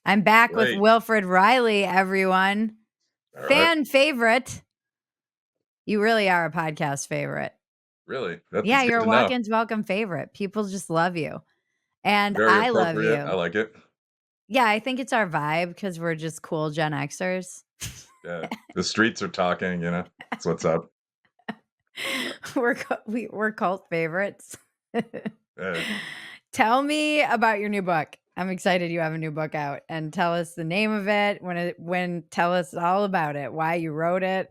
I'm back with Great. Wilfred Reilly, everyone. All right. Fan favorite. You really are a podcast favorite. Really? Yeah, That's good you're a to know. walk-ins welcome favorite. People just love you. And Very I love appropriate. I you. like it. Yeah, I think it's our vibe because we're just cool Gen Xers. Yeah. The streets are talking, That's what's up. We're cult favorites. Yeah. Tell me about your new book. I'm excited you have a new book out, and tell us the name of it. When tell us all about it. Why you wrote it.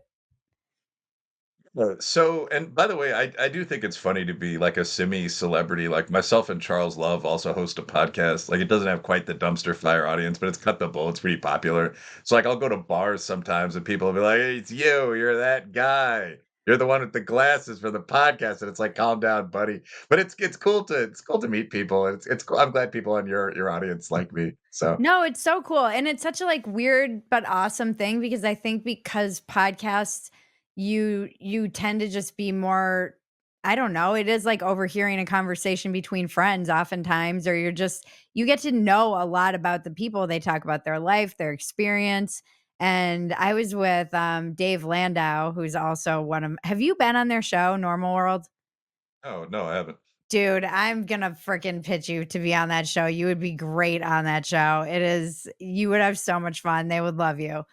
And by the way, I do think it's funny to be like a semi-celebrity. Like myself and Charles Love also host a podcast. Like it doesn't have quite the dumpster fire audience, but it's cut the bull. It's pretty popular. So like I'll go to bars sometimes and people will be like, "Hey, it's you. You're that guy. You're the one with the glasses for the podcast." And it's like, calm down, buddy. But it's cool to meet people. And it's cool. I'm glad people on your audience like me. So No, it's so cool, and it's such a, like, weird but awesome thing because I think because podcasts, you tend to just be more I don't know, it is like overhearing a conversation between friends oftentimes, or you get to know a lot about the people, they talk about their life, their experience, and I was with, Dave Landau, who's also one of have you been on their show, Normal World? oh no, I haven't. Dude, I'm gonna freaking pitch you to be on that show. You would be great on that show. You would have so much fun. They would love you.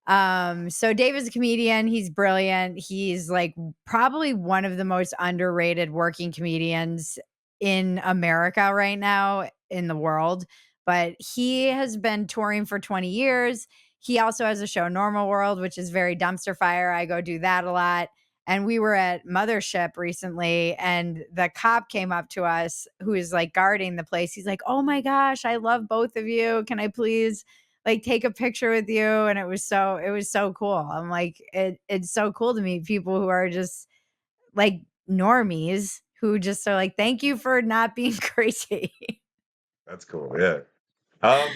So Dave is a comedian. He's brilliant. He's like probably one of the most underrated working comedians in America right now in the world. But he has been touring for 20 years. He also has a show, Normal World, which is very dumpster fire. I go do that a lot. And we were at Mothership recently, and the cop came up to us who is like guarding the place. He's like, "Oh my gosh, I love both of you. Can I please like take a picture with you?" And it was so cool. I'm like, it's so cool to meet people who are just like normies who just are like, thank you for not being crazy. That's cool. Yeah. Um,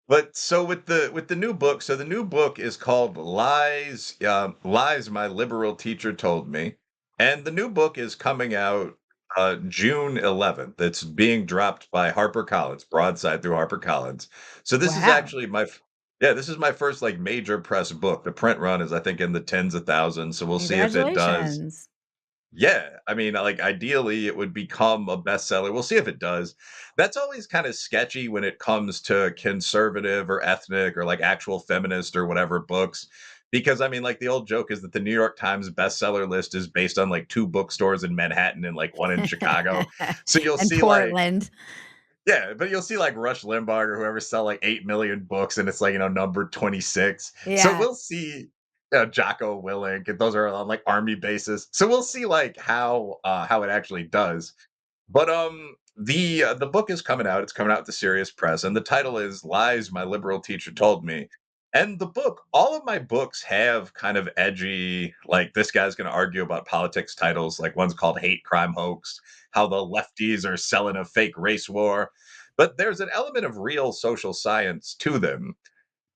But so with the new book, so the new book is called Lies My Liberal Teacher Told Me. And the new book is coming out June 11th. It's being dropped by HarperCollins, broadside through HarperCollins. So this is Wow. actually yeah, this is my first like major press book. The print run is I think in the tens of thousands. So we'll see if it does. Congratulations. Yeah, I mean, like, ideally, it would become a bestseller. We'll see if it does. That's always kind of sketchy when it comes to conservative or ethnic or like actual feminist or whatever books. Because I mean, like the old joke is that the New York Times bestseller list is based on like two bookstores in Manhattan and like one in Chicago. So you'll And see like Portland. yeah, but you'll see like Rush Limbaugh or whoever sell like 8 million books and it's like, number 26. So Yeah. we'll see Jocko Willink, and those are on like army bases. So we'll see like how it actually does. But the book is coming out. It's coming out to Serious Press, and the title is Lies My Liberal Teacher Told Me. And the book, all of my books have kind of edgy, like this guy's going to argue about politics titles. Like one's called Hate Crime Hoax, how the lefties are selling a fake race war. But there's an element of real social science to them.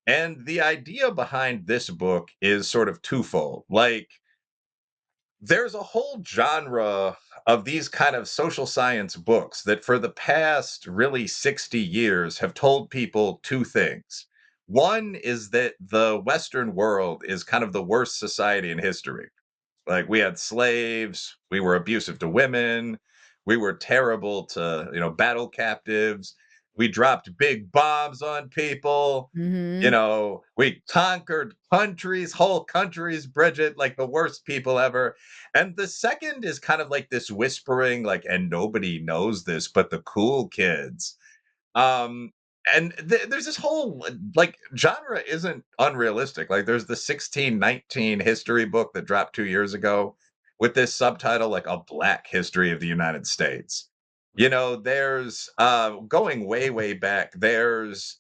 And the idea behind this book is sort of twofold. Like there's a whole genre of these kind of social science books that for the past really 60 years have told people two things. One is that the Western world is kind of the worst society in history. Like we had slaves, we were abusive to women, we were terrible to, battle captives. We dropped big bombs on people. Mhm. We conquered countries, whole countries, Bridget, like the worst people ever. And the second is kind of like this whispering, like, and nobody knows this, but the cool kids. Um, and there's this whole like genre isn't unrealistic. Like there's the 1619 history book that dropped 2 years ago with this subtitle, like a Black History of the United States. There's going way, way back, there's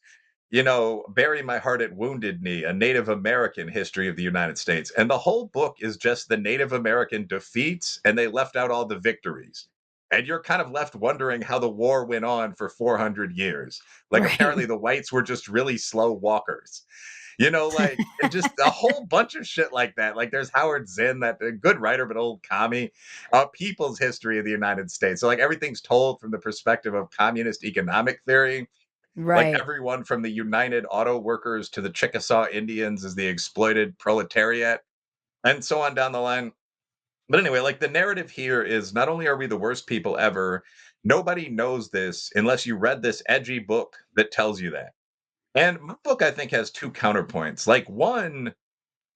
Bury My Heart at Wounded Knee, a Native American history of the United States. And the whole book is just the Native American defeats, and they left out all the victories. And you're kind of left wondering how the war went on for 400 years. Like, Right. apparently, the whites were just really slow walkers. Like, and just a whole bunch of shit like that. Like, there's Howard Zinn, that a good writer, but old commie, People's History of the United States. So, like, everything's told from the perspective of communist economic theory. Like Right. everyone from the United Auto Workers to the Chickasaw Indians is the exploited proletariat, and so on down the line. But anyway, like the narrative here is not only are we the worst people ever, nobody knows this unless you read this edgy book that tells you that. And my book, I think, has two counterpoints. Like, one,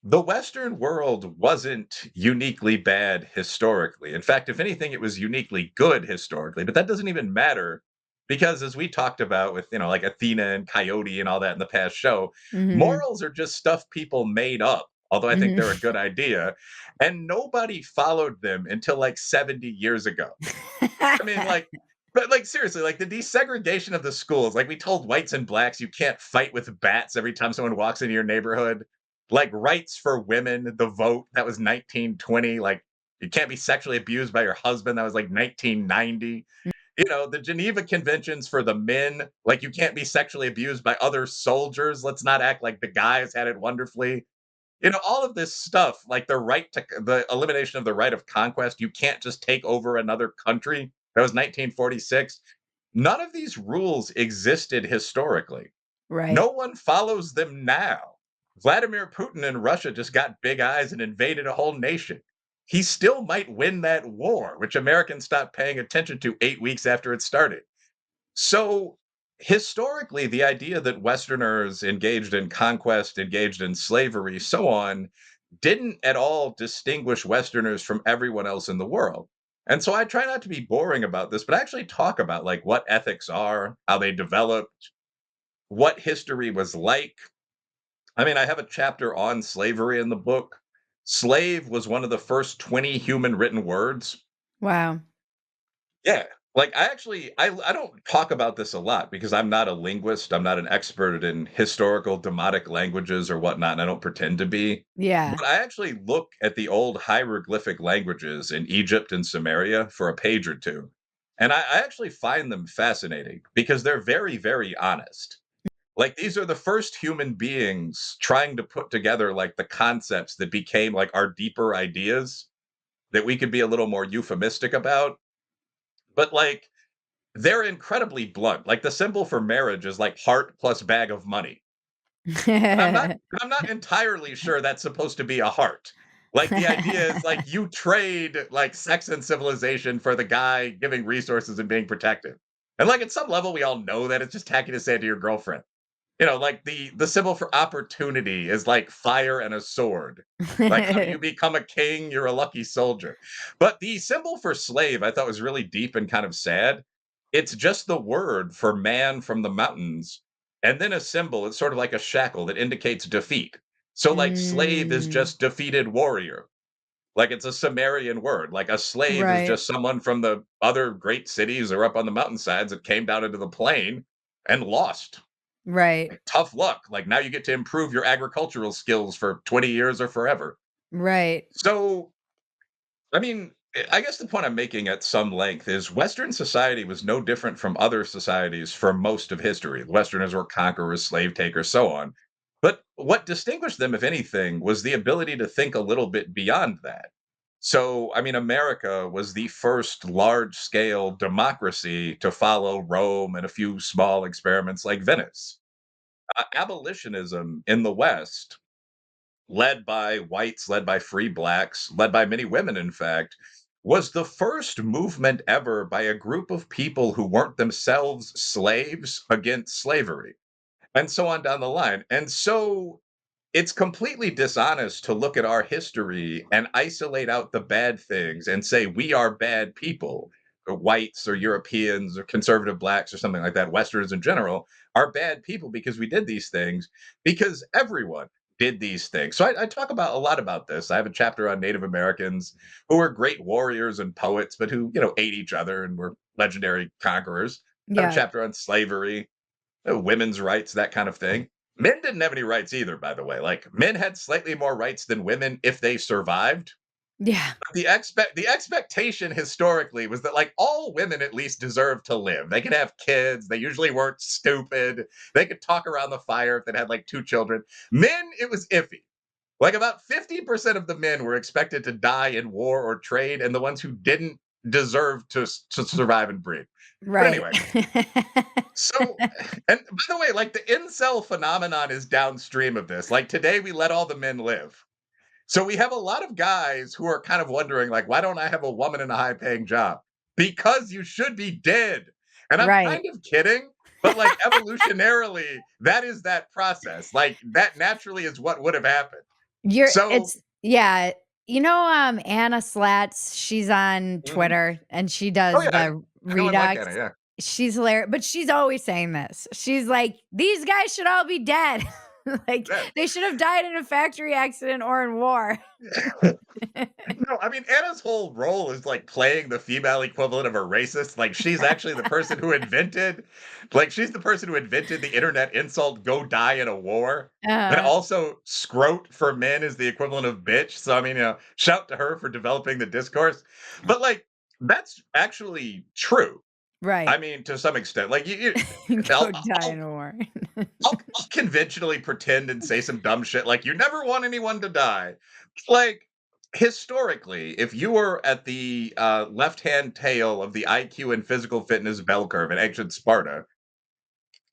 the Western world wasn't uniquely bad historically. In fact, if anything, it was uniquely good historically. But that doesn't even matter because, as we talked about with, like Athena and Coyote and all that in the past show, Mhm. morals are just stuff people made up, although I think Mhm. they're a good idea. And nobody followed them until like 70 years ago. I mean, like, but like seriously, like the desegregation of the schools, like we told whites and blacks you can't fight with bats every time someone walks into your neighborhood. Like rights for women, the vote, that was 1920. Like you can't be sexually abused by your husband, that was like 1990. The Geneva Conventions for the men, like you can't be sexually abused by other soldiers. Let's not act like the guys had it wonderfully. All of this stuff, like the elimination of the right of conquest, you can't just take over another country. That was 1946. None of these rules existed historically. Right. No one follows them now. Vladimir Putin in Russia just got big eyes and invaded a whole nation. He still might win that war, which Americans stopped paying attention to 8 weeks after it started. So, historically, the idea that Westerners engaged in conquest, engaged in slavery, so on, didn't at all distinguish Westerners from everyone else in the world. And so I try not to be boring about this, but actually talk about like what ethics are, how they developed, what history was like. I mean, I have a chapter on slavery in the book. Slave was one of the first 20 human written words. Wow. Yeah. Like I don't talk about this a lot because I'm not a linguist. I'm not an expert in historical demotic languages or whatnot, and I don't pretend to be. Yeah. But I actually look at the old hieroglyphic languages in Egypt and Samaria for a page or two. And I actually find them fascinating because they're very, very honest. Like these are the first human beings trying to put together like the concepts that became like our deeper ideas that we could be a little more euphemistic about. But like they're incredibly blunt. Like the symbol for marriage is like heart plus bag of money. And I'm not entirely sure that's supposed to be a heart. Like the idea is like you trade like sex and civilization for the guy giving resources and being protected. And like at some level we all know that it's just tacky to say it to your girlfriend. Like the symbol for opportunity is like fire and a sword. Like how do you become a king? You're a lucky soldier. But the symbol for slave I thought was really deep and kind of sad. It's just the word for man from the mountains, and then a symbol. It's sort of like a shackle that indicates defeat. So like slave is Mm. just defeated warrior. Like it's a Sumerian word. Like a slave is Right. just someone from the other great cities or up on the mountainsides that came down into the plain and lost. Right. Like, tough luck. Like now you get to improve your agricultural skills for 20 years or forever. Right. So, I mean, I guess the point I'm making at some length is Western society was no different from other societies for most of history. Westerners were conquerors, slave takers, so on. But what distinguished them, if anything, was the ability to think a little bit beyond that. So, I mean, America was the first large scale democracy to follow Rome and a few small experiments like Venice. Abolitionism in the West, led by whites, led by free blacks, led by many women, in fact, was the first movement ever by a group of people who weren't themselves slaves against slavery, and so on down the line. And so it's completely dishonest to look at our history and isolate out the bad things and say we are bad people, or whites or Europeans or conservative blacks or something like that, Westerners in general, are bad people because we did these things, because everyone did these things. So I talk about a lot about this. I have a chapter on Native Americans who were great warriors and poets, but who, ate each other and were legendary conquerors. I have a Yeah. chapter on slavery, women's rights, that kind of thing. Men didn't have any rights either, by the way. Like men had slightly more rights than women if they survived. Yeah. But the expectation historically was that like all women at least deserved to live. They could have kids. They usually weren't stupid. They could talk around the fire if they had like two children. Men, it was iffy. Like about 50% of the men were expected to die in war or trade, and the ones who didn't deserve to survive and breed. But Right. anyway, so and by the way, like the incel phenomenon is downstream of this. Like today, we let all the men live. So we have a lot of guys who are kind of wondering, like, why don't I have a woman in a high paying job? Because you should be dead. And I'm Right. kind of kidding, but like evolutionarily, that is that process. Like that naturally is what would have happened. You're So, it's yeah. Anna Slatz, she's on mhm. Twitter and she Oh does yeah, the I know and like Redux. Anna. Yeah, She's hilarious, but she's always saying this. She's like, "These guys should all be dead." Like, yeah. they should have died in a factory accident or in war. No, I mean, Anna's whole role is like playing the female equivalent of a racist. Like, she's actually the person who invented, like, she's the person who invented the internet insult, go die in a war. And Uh, also, scrote for men is the equivalent of bitch. So, I mean, shout to her for developing the discourse. But, like, that's actually true. I right. mean, to some extent. Like, Go I'll, die I'll, in a war. I'll conventionally pretend and say some dumb shit like, you never want anyone to die. Like, historically, if you were at the left-hand tail of the IQ and physical fitness bell curve in ancient Sparta,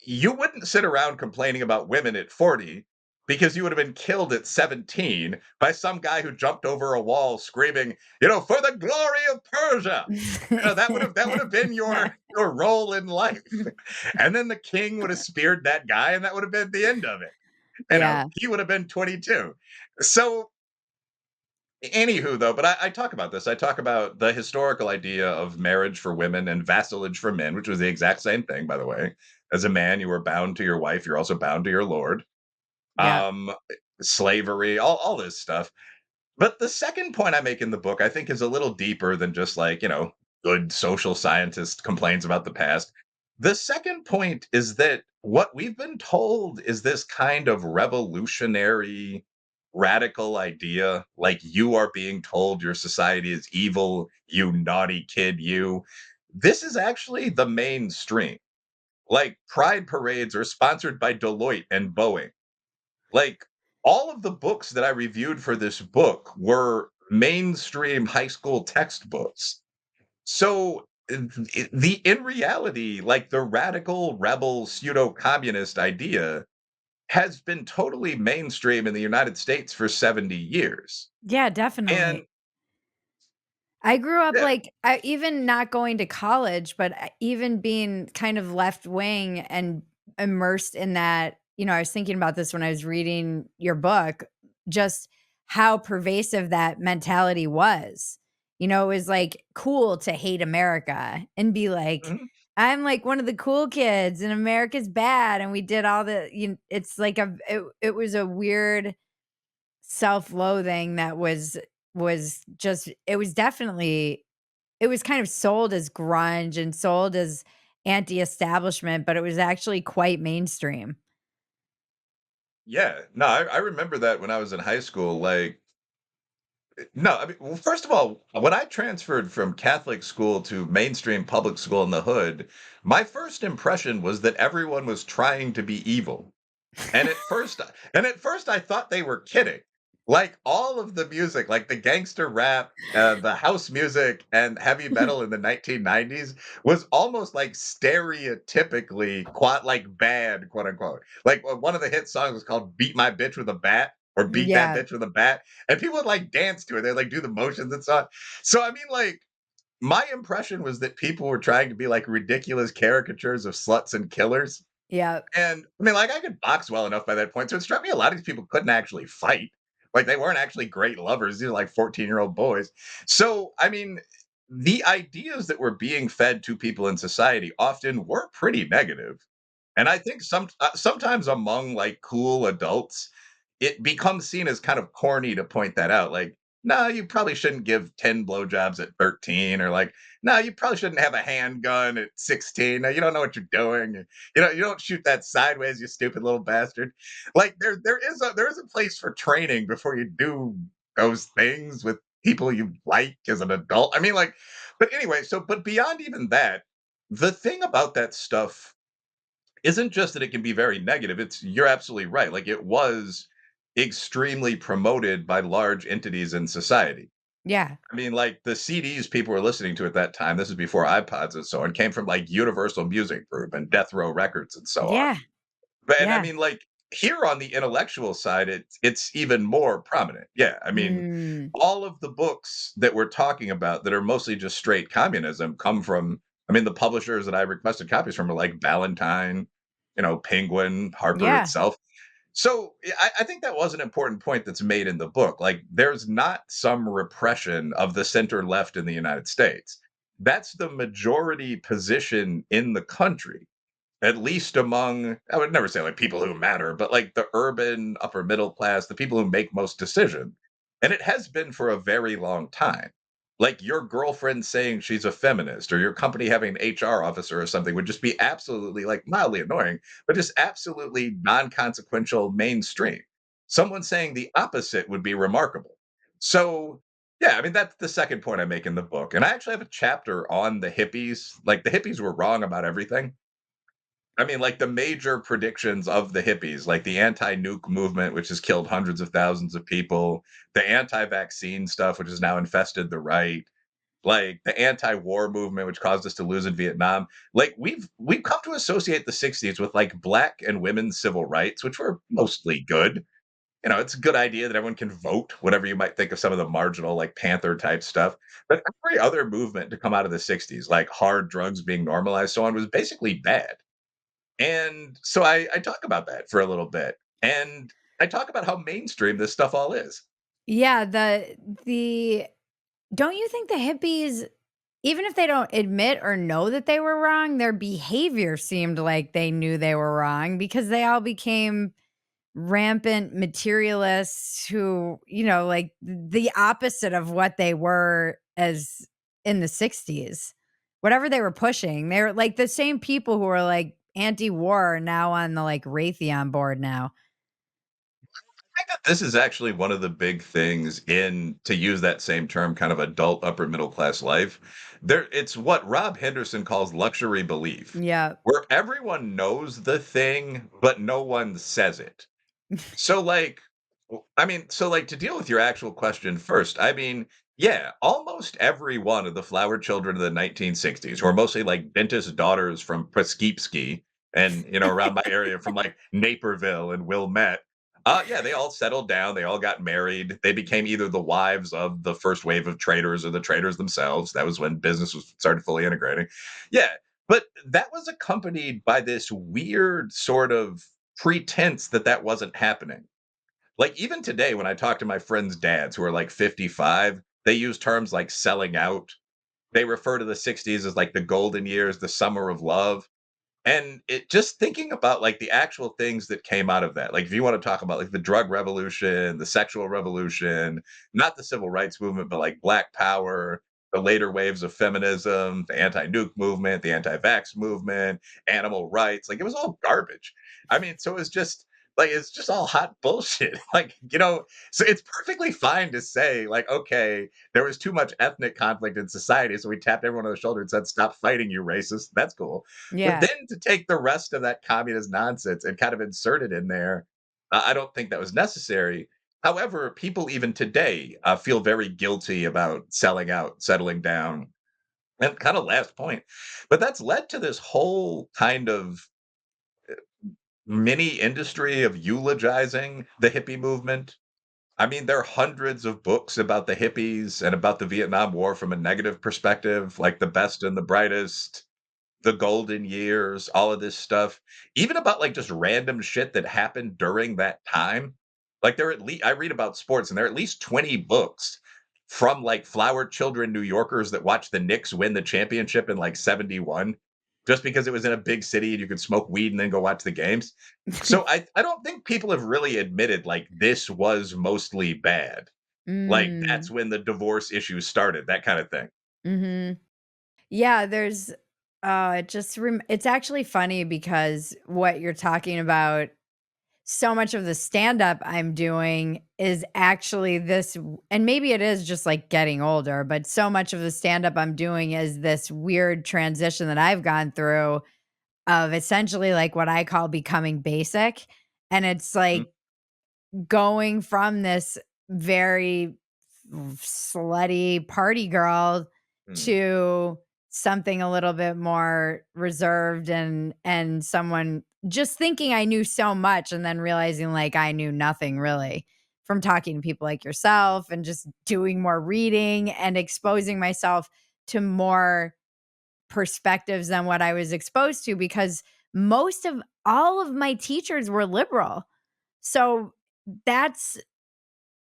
you wouldn't sit around complaining about women at 40 because you would have been killed at 17 by some guy who jumped over a wall screaming, for the glory of Persia. That would have been your role in life. And then the king would have speared that guy and that would have been the end of it. Yeah. He would have been 22. So anywho, though, but I talk about this. I talk about the historical idea of marriage for women and vassalage for men, which was the exact same thing, by the way. As a man, you were bound to your wife. You're also bound to your lord. Yeah. Um, Slavery, all this stuff. But the second point I make in the book, I think, is a little deeper than just like, good social scientist complains about the past. The second point is that what we've been told is this kind of revolutionary, radical idea. Like you are being told your society is evil, you naughty kid, you. This is actually the mainstream. Like pride parades are sponsored by Deloitte and Boeing. Like, all of the books that I reviewed for this book were mainstream high school textbooks. So, in reality, like, the radical, rebel, pseudo-communist idea has been totally mainstream in the United States for 70 years. Yeah, And definitely. I grew up, yeah, like, even not going to college, but, even being kind of left wing and immersed in that. I was thinking about this when I was reading your book, just how pervasive that mentality was. It was, like, cool to hate America and be like, mhm, "I'm, like, one of the cool kids and America's bad," and we did all it's like it was a weird self-loathing that was just it was definitely it was kind of sold as grunge and sold as anti-establishment, but it was actually quite mainstream. yeah. No, I remember that when I was in high school, like no, I mean, well, first of all, when I transferred from Catholic school to mainstream public school in the hood, my first impression was that everyone was trying to be evil. And at first I thought they were kidding. Like all of the music, like the gangster rap, the house music, and heavy metal in the 1990s was almost like stereotypically like bad, quote unquote. Like one of the hit songs was called "Beat My Bitch with a Bat" or "Beat That Yeah, Bitch with a Bat," and people would like dance to it. They like do the motions and stuff. So I mean, like my impression was that people were trying to be like ridiculous caricatures of sluts and killers, yeah, and I mean, like, I could box well enough by that point. So it struck me a lot of these people couldn't actually fight. Like, they weren't actually great lovers. These are like 14-year-old boys. So, I mean, the ideas that were being fed to people in society often were pretty negative. And I think sometimes among like cool adults, it becomes seen as kind of corny to point that out. Like, no, you probably shouldn't give 10 blowjobs at 13, or like, no, you probably shouldn't have a handgun at 16. No, you don't know what you're doing. You don't shoot that sideways, you stupid little bastard. Like there is a place for training before you do those things with people you like as an adult. I mean, like, but anyway, but beyond even that, the thing about that stuff isn't just that it can be very negative. You're absolutely right. Like it was extremely promoted by large entities in society. Yeah. I mean, like, the CDs people were listening to at that time, this is before iPods and so on, came from, like, Universal Music Group and Death Row Records and so on. Yeah. But and I Yeah. mean, like, here on the intellectual side, it's even more prominent. Yeah, I mean, Mm. all of the books that we're talking about that are mostly just straight communism come from I mean, the publishers that I requested copies from are like Ballantine, Penguin, Harper Yeah. itself. So I think that was an important point that's made in the book. Like, there's not some repression of the center left in the United States. That's the majority position in the country, at least among, I would never say like people who matter, but like the urban upper middle class, the people who make most decision. And it has been for a very long time. Like your girlfriend saying she's a feminist or your company having an HR officer or something would just be absolutely like mildly annoying, but just absolutely non-consequential mainstream. Someone saying the opposite would be remarkable. So yeah, I mean that's the second point I make in the book. And I actually have a chapter on the hippies. Like the hippies were wrong about everything. I mean, like the major predictions of the hippies, like the anti-nuke movement, which has killed hundreds of thousands of people, the anti-vaccine stuff, which has now infested the right, like the anti-war movement, which caused us to lose in Vietnam. Like we've come to associate the '60s with like black and women's civil rights, which were mostly good. It's a good idea that everyone can vote, whatever you might think of some of the marginal, like Panther type stuff. But every other movement to come out of the '60s, like hard drugs being normalized, so on, was basically bad. And so I talk about that for a little bit. And I talk about how mainstream this stuff all is. Yeah, the don't you think the hippies, even if they don't admit or know that they were wrong, their behavior seemed like they knew they were wrong because they all became rampant materialists who, like the opposite of what they were as in the 60s. Whatever they were pushing, they're like the same people who are like anti-war are now on the like Raytheon board now. I think that this is actually one of the big things in, to use that same term, kind of adult upper middle class life. It's what Rob Henderson calls luxury belief, Yeah. where everyone knows the thing, but no one says it. So, like, so, like, to deal with your actual question first, I mean, yeah, almost every one of the flower children of the 1960s, who are mostly like dentist daughters from Poughkeepsie and, around my area from like Naperville and Wilmette. Yeah, they all settled down. They all got married. They became either the wives of the first wave of traders or the traders themselves. That was when business was started fully integrating. Yeah, but that was accompanied by this weird sort of pretense that that wasn't happening. Like even today, when I talk to my friends' dads who are like 55, they use terms like selling out. They refer to the '60s as like the golden years, the summer of love. And it just thinking about like the actual things that came out of that. Like if you want to talk about like the drug revolution, the sexual revolution, not the civil rights movement, but like black power, the later waves of feminism, the anti-nuke movement, the anti-vax movement, animal rights, like it was all garbage. I mean, so it's just all hot bullshit. So it's perfectly fine to say, like, okay, there was too much ethnic conflict in society, so we tapped everyone on the shoulder and said, stop fighting, you racist. That's cool. But Yeah. then to take the rest of that communist nonsense and kind of insert it in there, I don't think that was necessary. However, people even today feel very guilty about selling out, settling down, and kind of last point. But that's led to this whole kind of mini industry of eulogizing the hippie movement. I mean, there are hundreds of books about the hippies and about the Vietnam War from a negative perspective, like The Best and the Brightest, the golden years, all of this stuff, even about like just random shit that happened during that time. Like there are at least I read about sports and there are at least 20 books from like flower children New Yorkers that watched the Knicks win the championship in like 71 just because it was in a big city and you could smoke weed and then go watch the games. So I don't think people have really admitted like this was mostly bad. Like that's Mm. when the divorce issues started, that kind of thing. Mhm. Yeah, there's it's actually funny because what you're talking about, so much of the stand up I'm doing is actually and maybe it is just like getting older, but so much of the stand up I'm doing is this weird transition that I've gone through of essentially like what I call becoming basic. And it's Mhm. like going from this very slutty party girl Mm, to something a little bit more reserved, and someone just thinking I knew so much and then realizing like I knew nothing really from talking to people like yourself and just doing more reading and exposing myself to more perspectives than what I was exposed to, because most of all of my teachers were liberal. So that's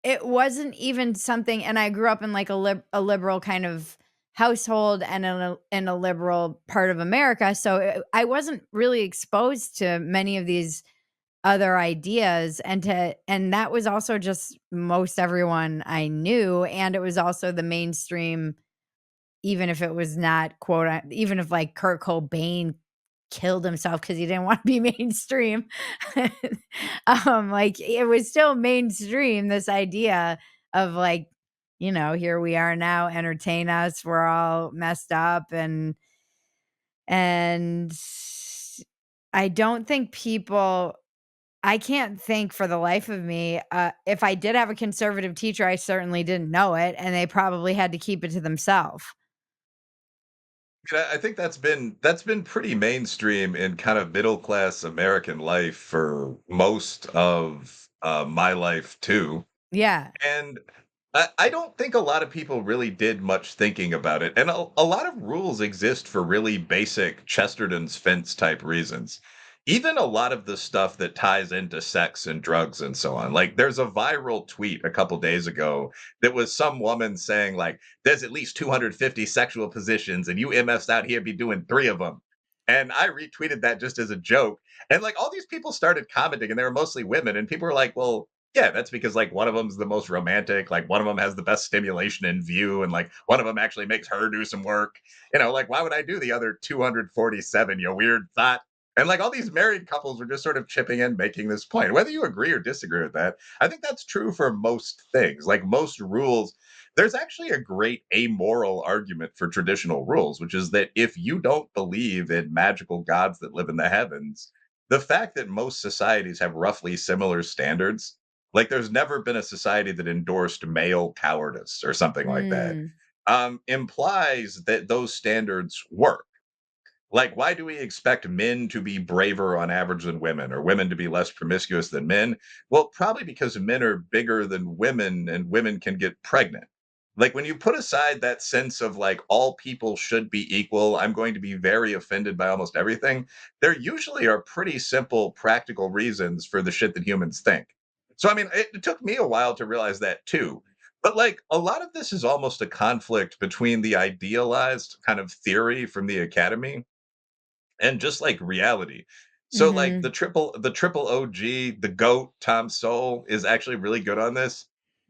it wasn't even something, and I grew up in like a liberal kind of household and in a liberal part of America, so I wasn't really exposed to many of these other ideas, and that was also just most everyone I knew, and it was also the mainstream, even if it was not even if like Kurt Cobain killed himself because he didn't want to be mainstream. Like it was still mainstream, this idea of like, here we are now, entertain us. We're all messed up, and I don't think people I can't think for the life of me. If I did have a conservative teacher, I certainly didn't know it, and they probably had to keep it to themselves. I think that's been pretty mainstream in kind of middle class American life for most of my life too. Yeah. And I don't think a lot of people really did much thinking about it. And a lot of rules exist for really basic Chesterton's fence type reasons. Even a lot of the stuff that ties into sex and drugs and so on. Like there's a viral tweet a couple days ago that was some woman saying like there's at least 250 sexual positions and you MFs out here be doing 3 of them. And I retweeted that just as a joke. And like all these people started commenting and they were mostly women and people were like, "Well, yeah, that's because like one of them's the most romantic, like one of them has the best stimulation in view, and like one of them actually makes her do some work. Like why would I do the other 247? You weird thought." And like all these married couples were just sort of chipping in, making this point. Whether you agree or disagree with that, I think that's true for most things. Like most rules, there's actually a great amoral argument for traditional rules, which is that if you don't believe in magical gods that live in the heavens, the fact that most societies have roughly similar standards, like, there's never been a society that endorsed male cowardice or something like that, Mm. implies that those standards work. Like, why do we expect men to be braver on average than women or women to be less promiscuous than men? Well, probably because men are bigger than women and women can get pregnant. Like, when you put aside that sense of like all people should be equal, I'm going to be very offended by almost everything, there usually are pretty simple, practical reasons for the shit that humans think. So, I mean, it took me a while to realize that too. But like a lot of this is almost a conflict between the idealized kind of theory from the academy and just like reality. So like Mhm. the triple OG, the GOAT, Tom Sowell is actually really good on this.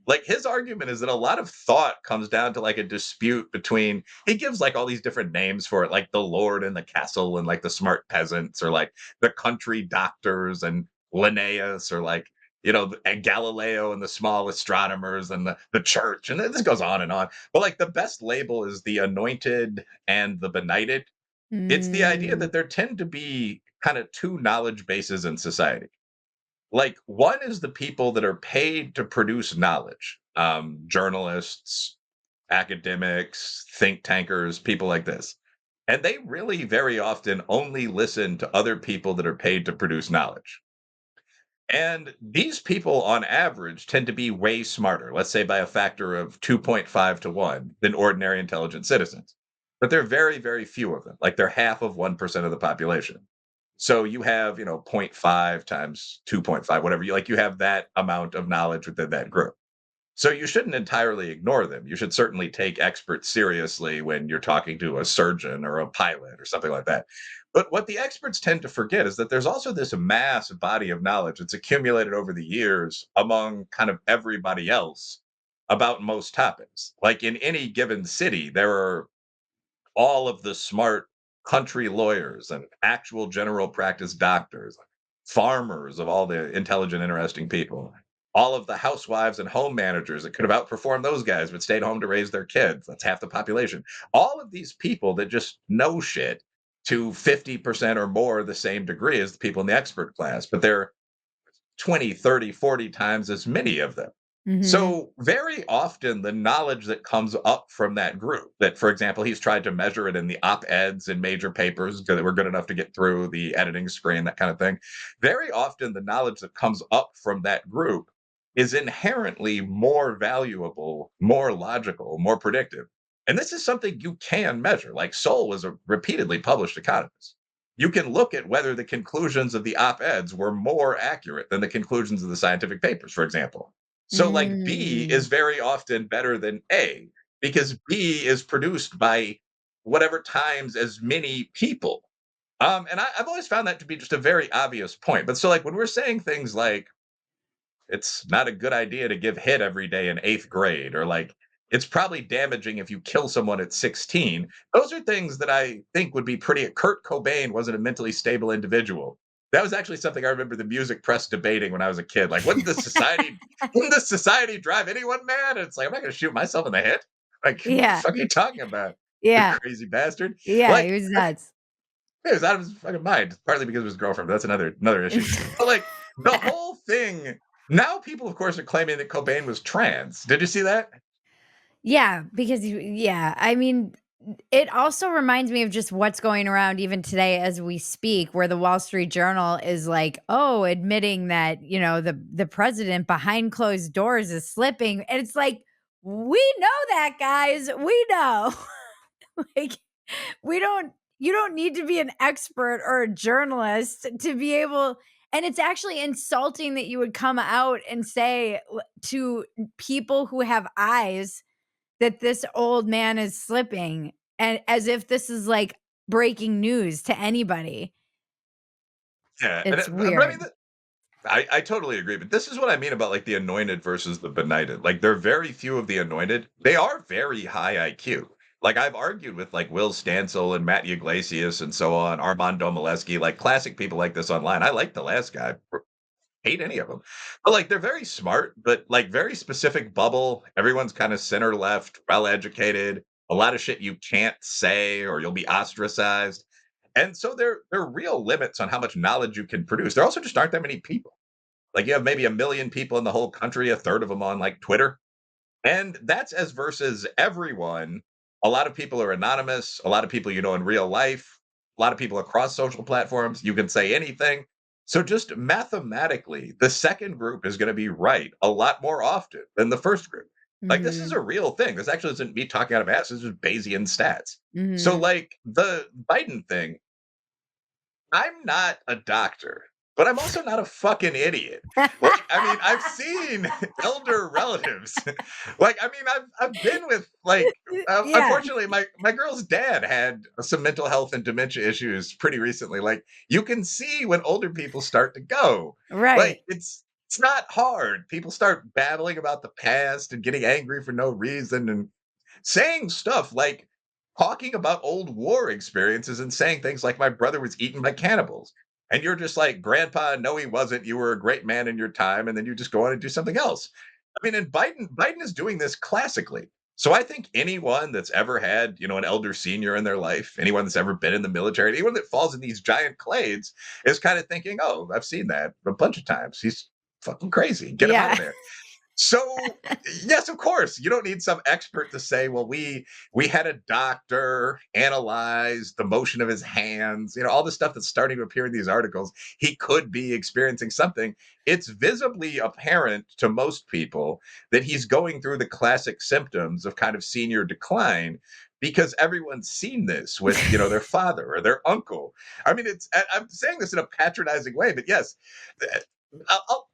Like his argument is that a lot of thought comes down to like a dispute between he gives like all these different names for it, like the Lord and the castle and like the smart peasants or like the country doctors and Linnaeus or like and Galileo and the small astronomers and the church and this goes on and on. But like the best label is the anointed and the benighted. It's the idea Mm. that there tend to be kind of two knowledge bases in society. Like one is the people that are paid to produce knowledge, journalists, academics, think tankers, people like this. And they really very often only listen to other people that are paid to produce knowledge. And these people, on average, tend to be way smarter, let's say by a factor of 2.5 to 1 than ordinary intelligent citizens. But there are very, very few of them. Like they're half of 1% of the population. So you have, zero point 0.5 times 2.5, whatever. You have that amount of knowledge within that group. So you shouldn't entirely ignore them. You should certainly take experts seriously when you're talking to a surgeon or a pilot or something like that. But what the experts tend to forget is that there's also this mass body of knowledge that's accumulated over the years among kind of everybody else about most topics. Like in any given city, there are all of the smart country lawyers and actual general practice doctors, farmers of all the intelligent, interesting people, all of the housewives and home managers that could have outperformed those guys but stayed home to raise their kids. That's half the population. All of these people that just know shit to 50% or more the same degree as the people in the expert class, but there are 20, 30, 40 times as many of them. Mhm. So very often the knowledge that comes up from that group that, for example, he's tried to measure it in the op-eds in major papers that were good enough to get through the editing screen, that kind of thing. Very often the knowledge that comes up from that group is inherently more valuable, more logical, more predictive. And this is something you can measure. Like Sol was a repeatedly published economist. You can look at whether the conclusions of the op-eds were more accurate than the conclusions of the scientific papers, for example. So, like, B is Mm. very often better than A because B is produced by whatever times as many people. And I've always found that to be just a very obvious point. But so, like, when we're saying things like, it's not a good idea to give hit every day in eighth grade, or like, it's probably damaging if you kill someone at 16. Those are things that I think would be pretty. Kurt Cobain wasn't a mentally stable individual. That was actually something I remember the music press debating when I was a kid. Like, wouldn't the society drive anyone mad? And it's like, I'm not going to shoot myself in the head. Like, what the Yeah. fuck are you talking about? You Yeah. crazy bastard. Yeah, he Like, was nuts. he was out of his fucking mind, partly because of his girlfriend, but that's another issue. But, like, the whole thing now people, of course, are claiming that Cobain was trans. Did you see that? Yeah, because yeah, I mean, it also reminds me of just what's going around even today as we speak, where the Wall Street Journal is like, "Oh, admitting that, the president behind closed doors is slipping." And it's like, "We know that, guys. We know." Like, we don't you don't need to be an expert or a journalist to be able, and it's actually insulting that you would come out and say to people who have eyes that this old man is slipping, and as if this is like breaking news to anybody. Yeah, and It's but I mean, weird. I totally agree. But this is what I mean about like the anointed versus the benighted. Like, there are very few of the anointed. They are very high IQ. Like, I've argued with like Will Stancil and Matt Yglesias and so on, Armand Domaleski, like classic people like this online. I like the last guy. Hate any of them. But, like, they're very smart, but, like, very specific bubble. Everyone's kinda center left, well educated, a lot of shit you can't say or you'll be ostracized. And so there are real limits on how much knowledge you can produce. There also just aren't that many people. Like, you have maybe 1,000,000 people in the whole country, a third of them on, like, Twitter. And that's as versus everyone. A lot of people are anonymous, a lot of people you know in real life, a lot of people across social platforms. You can say anything. So, just mathematically, the second group is going to be right a lot more often than the first group. Like, this is Mhm. a real thing. This actually isn't me talking out of ass. This is Bayesian stats. So, Mhm. like, the Biden thing, I'm not a doctor, but I'm also not a fucking idiot. Like, I mean, I've seen elder relatives. Like, I mean, I've been with like, Yeah, unfortunately, my girl's dad had some mental health and dementia issues pretty recently. Like, you can see when older people start to go. right. Like, it's not hard. People start babbling about the past and getting angry for no reason and saying stuff like talking about old war experiences and saying things like, my brother was eaten by cannibals. And you're just like, Grandpa, no, he wasn't. You were a great man in your time. And then you just go on and do something else. I mean, and Biden is doing this classically. So I think anyone that's ever had, an elder senior in their life, anyone that's ever been in the military, anyone that falls in these giant clades is kind of thinking, oh, I've seen that a bunch of times. He's fucking crazy. Get him out of Yeah. there. So, yes, of course, you don't need some expert to say, "Well, we had a doctor analyze the motion of his hands," all the stuff that's starting to appear in these articles. He could be experiencing something. It's visibly apparent to most people that he's going through the classic symptoms of kind of senior decline because everyone's seen this with, their father or their uncle. I mean, I'm saying this in a patronizing way, but yes,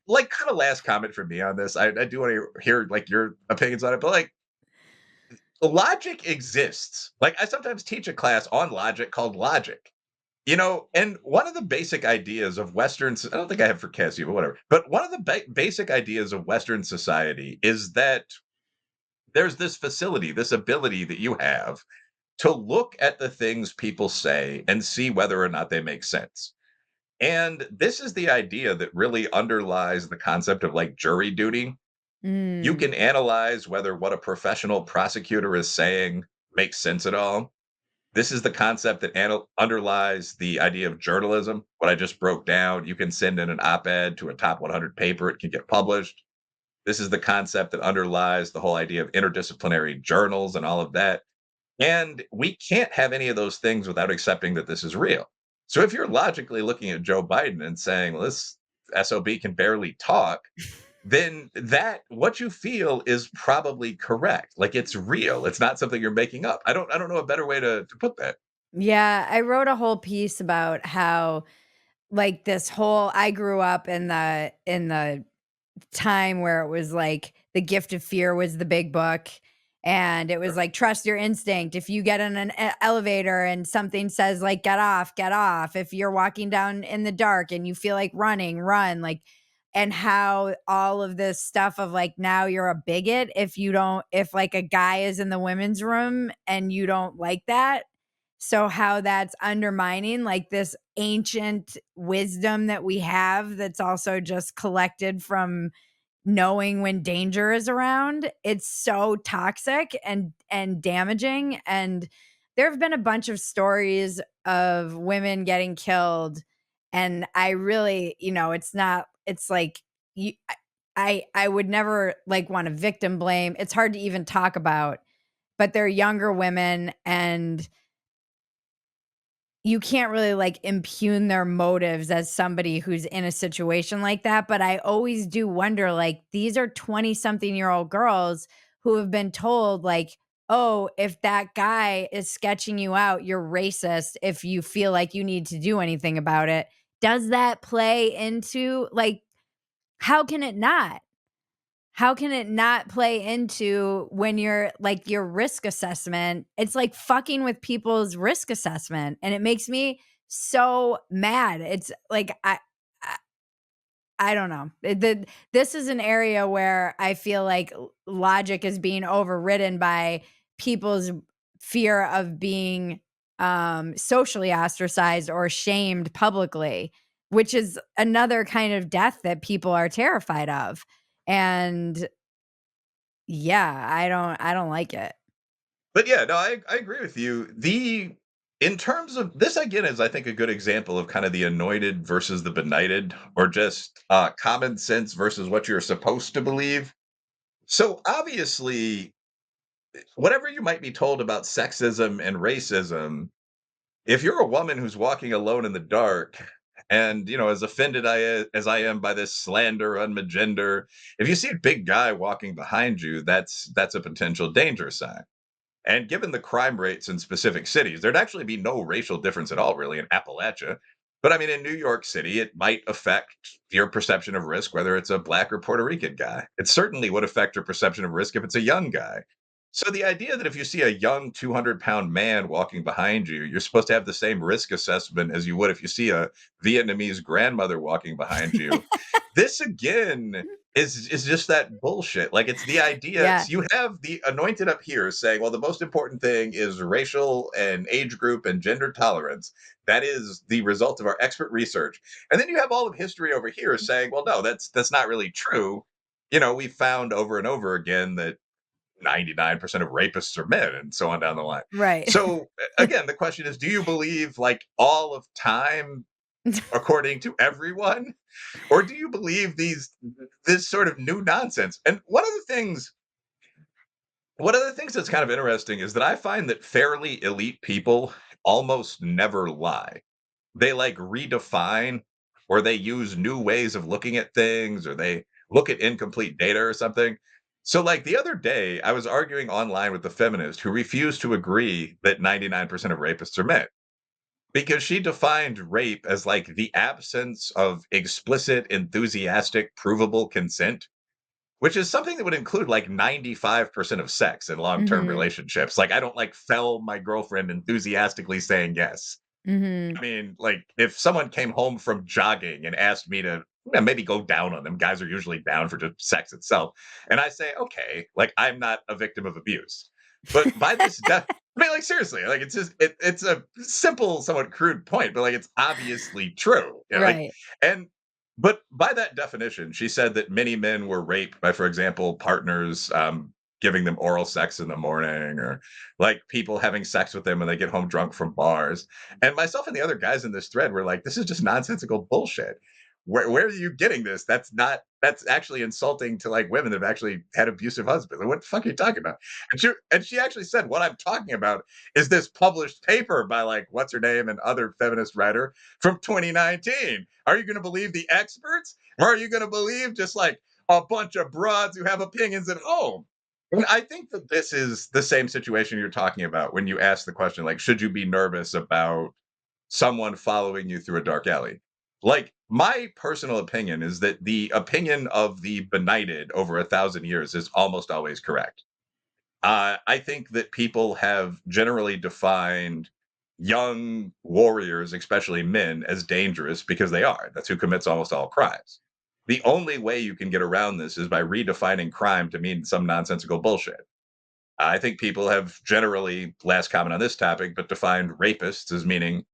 like, kind of last comment from me on this. I do want to hear like your opinions on it, but like, logic exists. Like, I sometimes teach a class on logic called logic. And one of the basic ideas of Western, I don't think I have for Cassie, but whatever. But one of the basic ideas of Western society is that there's this facility, this ability that you have to look at the things people say and see whether or not they make sense. And this is the idea that really underlies the concept of like jury duty. You Mm. can analyze whether what a professional prosecutor is saying makes sense at all. This is the concept that underlies the idea of journalism. What I just broke down, you can send in an op ed to a top 100 paper, it can get published. This is the concept that underlies the whole idea of interdisciplinary journals and all of that. And we can't have any of those things without accepting that this is real. So if you're logically looking at Joe Biden and saying, well, this SOB can barely talk, then that what you feel is probably correct. Like it's real. It's not something you're making up. I don't know a better way to put that. Yeah, I wrote a whole piece about how, like, this whole I grew up in the time where it was like The Gift of Fear was the big book, and it was Sure. like, trust your instinct. If you get in an elevator and something says like, get off, get off. If you're walking down in the dark and you feel like running, run. Like, and how all of this stuff of like, now you're a bigot if you don't, if like a guy is in the women's room and you don't like that. So how that's undermining like this ancient wisdom that we have that's also just collected from knowing when danger is around. It's so toxic and damaging, and there have been a bunch of stories of women getting killed, and I really, it's not it's like you I would never like want to victim blame. It's hard to even talk about, but they're younger women, and you can't really, like, impugn their motives as somebody who's in a situation like that, but I always do wonder, like, these are twenty-something-year-old girls who have been told, like, "Oh, if that guy is sketching you out, you're racist if you feel like you need to do anything about it." Does that play into like, how can it not? How can it not play into when you're like your risk assessment? It's like fucking with people's risk assessment, and it makes me so mad. It's like I, I don't know. This is an area where I feel like logic is being overridden by people's fear of being socially ostracized or shamed publicly, which is another kind of death that people are terrified of. And yeah, I don't like it. But yeah, no, I agree with you. The In terms of this again is I think a good example of kind of the anointed versus the benighted, or just common sense versus what you're supposed to believe. So obviously, whatever you might be told about sexism and racism, if you're a woman who's walking alone in the dark, and as offended as I am by this slander on my gender, if you see a big guy walking behind you, that's a potential danger sign. And given the crime rates in specific cities, there'd actually be no racial difference at all, really, in Appalachia. But I mean, in New York City, it might affect your perception of risk, whether it's a Black or Puerto Rican guy. It certainly would affect your perception of risk if it's a young guy. So the idea that if you see a young 200-pound man walking behind you, you're supposed to have the same risk assessment as you would if you see a Vietnamese grandmother walking behind you. This again is just that bullshit. Like it's the idea. Yeah, So you have the anointed up here saying, well, the most important thing is racial and age group and gender tolerance. That is the result of our expert research. And then you have all of history over here saying, well, no, that's not really true. We found over and over again that 99% of rapists are men and so on down the line. right. So again, the question is, do you believe like all of time according to everyone? Or do you believe this sort of new nonsense? And one of the things that's kind of interesting is that I find that fairly elite people almost never lie. They like redefine, or they use new ways of looking at things, or they look at incomplete data or something. So like the other day I was arguing online with the feminist who refused to agree that 99% of rapists are men, because she defined rape as like the absence of explicit, enthusiastic, provable consent, which is something that would include like 95% of sex in long-term Mhm, relationships. Like I don't like fell my girlfriend enthusiastically saying yes. mhm. I mean, like if someone came home from jogging and asked me to maybe go down on them, guys are usually down for just sex itself. And I say, okay, like I'm not a victim of abuse. But by this I mean, like seriously, like it's a simple, somewhat crude point, but like it's obviously true. Like Right. and but by that definition, she said that many men were raped by, for example, partners giving them oral sex in the morning, or like people having sex with them when they get home drunk from bars. And myself and the other guys in this thread were like, this is just nonsensical bullshit. Where are you getting this? that's actually insulting to like women that have actually had abusive husbands. Like, what the fuck are you talking about? And she actually said, what I'm talking about is this published paper by like what's her name and other feminist writer from 2019. Are you going to believe the experts, or are you going to believe just like a bunch of broads who have opinions at home? And I think that this is the same situation you're talking about when you ask the question, like, should you be nervous about someone following you through a dark alley? Like, my personal opinion is that the opinion of the benighted over 1,000 years is almost always correct. I think that people have generally defined young warriors, especially men, as dangerous because they are. That's who commits almost all crimes. The only way you can get around this is by redefining crime to mean some nonsensical bullshit. I think people have generally, last comment on this topic, but defined rapists as meaning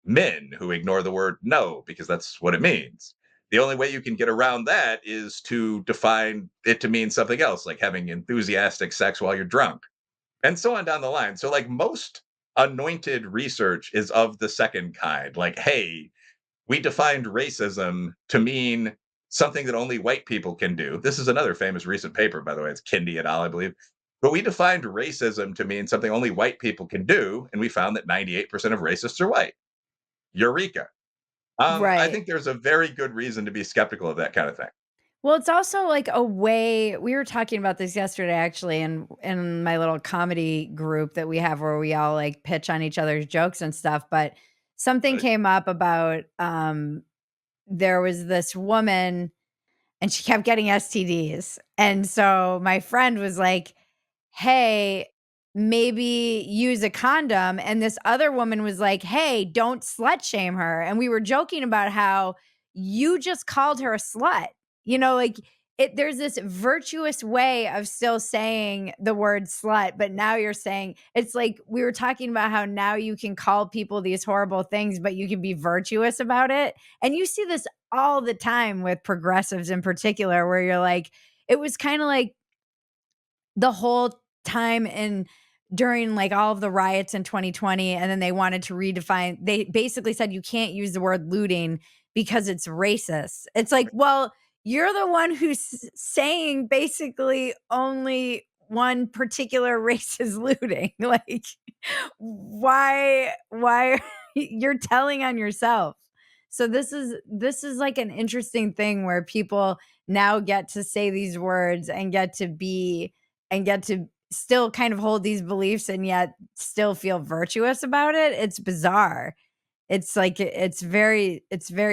men who ignore the word no because that's what it means. The only way you can get around that is to define it to mean something else, like having enthusiastic sex while you're drunk, and so on down the line. So, like, most anointed research is of the second kind. Like, hey, we defined racism to mean something that only white people can do. This is another famous recent paper, by the way. It's Kendi et al., I believe. But we defined racism to mean something only white people can do, and we found that 98% of racists are white. Eureka. I Right. think there's a very good reason to be skeptical of that kind of thing. Well, it's also like a way we were talking about this yesterday actually in my little comedy group that we have where we all like pitch on each other's jokes and stuff, but something Right. came up about there was this woman and she kept getting STDs. And so my friend was like, "Hey, maybe use a condom." And this other woman was like, "Hey, don't slut shame her." And we were joking about how you just called her a slut. You know, like there's this virtuous way of still saying the word slut, but now you're saying it's like we were talking about how now you can call people these horrible things, but you can be virtuous about it. And you see this all the time with progressives in particular, where you're like, it was kind of like the whole time in during like all of the riots in 2020, and then they wanted to redefine, they basically said you can't use the word looting because it's racist. It's like, well, you're the one who's saying basically only one particular race is looting. Like, why you're telling on yourself. So this is like an interesting thing where people now get to say these words and get to still kind of hold these beliefs and yet still feel virtuous about it. It's bizarre. It's like it's very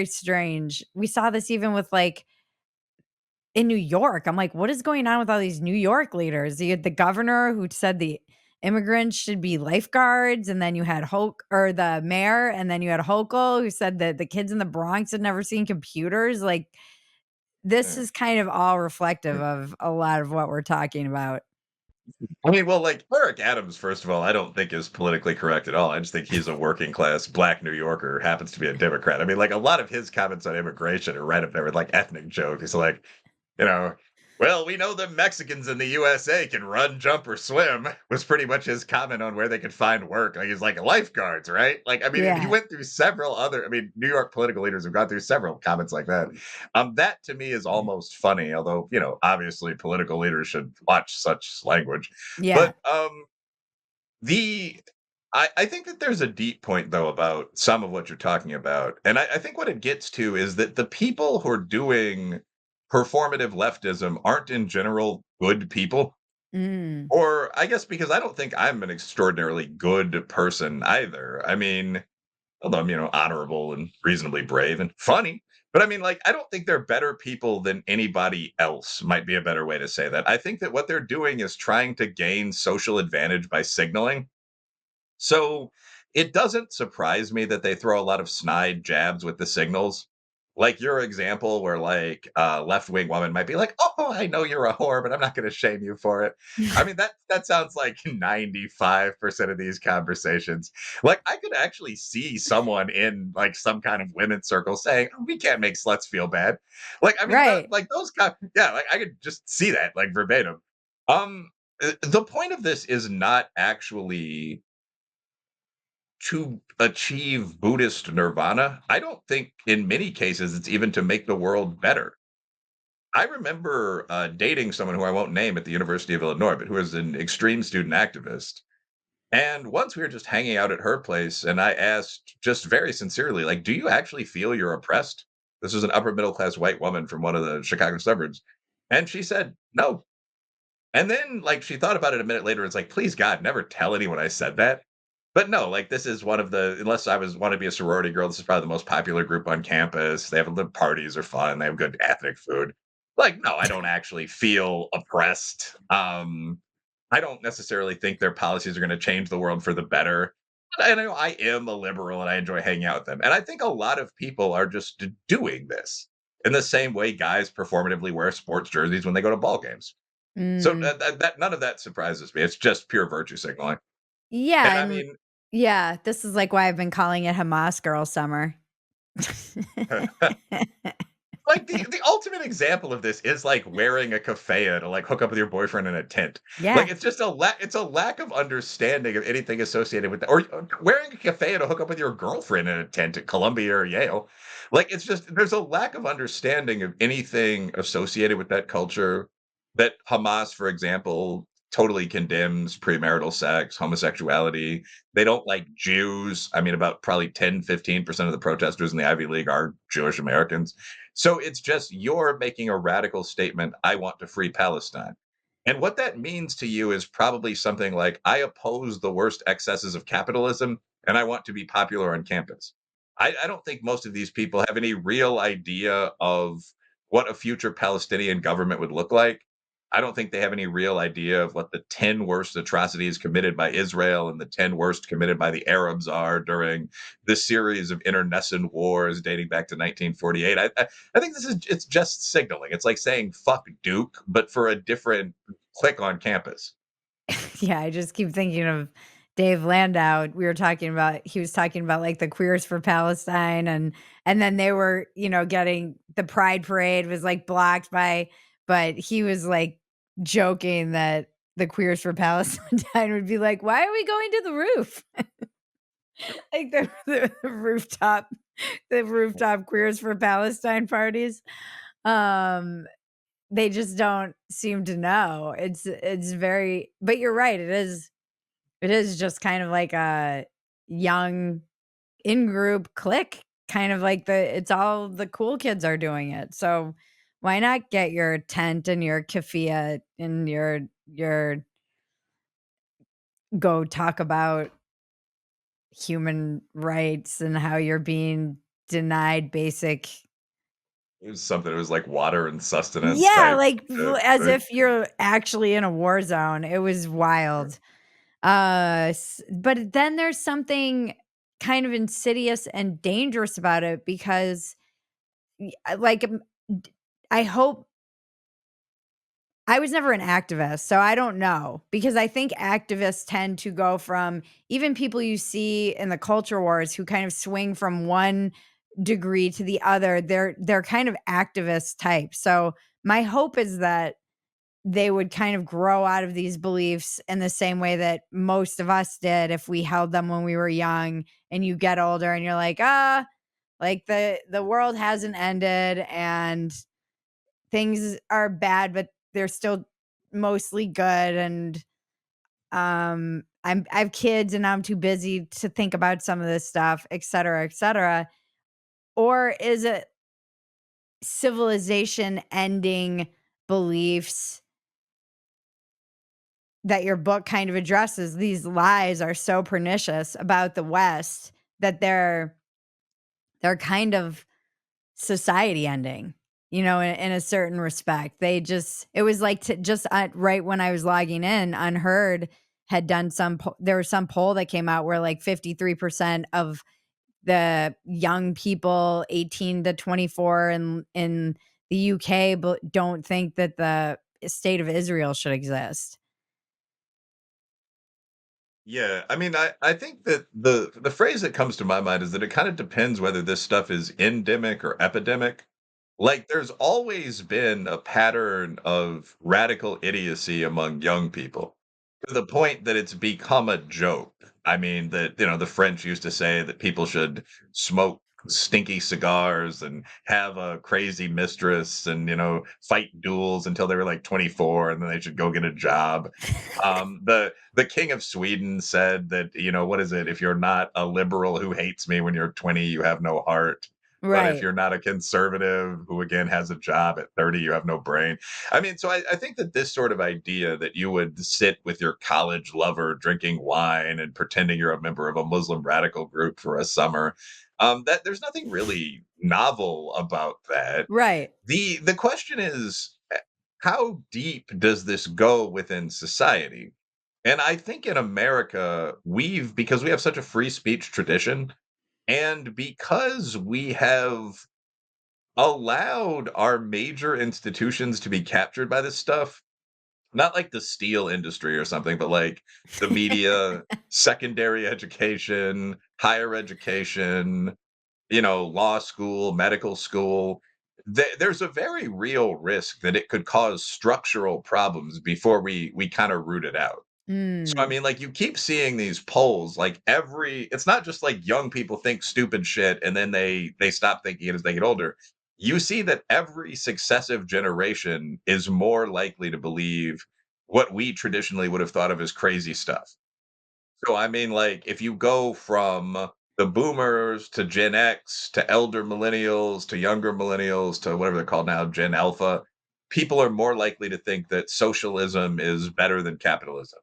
strange. We saw this even with like in New York. I'm like, what is going on with all these New York leaders? You had the governor who said the immigrants should be lifeguards, and then you had Hoke or the mayor, and then you had Hochul who said that the kids in the Bronx had never seen computers. Like this Yeah. is kind of all reflective of a lot of what we're talking about. I mean, well, like Eric Adams, first of all, I don't think is politically correct at all. I just think he's a working class black New Yorker, happens to be a Democrat. I mean, like a lot of his comments on immigration are right up there with like ethnic jokes. He's like, you know, well, we know the Mexicans in the USA can run, jump, or swim, was pretty much his comment on where they could find work. Like he's like lifeguards, right? Like, I mean, and he Yeah. went through several other, I mean, New York political leaders have gone through several comments like that. That to me is almost funny, although, obviously political leaders should watch such language. Yeah. But the I think that there's a deep point though about some of what you're talking about. And I think what it gets to is that the people who are doing performative leftism aren't in general good people. Mm. Or I guess because I don't think I'm an extraordinarily good person either. I mean, although I'm, honorable and reasonably brave and funny. But I mean, like, I don't think they're better people than anybody else, might be a better way to say that. I think that what they're doing is trying to gain social advantage by signaling. So it doesn't surprise me that they throw a lot of snide jabs with the signals. Like your example, where like a left wing woman might be like, "Oh, I know you're a whore, but I'm not going to shame you for it." I mean, that sounds like 95% of these conversations. Like I could actually see someone in like some kind of women's circle saying, "Oh, we can't make sluts feel bad." Like I mean, Right. like those yeah, like I could just see that like verbatim. Um, the point of this is not actually to achieve Buddhist nirvana. I don't think in many cases it's even to make the world better. I remember dating someone who I won't name at the University of Illinois, but who was an extreme student activist. And once we were just hanging out at her place, and I asked just very sincerely, like, "Do you actually feel you're oppressed?" This was an upper middle class white woman from one of the Chicago suburbs. And she said, "No." And then, like, she thought about it a minute later, it's like, "Please God, never tell anyone I said that." But no, like, this is one of the unless I was wanna be a sorority girl, this is probably the most popular group on campus. They have the parties are fun, they have good ethnic food. Like, no, I don't actually feel oppressed. I don't necessarily think their policies are gonna change the world for the better. But I know I am a liberal and I enjoy hanging out with them. And I think a lot of people are just doing this in the same way guys performatively wear sports jerseys when they go to ball games. So Mm. that none of that surprises me. It's just pure virtue signaling. Yeah, And I and mean, yeah, this is, like, why I've been calling it Hamas Girl Summer. like the ultimate example of this is like wearing a keffiyeh to like hook up with your boyfriend in a tent. Like Yeah. it's just it's a lack of understanding of anything associated with that. Or wearing a keffiyeh to hook up with your girlfriend in a tent at Columbia or Yale. Like it's just there's a lack of understanding of anything associated with that culture. That Hamas, for example, totally condemns premarital sex, homosexuality. They don't like Jews. I mean, about probably 10, 15% of the protesters in the Ivy League are Jewish Americans. So it's just you're making a radical statement. I want to free Palestine. And what that means to you is probably something like I oppose the worst excesses of capitalism and I want to be popular on campus. I don't think most of these people have any real idea of what a future Palestinian government would look like. I don't think they have any real idea of what the 10 worst atrocities committed by Israel and the 10 worst committed by the Arabs are during this series of internecine wars dating back to 1948. I think it's just signaling. It's like saying fuck Duke, but for a different clique on campus. Yeah, I just keep thinking of Dave Landau. We were talking about he was talking about, like, the Queers for Palestine, and then they were, getting the Pride Parade was, like, blocked by but he was, like, joking that the Queers for Palestine would be like, "Why are we going to the roof?" Like, the rooftop Queers for Palestine parties. Um, they just don't seem to know. It's very but you're right, it is just kind of like a young in-group clique, kind of like it's all the cool kids are doing it. So why not get your tent and your keffiyeh and your go talk about human rights and how you're being denied basic. It was something. It was like water and sustenance Yeah, type. like Uh, as uh, if you're actually in a war zone. It was wild. But then there's something kind of insidious and dangerous about it because, like, d- I hope I was never an activist, so I don't know because I think activists tend to go from even people you see in the culture wars who kind of swing from one degree to the other. They're kind of activist type. So my hope is that they would kind of grow out of these beliefs in the same way that most of us did if we held them when we were young and you get older and you're like, like the world hasn't ended and things are bad, but they're still mostly good. And I have kids and I'm too busy to think about some of this stuff, et cetera, et cetera. Or is it civilization ending beliefs that your book kind of addresses? These lies are so pernicious about the West that they're kind of society ending, in a certain respect. They just it was like just right when I was logging in, Unheard had done there was some poll that came out where like 53% of the young people 18 to 24 in the UK don't think that the state of Israel should exist. Yeah, I mean, I think that the phrase that comes to my mind is that it kind of depends whether this stuff is endemic or epidemic. Like, there's always been a pattern of radical idiocy among young people to the point that it's become a joke. I mean, that the French used to say that people should smoke stinky cigars and have a crazy mistress and, fight duels until they were like 24 and then they should go get a job. The king of Sweden said that, what is it? If you're not a liberal who hates me when you're 20, you have no heart. But if Right. you're not a conservative who again has a job at 30, you have no brain. I mean, so I think that this sort of idea that you would sit with your college lover drinking wine and pretending you're a member of a Muslim radical group for a summer, that there's nothing really novel about that. Right. The question is, how deep does this go within society? And I think in America, because we have such a free speech tradition, and because we have allowed our major institutions to be captured by this stuff, not like the steel industry or something, but like the media, secondary education, higher education, law school, medical school. There's a very real risk that it could cause structural problems before we kind of root it out. So I Mm. mean, like you keep seeing these polls, like it's not just like young people think stupid shit and then they stop thinking it as they get older. You see that every successive generation is more likely to believe what we traditionally would have thought of as crazy stuff. So I mean, like if you go from the boomers to Gen X to elder millennials to younger millennials to whatever they're called now, Gen Alpha, people are more likely to think that socialism is better than capitalism.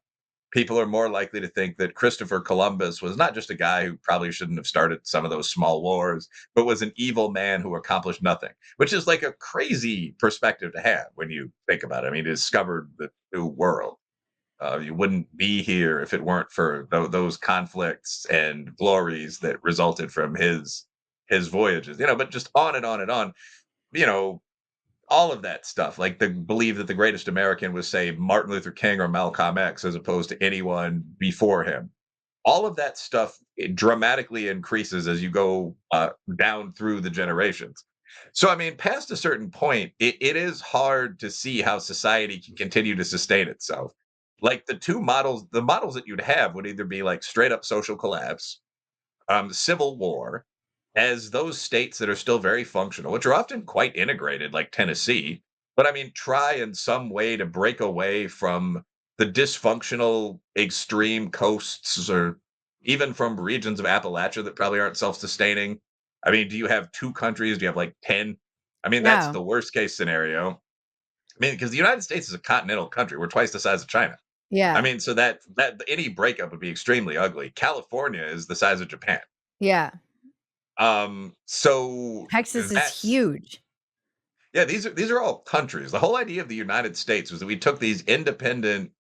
People are more likely to think that Christopher Columbus was not just a guy who probably shouldn't have started some of those small wars, but was an evil man who accomplished nothing, which is like a crazy perspective to have when you think about it. I mean, he discovered the new world. You wouldn't be here if it weren't for those conflicts and glories that resulted from his voyages. But just on and on and on. You know, all of that stuff, like the believe that the greatest American was, say, Martin Luther King or Malcolm X, as opposed to anyone before him. All of that stuff it dramatically increases as you go down through the generations. So, I mean, past a certain point, it is hard to see how society can continue to sustain itself. Like the models that you'd have would either be like straight up social collapse, civil war, as those states that are still very functional, which are often quite integrated, like Tennessee, but I mean, try in some way to break away from the dysfunctional extreme coasts or even from regions of Appalachia that probably aren't self sustaining. I mean, do you have two countries? Do you have like 10? I mean, that's No. the worst case scenario. I mean, because the United States is a continental country. We're twice the size of China. I Yeah. mean, so that any breakup would be extremely ugly. California is the size of Japan. Yeah. So Texas is that's huge. yeah, these are all countries. The whole idea of the United States was that we took these independent,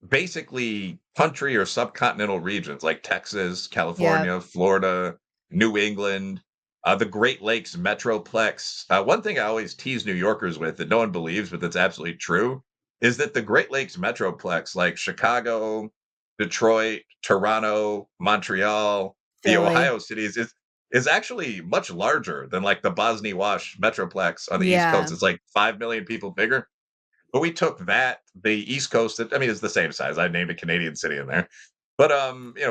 basically country or subcontinental regions like Texas, Yep. California, Florida, New England, the Great Lakes Metroplex. One thing I always tease New Yorkers with that no one believes, but that's absolutely true, is that the Great Lakes Metroplex, like Chicago, Detroit, Toronto, Montreal, the Philly. Ohio cities, is actually much larger than like the Bosnia Wash Metroplex on the East Coast. Yeah. It's like 5 million people bigger. But we took the East Coast, I mean, it's the same size. I named a Canadian city in there. But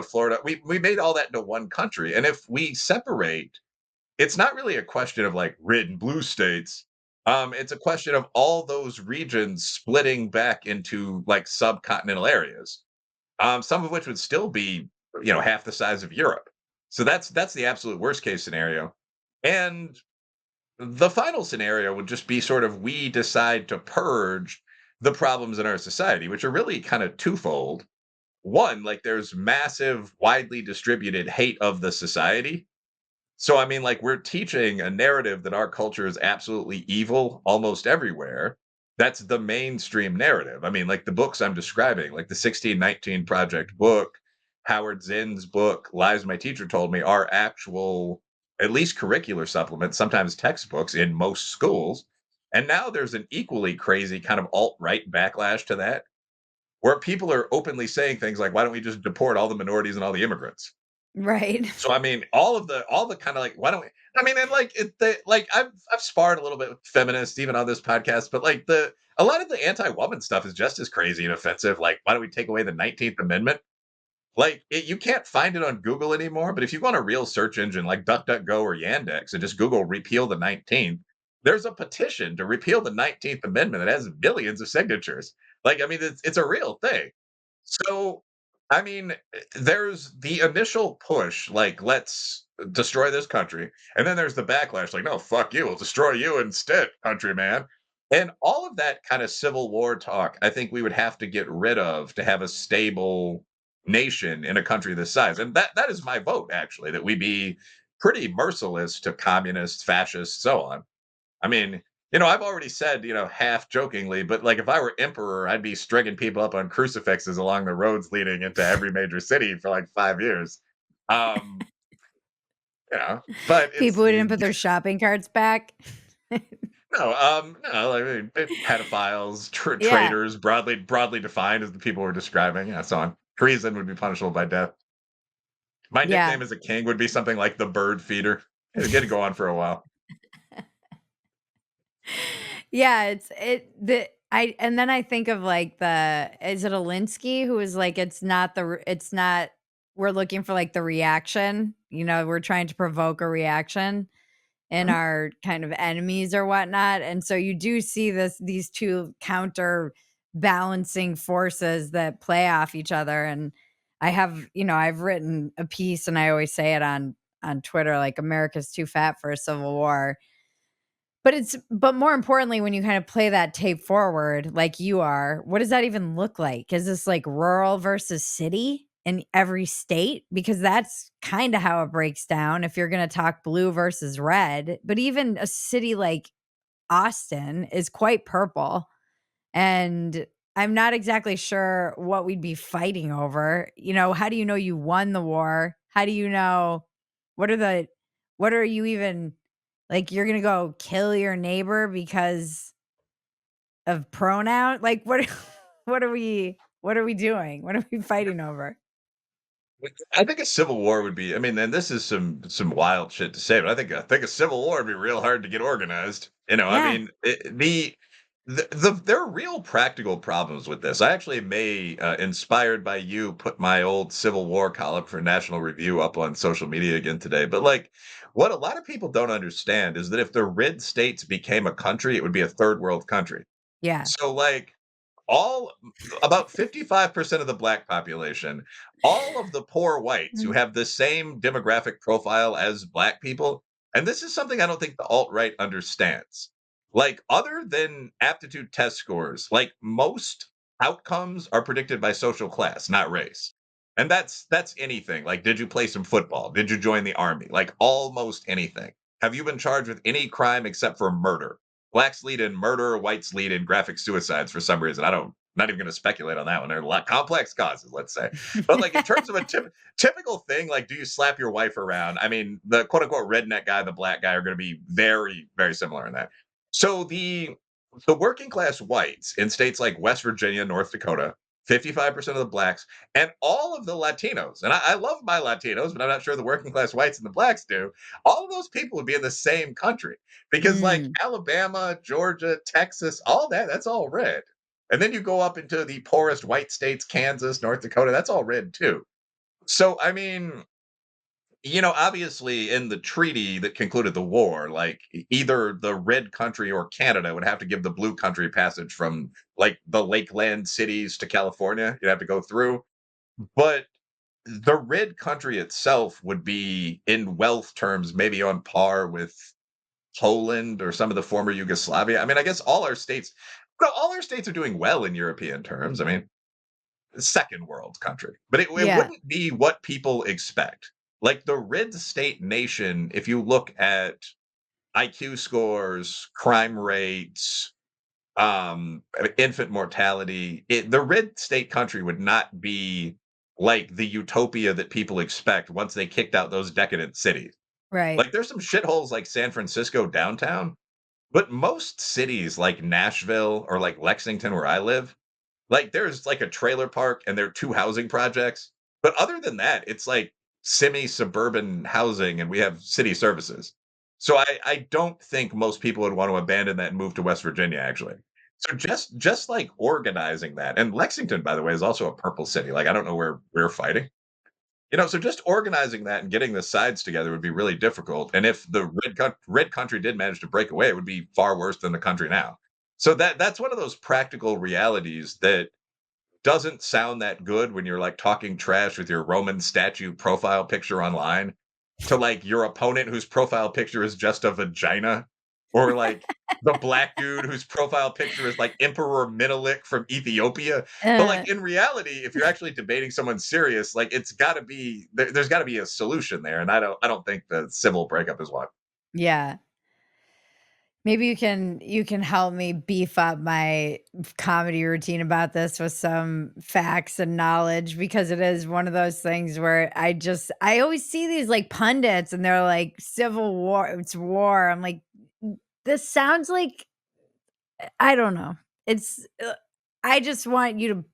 Florida, we made all that into one country. And if we separate, it's not really a question of like red and blue states. It's a question of all those regions splitting back into like subcontinental areas, some of which would still be, half the size of Europe. So that's the absolute worst case scenario. And the final scenario would just be sort of we decide to purge the problems in our society, which are really kind of twofold. One, like there's massive, widely distributed hate of the society, so, I mean, like, we're teaching a narrative that our culture is absolutely evil almost everywhere. That's the mainstream narrative. I mean, like the books I'm describing, like the 1619 Project book, Howard Zinn's book, Lies My Teacher Told Me, are actual, at least curricular supplements, sometimes textbooks in most schools. And now there's an equally crazy kind of alt right backlash to that, where people are openly saying things like, why don't we just deport all the minorities and all the immigrants? Right. So I mean, all the kind of like, why don't we? I mean, and like like I've sparred a little bit with feminists even on this podcast, but like a lot of the anti-woman stuff is just as crazy and offensive. Like, why don't we take away the 19th Amendment? You can't find it on Google anymore, but if you go on a real search engine like DuckDuckGo or Yandex and just Google repeal the 19th, there's a petition to repeal the 19th Amendment that has millions of signatures. I mean, it's a real thing. So, I mean, there's the initial push, like, let's destroy this country. And then there's the backlash, like, no, fuck you, we'll destroy you instead, countryman. And all of that kind of Civil War talk, I think we would have to get rid of to have a stable nation in a country this size. And that is my vote, actually, that we be pretty merciless to communists, fascists, so on. I mean, I've already said, half jokingly, but like if I were emperor, I'd be stringing people up on crucifixes along the roads leading into every major city for like 5 years. Um, but People who didn't put their shopping carts back. no, I mean, pedophiles, Yeah, traitors, broadly defined as the people we're describing, yeah, so on. Treason would be punishable by death. My yeah. nickname as a king would be something like the bird feeder. It'd get to go on for a while. Yeah, it's it the I and then I think of, like, the is it Alinsky who was like, it's not we're looking for, like, the reaction, we're trying to provoke a reaction in Mhm. our kind of enemies or whatnot, and so you do see these 2 counterbalancing forces that play off each other, and I've written a piece and I always say it on Twitter, like, "America's too fat for a civil war." But more importantly, when you kind of play that tape forward like you are, what does that even look like? Is this like rural versus city in every state? Because that's kinda how it breaks down if you're gonna talk blue versus red, but even a city like Austin is quite purple, and I'm not exactly sure what we'd be fighting over. How do you know you won the war? How do you know what are the what are you even like, you're gonna go kill your neighbor because of pronoun? Like, what what are we doing? What are we fighting over? I think a civil war would be. I mean, and this is some wild shit to say, but I think a civil war would be real hard to get organized. I Yeah, mean, there are real practical problems with this. I actually may, inspired by you, put my old Civil War column for National Review up on social media again today. But like, what a lot of people don't understand is that if the red states became a country, it would be a third world country. yeah, So, like, all about 55% of the black population, all of the poor whites who mhm, have the same demographic profile as black people, and this is something I don't think the alt-right understands. Like, other than aptitude test scores, like, most outcomes are predicted by social class, not race. And that's anything. Like, did you play some football? Did you join the army? Like, almost anything. Have you been charged with any crime except for murder? Blacks lead in murder, whites lead in graphic suicides for some reason. I don't not even going to speculate on that one. There are a lot complex causes, let's say. But like in terms of a typical thing, like do you slap your wife around? I mean, the quote unquote redneck guy, the black guy are going to be very, very similar in that. So the working class whites in states like West Virginia, North Dakota, 55% of the blacks, and all of the Latinos, and I love my Latinos, but I'm not sure the working class whites and the blacks do. All of those people would be in the same country because like mm, Alabama, Georgia, Texas, all that's all red. And then you go up into the poorest white states, Kansas, North Dakota, that's all red too. So I mean, obviously in the treaty that concluded the war, like either the red country or Canada would have to give the blue country passage from like the lakeland cities to California. You'd have to go through. But the red country itself would be in wealth terms maybe on par with Poland or some of the former Yugoslavia. I mean, I guess all our states are doing well in European terms. I mean, second world country, but it yeah, wouldn't be what people expect. Like the red state nation, if you look at IQ scores, crime rates, infant mortality, the red state country would not be like the utopia that people expect once they kicked out those decadent cities. right, Like there's some shitholes like San Francisco downtown, but most cities like Nashville or like Lexington, where I live, like there's like a trailer park and there are two housing projects. But other than that, it's like semi-suburban housing and we have city services. So I don't think most people would want to abandon that and move to West Virginia, actually. So just like organizing that. And Lexington, by the way, is also a purple city. Like I don't know where we're fighting. So just organizing that and getting the sides together would be really difficult. And if the red country did manage to break away, it would be far worse than the country now. So that's one of those practical realities that doesn't sound that good when you're like talking trash with your Roman statue profile picture online to like your opponent whose profile picture is just a vagina, or like the black dude whose profile picture is like Emperor Menelik from Ethiopia. But Uh, like in reality, if you're actually debating someone serious, like it's got to be there's got to be a solution there, and I don't think the civil breakup is one. yeah. Maybe you can help me beef up my comedy routine about this with some facts and knowledge, because it is one of those things where I always see these like pundits and they're like civil war, it's war. I'm like, this sounds like I don't know. It's I just want you to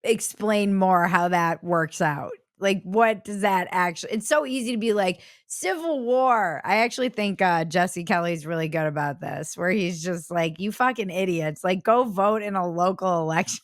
explain more how that works out. Like, what does that actually it's so easy to be like, "Civil War." I actually think, Jesse Kelly's really good about this, where he's just like, "You fucking idiots, like, go vote in a local election."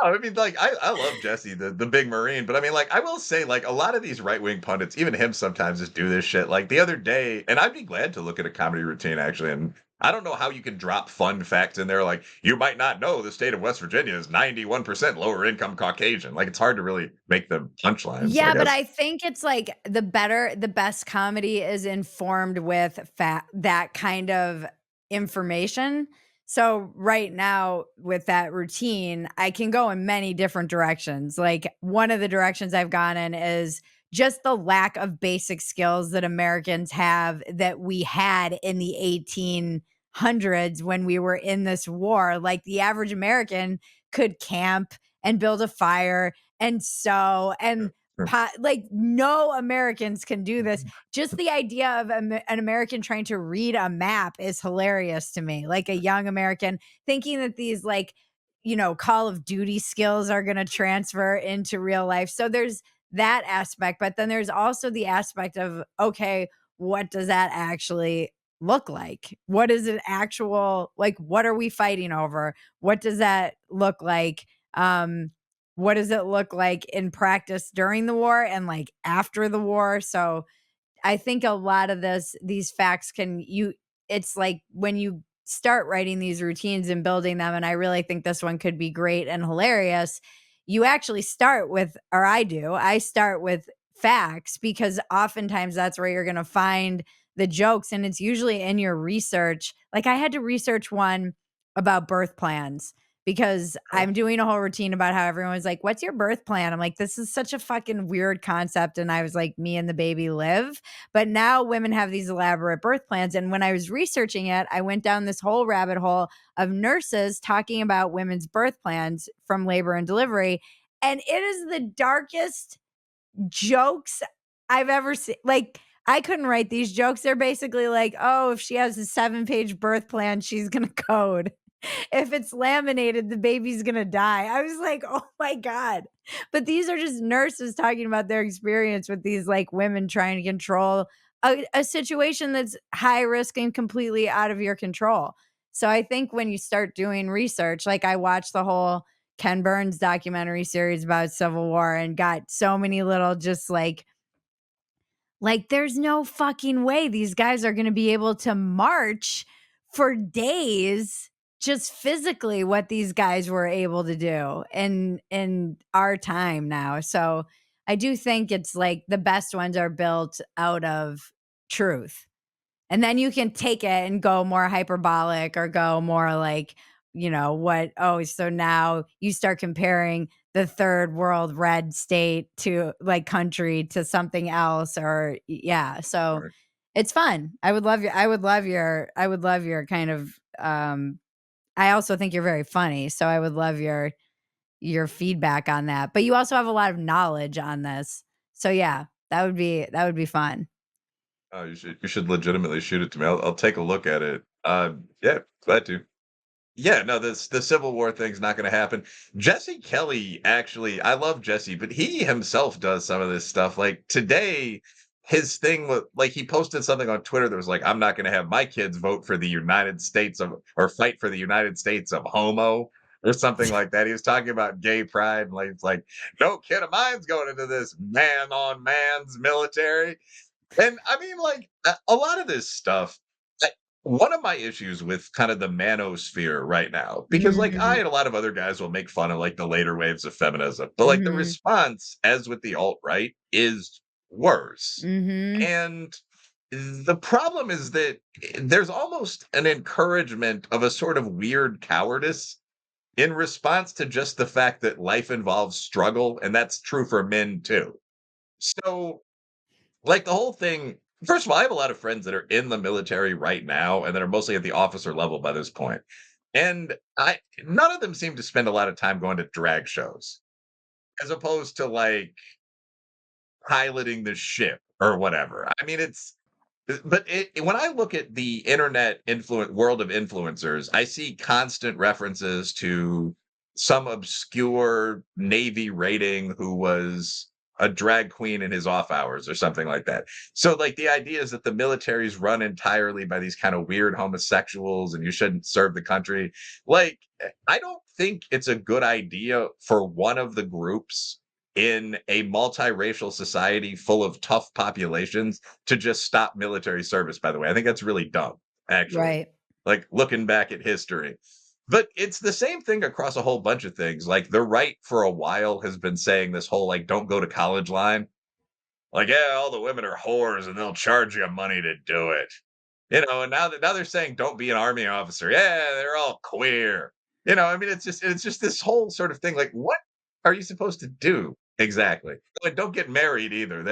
Oh, I mean, like, I love Jesse, the big Marine, but I mean, like, I will say, like, a lot of these right wing pundits, even him sometimes just do this shit. Like the other day, and I'd be glad to look at a comedy routine actually. And I don't know how you can drop fun facts in there, like you might not know the state of West Virginia is 91% lower income Caucasian. Like it's hard to really make the punchlines, I Yeah, but guess. I think it's like the best comedy is informed with that kind of information. So right now with that routine, I can go in many different directions. Like one of the directions I've gone in is just the lack of basic skills that Americans have that we had in the 1800s when we were in this war. Like the average American could camp and build a fire and sew and like no Americans can do this. Just the idea of an American trying to read a map is hilarious to me. Like a young American thinking that these like, Call of Duty skills are going to transfer into real life. So there's that aspect, but then there's also the aspect of okay, what does that actually look like? What is an actual like what are we fighting over? What does that look like? What does it look like in practice during the war and like after the war? So I think a lot of these facts can you it's like when you start writing these routines and building them, and I really think this one could be great and hilarious. You actually start with, or I do, I start with facts because oftentimes that's where you're going to find the jokes. And it's usually in your research. Like I had to research one about birth plans because I'm doing a whole routine about how everyone was like, what's your birth plan? I'm like, this is such a fucking weird concept. And I was like, me and the baby live. But now women have these elaborate birth plans. And when I was researching it, I went down this whole rabbit hole of nurses talking about women's birth plans from labor and delivery. And it is the darkest jokes I've ever seen. Like, I couldn't write these jokes. They're basically like, oh, if she has a 7-page birth plan, she's going to code. If it's laminated, the baby's gonna die. I was like, oh my God. But these are just nurses talking about their experience with these like women trying to control a situation that's high risk and completely out of your control. So I think when you start doing research, like I watched the whole Ken Burns documentary series about Civil War and got so many little just like, there's no fucking way these guys are gonna be able to march for days just physically what these guys were able to do in our time now. So, I do think it's like the best ones are built out of truth. And then you can take it and go more hyperbolic or go more like, so now you start comparing the third world red state to like country to something else or yeah. So Right. it's fun. I would love your kind of I also think you're very funny. So I would love your feedback on that. But you also have a lot of knowledge on this. So yeah, that would be fun. Oh, you should legitimately shoot it to me. I'll take a look at it. Yeah, glad to. Yeah, no, this the Civil War thing's not gonna happen. Jesse Kelly, actually, I love Jesse, but he himself does some of this stuff. Like today, his thing was like he posted something on Twitter that was like, "I'm not gonna have my kids vote for the United States of or fight for the United States of homo." or something like that. He was talking about gay pride, and like it's like, no kid of mine's going into this man on man's military. And I mean, like a lot of this stuff. I- One of my issues with kind of the manosphere right now, because like I Mhm. and a lot of other guys will make fun of like the later waves of feminism, but like the Mhm. response, as with the alt right, is worse. Mhm. And the problem is that there's almost an encouragement of a sort of weird cowardice in response to just the fact that life involves struggle, and that's true for men too. So, like the whole thing, first of all, I have a lot of friends that are in the military right now and that are mostly at the officer level by this point. And I none of them seem to spend a lot of time going to drag shows as opposed to like piloting the ship or whatever. I mean, but when I look at the internet world of influencers, I see constant references to some obscure Navy rating who was a drag queen in his off hours or something like that. So, like, the idea is that the military is run entirely by these kind of weird homosexuals and you shouldn't serve the country. Like, I don't think it's a good idea for one of the groups in a multiracial society full of tough populations to just stop military service, by the way. I think that's really dumb, actually. Right. Like looking back at history. But it's the same thing across a whole bunch of things. Like the right for a while has been saying this whole like don't go to college line. Like, yeah, all the women are whores and they'll charge you money to do it. And now they're saying don't be an army officer. Yeah, they're all queer. I mean, it's just this whole sort of thing. Like, what are you supposed to do exactly? Like, don't get married either.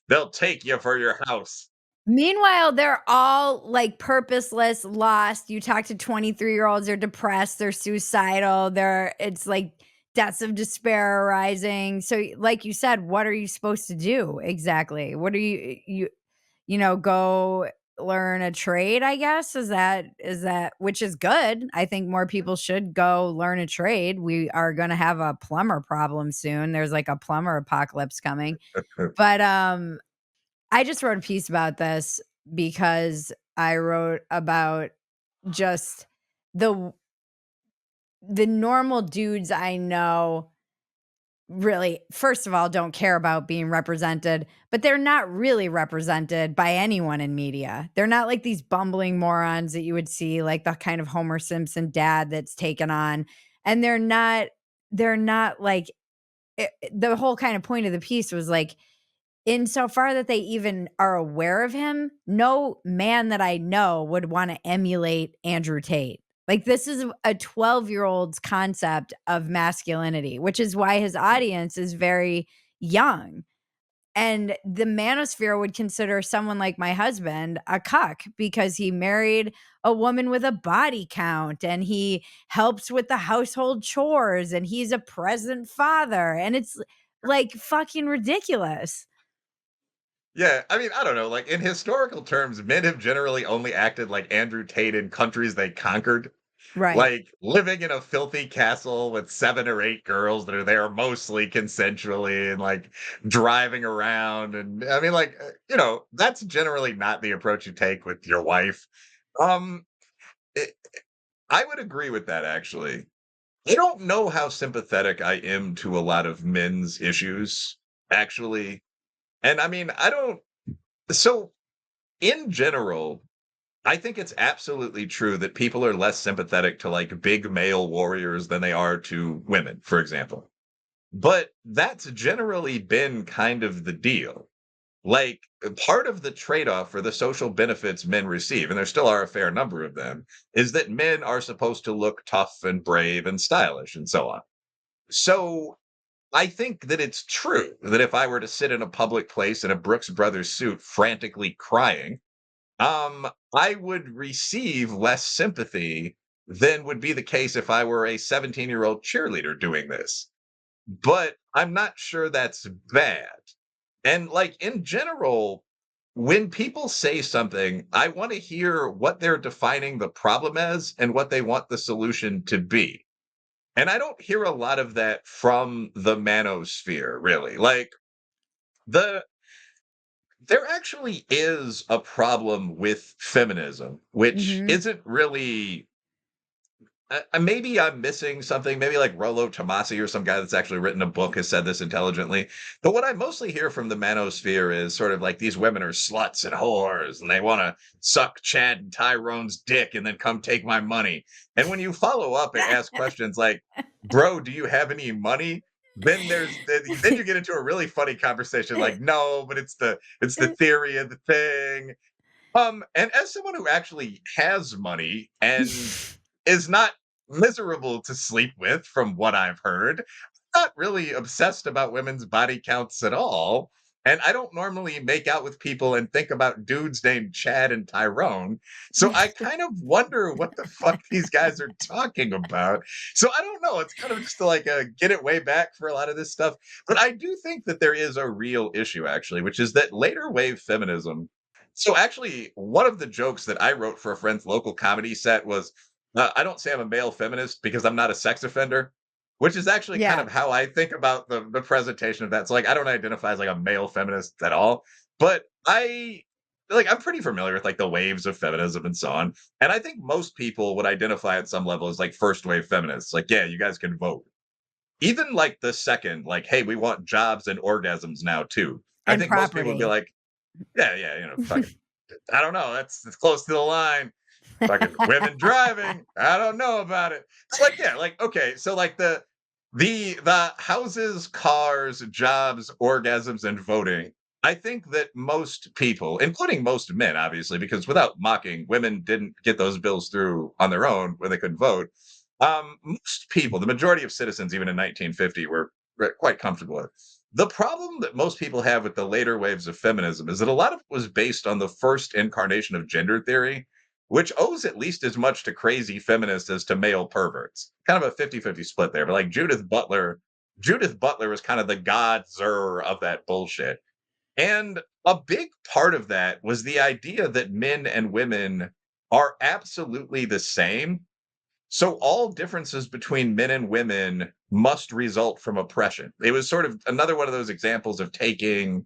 They'll take you for your house. Meanwhile, they're all, like, purposeless, lost. You talk to 23-year-olds, they're depressed, they're suicidal, it's like deaths of despair arising. So, like you said, what are you supposed to do exactly? What are go learn a trade, I guess? Is that which is good. I think more people should go learn a trade. We are gonna have a plumber problem soon. There's, like, a plumber apocalypse coming. But, I just wrote a piece about this because I wrote about just the the normal dudes I know really, first of all, don't care about being represented, but they're not really represented by anyone in media. They're not like these bumbling morons that you would see, like the kind of Homer Simpson dad that's taken on. And they're not like the whole kind of point of the piece was like, insofar that they even are aware of him, no man that I know would wanna emulate Andrew Tate. Like, this is a 12-year-old's concept of masculinity, which is why his audience is very young. And the manosphere would consider someone like my husband a cuck because he married a woman with a body count and he helps with the household chores and he's a present father, and it's, like, fucking ridiculous. Yeah, I mean, I don't know. Like in historical terms, men have generally only acted like Andrew Tate in countries they conquered. Right. Like living in a filthy castle with 7 or 8 girls that are there mostly consensually and like driving around. And I mean, like, that's generally not the approach you take with your wife. Um, it, I would agree with that actually. I don't know how sympathetic I am to a lot of men's issues, actually. And I mean, I don't, so in general, I think it's absolutely true that people are less sympathetic to like big male warriors than they are to women, for example. But that's generally been kind of the deal. Like part of the trade off for the social benefits men receive, and there still are a fair number of them, is that men are supposed to look tough and brave and stylish and so on. So I think that it's true that if I were to sit in a public place in a Brooks Brothers suit frantically crying, I would receive less sympathy than would be the case if I were a 17-year-old cheerleader doing this. But I'm not sure that's bad. And like in general, when people say something, I want to hear what they're defining the problem as and what they want the solution to be. And I don't hear a lot of that from the manosphere, really. Like the there actually is a problem with feminism, which Mhm. isn't really maybe I'm missing something. Maybe like Rollo Tomasi or some guy that's actually written a book has said this intelligently. But what I mostly hear from the manosphere is sort of like these women are sluts and whores, and they want to suck Chad and Tyrone's dick and then come take my money. And when you follow up and ask questions like, "Bro, do you have any money?" Then you get into a really funny conversation. Like, no, but it's the theory of the thing. And as someone who actually has money and is not miserable to sleep with, from what I've heard, not really obsessed about women's body counts at all. And I don't normally make out with people and think about dudes named Chad and Tyrone. So I kind of wonder what the fuck these guys are talking about. So I don't know. It's kind of just like a get it way back for a lot of this stuff. But I do think that there is a real issue, actually, which is that later wave feminism. So actually, one of the jokes that I wrote for a friend's local comedy set was, I don't say I'm a male feminist because I'm not a sex offender, which is actually kind Yeah, of how I think about the presentation of that. So like I don't identify as like a male feminist at all, but I'm pretty familiar with like the waves of feminism and so on. And I think most people would identify at some level as like first wave feminists. Like, yeah, you guys can vote. Even like the second, like, hey, we want jobs and orgasms now too. I and think most people would be property. like, yeah, yeah, fucking I don't know. That's close to the line. Fucking women driving. I don't know about it. It's like, yeah, like, okay, so like the houses, cars, jobs, orgasms, and voting. I think that most people, including most men, obviously, because without mocking, women didn't get those bills through on their own when they couldn't vote. Most people, the majority of citizens, even in 1950, were quite comfortable with. The problem that most people have with the later waves of feminism is that a lot of it was based on the first incarnation of gender theory, which owes at least as much to crazy feminists as to male perverts. Kind of a 50-50 split there. But like Judith Butler was kind of the god Zer of that bullshit. And a big part of that was the idea that men and women are absolutely the same. So all differences between men and women must result from oppression. It was sort of another one of those examples of taking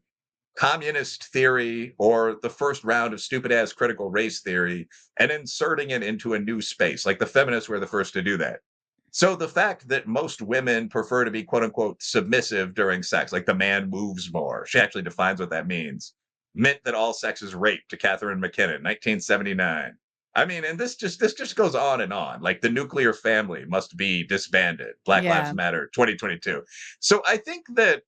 communist theory or the first round of stupid ass critical race theory and inserting it into a new space. Like the feminists were the first to do that. So the fact that most women prefer to be quote unquote submissive during sex, like the man moves more, she actually defines what that means, meant that all sex is rape to Catherine McKinnon, 1979. I mean, and this just goes on and on. Like the nuclear family must be disbanded. Black Lives Yeah, Matter, 2022. So I think that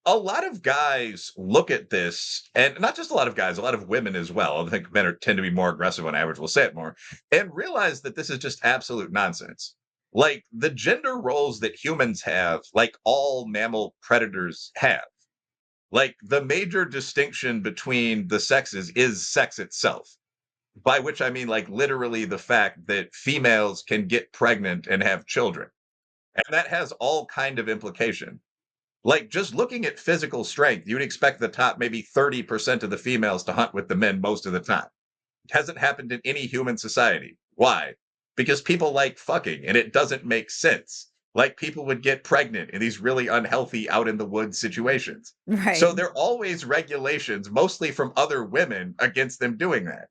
a lot of guys look at this, and not just a lot of guys, a lot of women as well. I think tend to be more aggressive on average. We'll say it more, and realize that this is just absolute nonsense. Like the gender roles that humans have, like all mammal predators have. Like the major distinction between the sexes is sex itself. By which I mean, like literally the fact that females can get pregnant and have children, and that has all kind of implication. Like, just looking at physical strength, you'd expect the top maybe 30% of the females to hunt with the men most of the time. It hasn't happened in any human society. Why? Because people like fucking and it doesn't make sense. Like, people would get pregnant in these really unhealthy out in the woods situations. So right. there are always regulations, mostly from other women, against them doing that.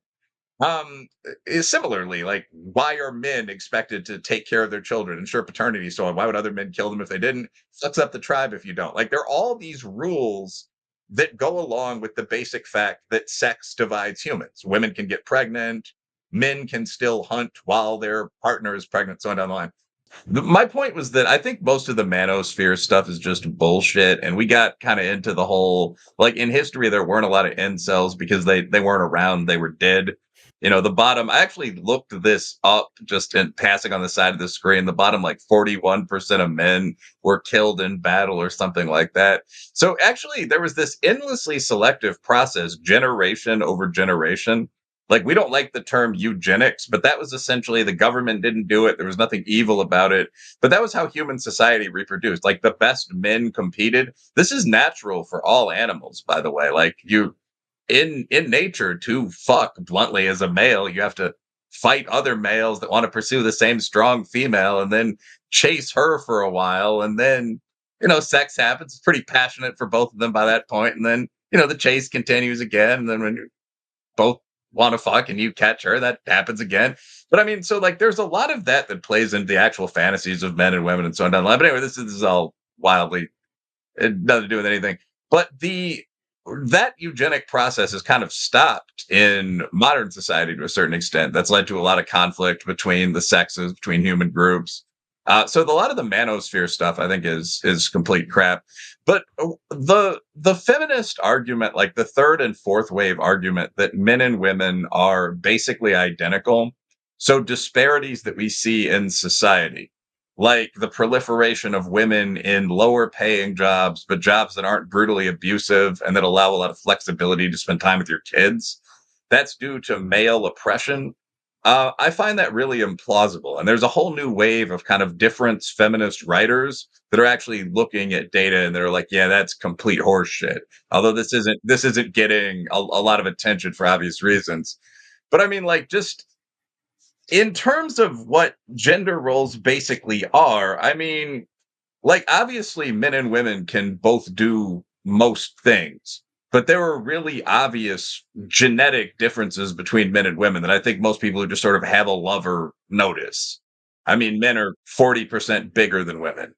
Similarly, like, why are men expected to take care of their children, ensure paternity, so on? Why would other men kill them if they didn't? Sucks up the tribe if you don't. Like, there are all these rules that go along with the basic fact that sex divides humans. Women can get pregnant, men can still hunt while their partner is pregnant, so on down the line. My point was that I think most of the manosphere stuff is just bullshit, and we got kind of into the whole like in history there weren't a lot of incels because they weren't around, they were dead. The bottom. I actually looked this up just in passing on the side of the screen. The bottom, like 41% of men were killed in battle or something like that. So actually, there was this endlessly selective process, generation over generation. Like, we don't like the term eugenics, but that was essentially the government didn't do it. There was nothing evil about it. But that was how human society reproduced. Like, the best men competed. This is natural for all animals, by the way. Like, in nature, to fuck bluntly as a male, you have to fight other males that want to pursue the same strong female and then chase her for a while. And then, sex happens. It's pretty passionate for both of them by that point. And then, the chase continues again. And then when both want to fuck and you catch her, that happens again. But I mean, so like there's a lot of that that plays into the actual fantasies of men and women and so on down the line. But anyway, this is all wildly, it nothing to do with anything. But the that eugenic process has kind of stopped in modern society to a certain extent. That's led to a lot of conflict between the sexes, between human groups. So a lot of the manosphere stuff, I think, is complete crap. But the feminist argument, like the third and fourth wave argument, that men and women are basically identical. So disparities that we see in society, like the proliferation of women in lower paying jobs, but jobs that aren't brutally abusive and that allow a lot of flexibility to spend time with your kids. That's due to male oppression. I find that really implausible. And there's a whole new wave of kind of different feminist writers that are actually looking at data and they're like, yeah, that's complete horseshit. Although this isn't getting a lot of attention for obvious reasons. But I mean, like, just in terms of what gender roles basically are, I mean, like, obviously, men and women can both do most things, but there are really obvious genetic differences between men and women that I think most people who just sort of have a lover notice. I mean, men are 40% bigger than women.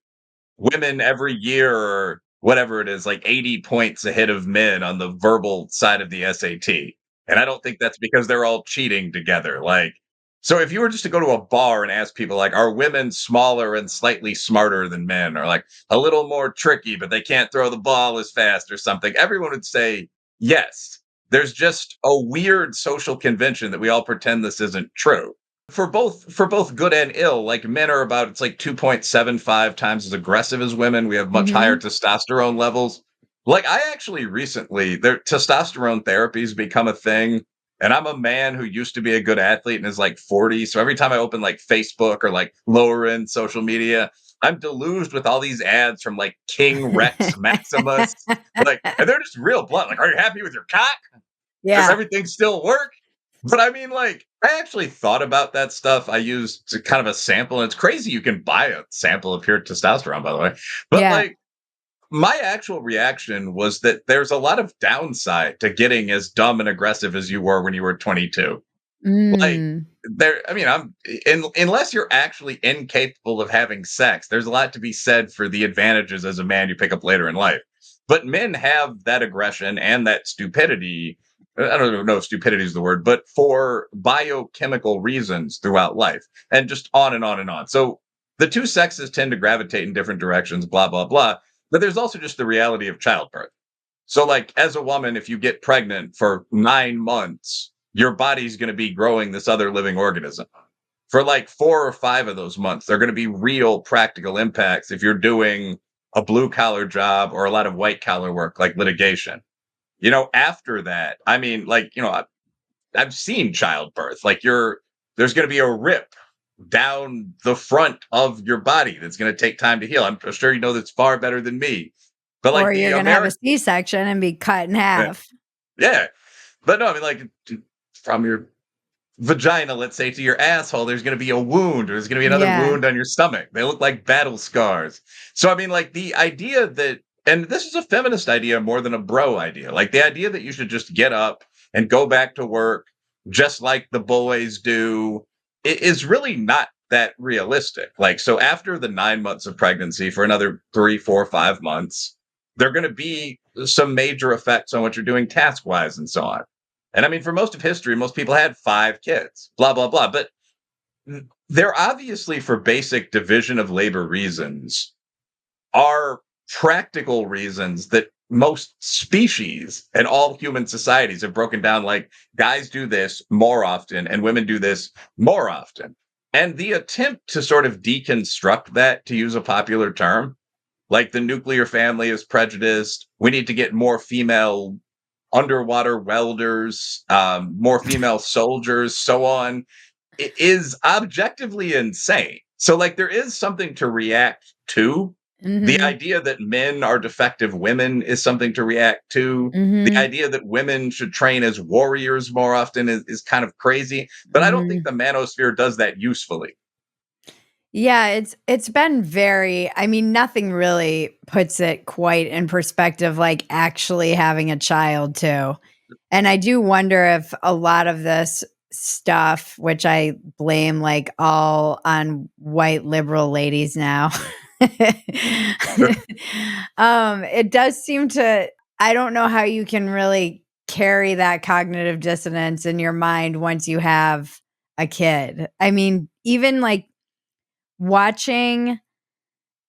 Women every year or whatever it is, like 80 points ahead of men on the verbal side of the SAT. And I don't think that's because they're all cheating together. Like, so if you were just to go to a bar and ask people, like, are women smaller and slightly smarter than men, or like a little more tricky, but they can't throw the ball as fast or something, everyone would say yes. There's just a weird social convention that we all pretend this isn't true for both good and ill. Like, men are about, it's like 2.75 times as aggressive as women. We have much higher Mhm. testosterone levels. Like, I actually recently, their testosterone therapy's become a thing. And I'm a man who used to be a good athlete and is like 40. So every time I open like Facebook or like lower end social media, I'm deluged with all these ads from like King Rex Maximus. Like, and they're just real blunt. Like, are you happy with your cock? Does Yeah. everything still work? But I mean, like, I actually thought about that stuff. I used kind of a sample, and it's crazy you can buy a sample of pure testosterone, by the way. But Yeah. like, my actual reaction was that there's a lot of downside to getting as dumb and aggressive as you were when you were 22. Like, Mm. there, I mean, unless you're actually incapable of having sex, there's a lot to be said for the advantages as a man you pick up later in life. But men have that aggression and that stupidity. I don't know if stupidity is the word, but for biochemical reasons throughout life, and just on and on and on. So the two sexes tend to gravitate in different directions, blah, blah, blah. But there's also just the reality of childbirth. So, like, as a woman, if you get pregnant for 9 months, your body's going to be growing this other living organism. For like 4 or 5 of those months, they're going to be real practical impacts if you're doing a blue collar job or a lot of white collar work like litigation. After that, I mean, like, I've seen childbirth. Like, there's going to be a rip down the front of your body that's going to take time to heal. I'm sure you know that's far better than me. But like Or the you're gonna have a American, C-section and be cut in half. yeah, but no, I mean, like, from your vagina, let's say, to your asshole, there's going to be a wound, or there's going to be another Yeah. wound on your stomach. They look like battle scars. So, I mean, like, the idea that, and this is a feminist idea more than a bro idea, like the idea that you should just get up and go back to work just like the boys do, is really not that realistic. Like, so after the 9 months of pregnancy, for another 3, 4, 5 months, there are going to be some major effects on what you're doing task wise and so on. And I mean, for most of history, most people had 5 kids, blah, blah, blah. But they're obviously, for basic division of labor reasons, are practical reasons that most species and all human societies have broken down. Like, guys do this more often and women do this more often. And the attempt to sort of deconstruct that, to use a popular term, like the nuclear family is prejudiced. We need to get more female underwater welders, more female soldiers, so on, is objectively insane. So, like, there is something to react to. The Mhm. idea that men are defective women is something to react to. The Mhm. idea that women should train as warriors more often is kind of crazy. But I don't think Mhm. the manosphere does that usefully. Yeah, it's been very, I mean, nothing really puts it quite in perspective like actually having a child too. And I do wonder if a lot of this stuff, which I blame like all on white liberal ladies now, it does seem to, I don't know how you can really carry that cognitive dissonance in your mind once you have a kid. I mean, even like watching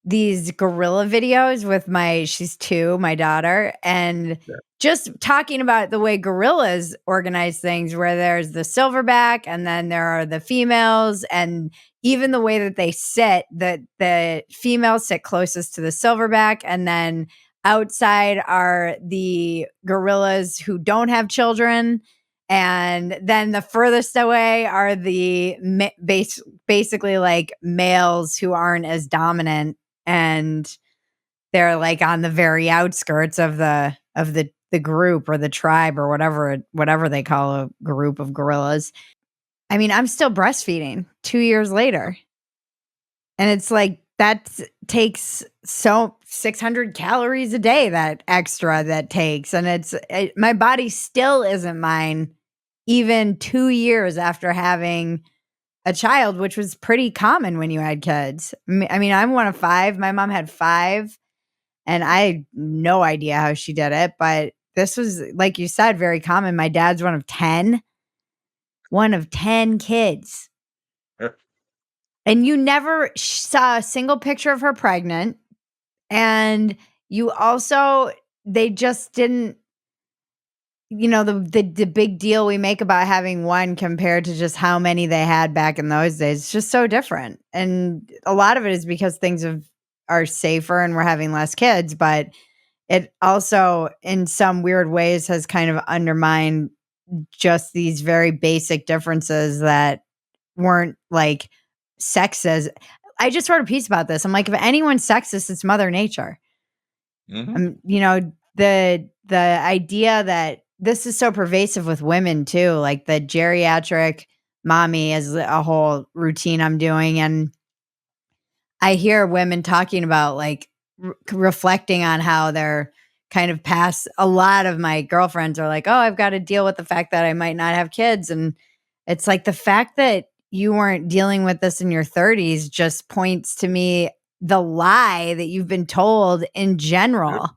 these gorilla videos with she's 2, my daughter, and Yeah. just talking about the way gorillas organize things where there's the silverback and then there are the females, and even the way that they sit, the females sit closest to the silverback, and then outside are the gorillas who don't have children, and then the furthest away are the basically like males who aren't as dominant, and they're like on the very outskirts of the group or the tribe or whatever they call a group of gorillas. I mean, I'm still breastfeeding 2 years later, and it's like that takes so 600 calories a day, that extra that takes, and my body still isn't mine even 2 years after having a child, which was pretty common when you had kids. I mean, I'm one of 5. My mom had 5. And I had no idea how she did it, but this was, like you said, very common. My dad's one of 10 kids. And you never saw a single picture of her pregnant. And you also, they just didn't, the big deal we make about having one compared to just how many they had back in those days. It's just so different. And a lot of it is because are safer and we're having less kids, but it also, in some weird ways, has kind of undermined just these very basic differences that weren't like sexist. I just wrote a piece about this. I'm like, if anyone's sexist, it's Mother Nature. Mhm. The idea that this is so pervasive with women too, like the geriatric mommy is a whole routine I'm doing, and I hear women talking about like reflecting on how they're kind of past. A lot of my girlfriends are like, "Oh, I've got to deal with the fact that I might not have kids." And it's like the fact that you weren't dealing with this in your 30s just points to me the lie that you've been told in Yep. general.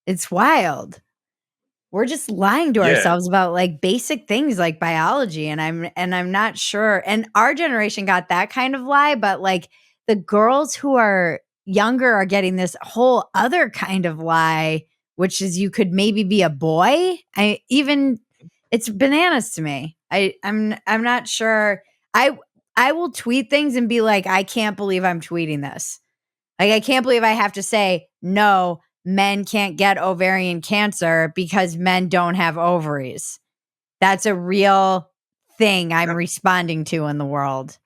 It's wild. We're just lying to Yeah. ourselves about, like, basic things like biology, and I'm not sure, and our generation got that kind of lie, but, like, the girls who are younger are getting this whole other kind of lie, which is you could maybe be a boy. It's bananas to me. I'm not sure. I I will tweet things and be like, "I can't believe I'm tweeting this." Like, I can't believe I have to say, "No, men can't get ovarian cancer because men don't have ovaries." That's a real thing I'm responding to in the world.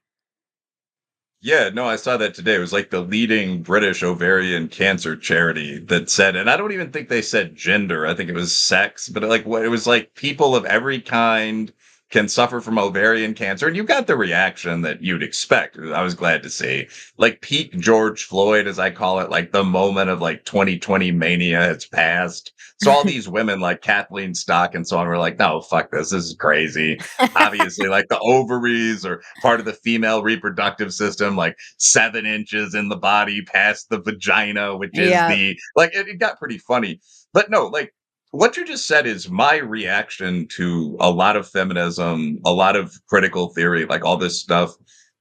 Yeah, no, I saw that today. It was like the leading British ovarian cancer charity that said, and I don't even think they said gender. I think it was sex, but like what it was like people of every kind can suffer from ovarian cancer. And you got the reaction that you'd expect. I was glad to see. Like peak George Floyd, as I call it, like the moment of like 2020 mania has passed. So all these women like Kathleen Stock and so on were like, no, fuck this. This is crazy. Obviously, like the ovaries or part of the female reproductive system, like 7 inches in the body past the vagina, which is Yeah. the like it got pretty funny. But no, like what you just said is my reaction to a lot of feminism, a lot of critical theory, like all this stuff.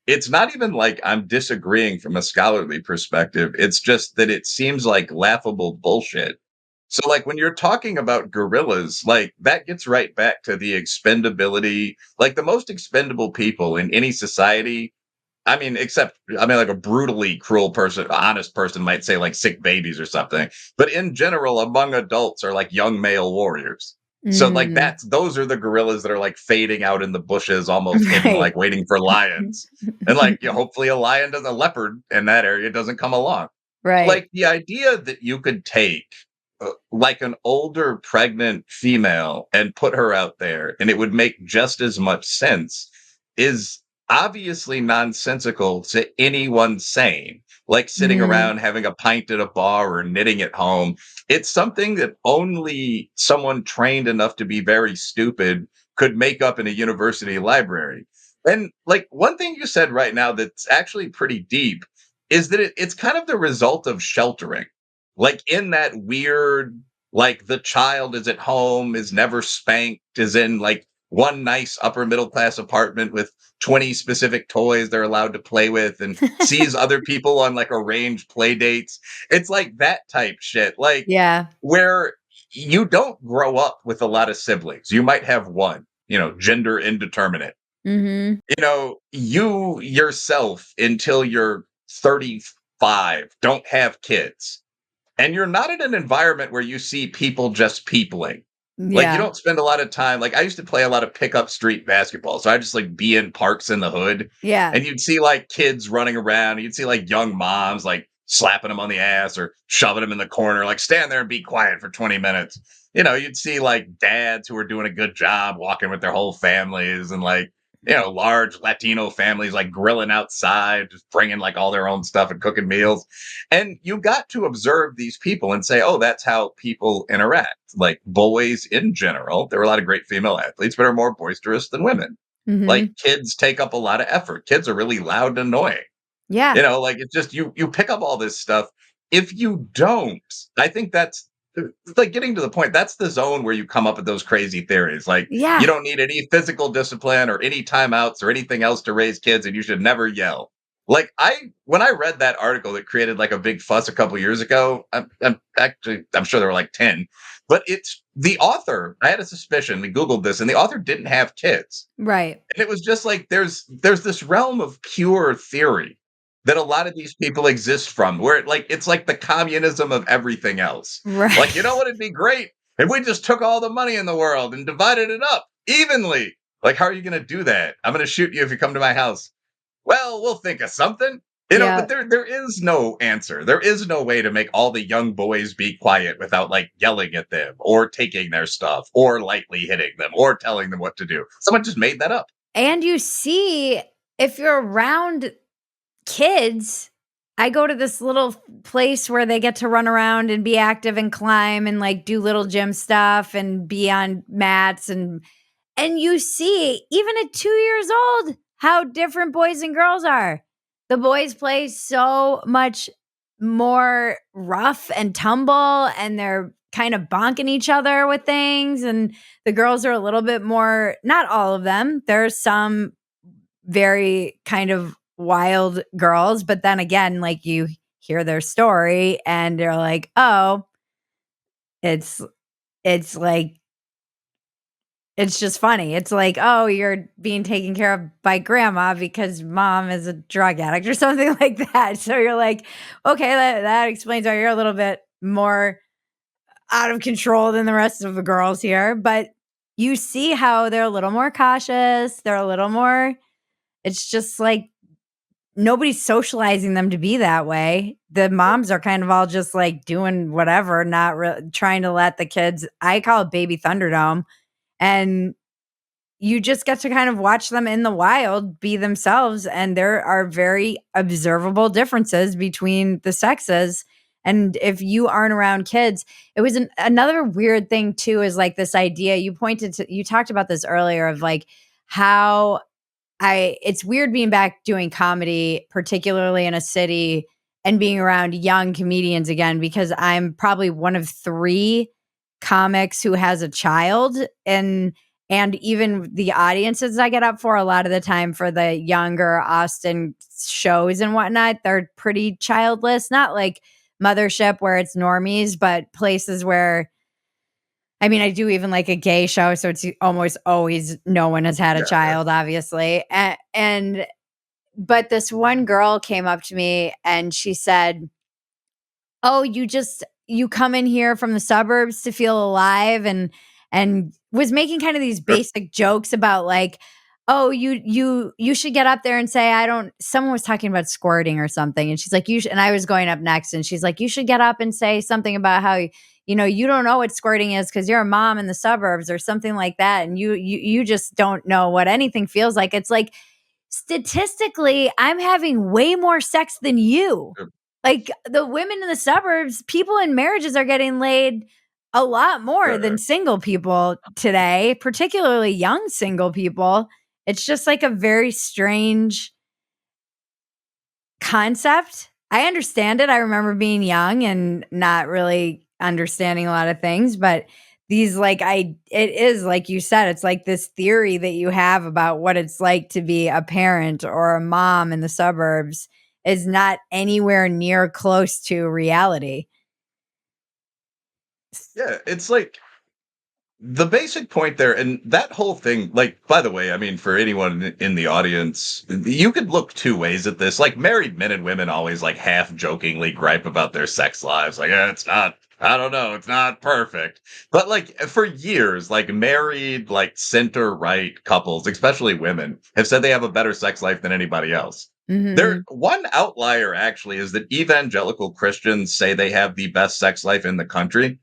It's not even like I'm disagreeing from a scholarly perspective. It's just that it seems like laughable bullshit. So, like, when you're talking about gorillas, like, that gets right back to the expendability. Like, the most expendable people in any society, I mean, like, a brutally cruel person, honest person might say, like, sick babies or something. But in general, among adults are like young male warriors. So, like, Mm. those are the gorillas that are like fading out in the bushes, almost hidden, Right. like waiting for lions. And, like, hopefully a leopard in that area doesn't come along. Right. Like, the idea that you could take, like, an older pregnant female and put her out there, and it would make just as much sense is obviously nonsensical to anyone sane, like sitting Mhm. around having a pint at a bar or knitting at home. It's something that only someone trained enough to be very stupid could make up in a university library. And like one thing you said right now that's actually pretty deep is that it's kind of the result of sheltering. Like in that weird, like the child is at home, is never spanked, is in like one nice upper middle class apartment with 20 specific toys they're allowed to play with and sees other people on like arranged play dates. It's like that type shit. Like Yeah. where you don't grow up with a lot of siblings. You might have one, gender indeterminate. Mhm. You yourself until you're 35 don't have kids. And you're not in an environment where you see people just peopling. Like, you Yeah. don't spend a lot of time like, I used to play a lot of pickup street basketball, so I just, like, be in parks in the hood, Yeah. and you'd see, like, kids running around, you'd see, like, young moms, like, slapping them on the ass or shoving them in the corner, like, "Stand there and be quiet for 20 minutes." You'd see, like, dads who are doing a good job walking with their whole families and, like, large Latino families, like, grilling outside, just bringing, like, all their own stuff and cooking meals. And you got to observe these people and say, oh, that's how people interact. Like boys in general, there are a lot of great female athletes, but are more boisterous than women. Like Mhm. kids take up a lot of effort. Kids are really loud and annoying. Yeah. Like it's just you pick up all this stuff. If you don't, I think that's like getting to the point. That's the zone where you come up with those crazy theories. Like you Yeah. don't need any physical discipline or any timeouts or anything else to raise kids, and you should never yell. Like when I read that article that created like a big fuss a couple years ago, I'm sure there were like 10, but it's the author. I had a suspicion. We Googled this, and the author didn't have kids. Right. And it was just like there's this realm of pure theory that a lot of these people exist from, where it's like the communism of everything else. Like, you know Right. what? It'd be great if we just took all the money in the world and divided it up evenly. Like, how are you going to do that? I'm going to shoot you if you come to my house. Well, we'll think of something. But Yeah. there is no answer. There is no way to make all the young boys be quiet without like yelling at them or taking their stuff or lightly hitting them or telling them what to do. Someone just made that up. And you see, if you're around kids, I go to this little place where they get to run around and be active and climb and like do little gym stuff and be on mats and you see even at 2 years old how different boys and girls are. The boys play so much more rough and tumble and they're kind of bonking each other with things and the girls are a little bit more, not all of them. There's some very kind of wild girls, but then again, like you hear their story and they're like, "Oh, it's it's like it's just funny." It's like, "Oh, you're being taken care of by grandma because mom is a drug addict," or something like that. So you're like, "Okay, that explains why you're a little bit more out of control than the rest of the girls here." But you see how they're a little more cautious, they're a little more, it's just like nobody's socializing them to be that way. The moms are kind of all just like doing whatever, not trying to let the kids, I call it baby Thunderdome. And you just get to kind of watch them in the wild be themselves. And there are very observable differences between the sexes. And if you aren't around kids, it was another weird thing too, is like this idea you talked about this earlier of like how it's weird being back doing comedy, particularly in a city and being around young comedians again, because I'm probably one of 3 comics who has a child, and even the audiences I get up for a lot of the time for the younger Austin shows and whatnot, they're pretty childless, not like Mothership where it's normies, but places where, I mean, I do even like a gay show, so it's almost always no one has had a Yeah, yeah. child, obviously. And but this one girl came up to me and she said, "Oh, you come in here from the suburbs to feel alive," and was making kind of these Sure. basic jokes about like, "Oh, you should get up there and say I don't," someone was talking about squirting or something and she's like, "You should," and I was going up next and she's like, "You should get up and say something about how you don't know what squirting is because you're a mom in the suburbs or something like that and you just don't know what anything feels like." It's like statistically, I'm having way more sex than you. Uh, Like, the women in the suburbs, people in marriages are getting laid a lot more Right, than right. single people today, particularly young single people. It's just like a very strange concept. I understand it. I remember being young and not really understanding a lot of things, but these it is like you said, it's like this theory that you have about what it's like to be a parent or a mom in the suburbs is not anywhere near close to reality. Yeah, it's like the basic point there, and that whole thing, like, by the way, I mean, for anyone in the audience, you could look two ways at this. Like, married men and women always, like, half jokingly gripe about their sex lives. Like, it's not, I don't know, it's not perfect. But, like, for years, like, married, like, center right couples, especially women, have said they have a better sex life than anybody else. There, Mhm. one outlier actually is that evangelical Christians say they have the best sex life in the country.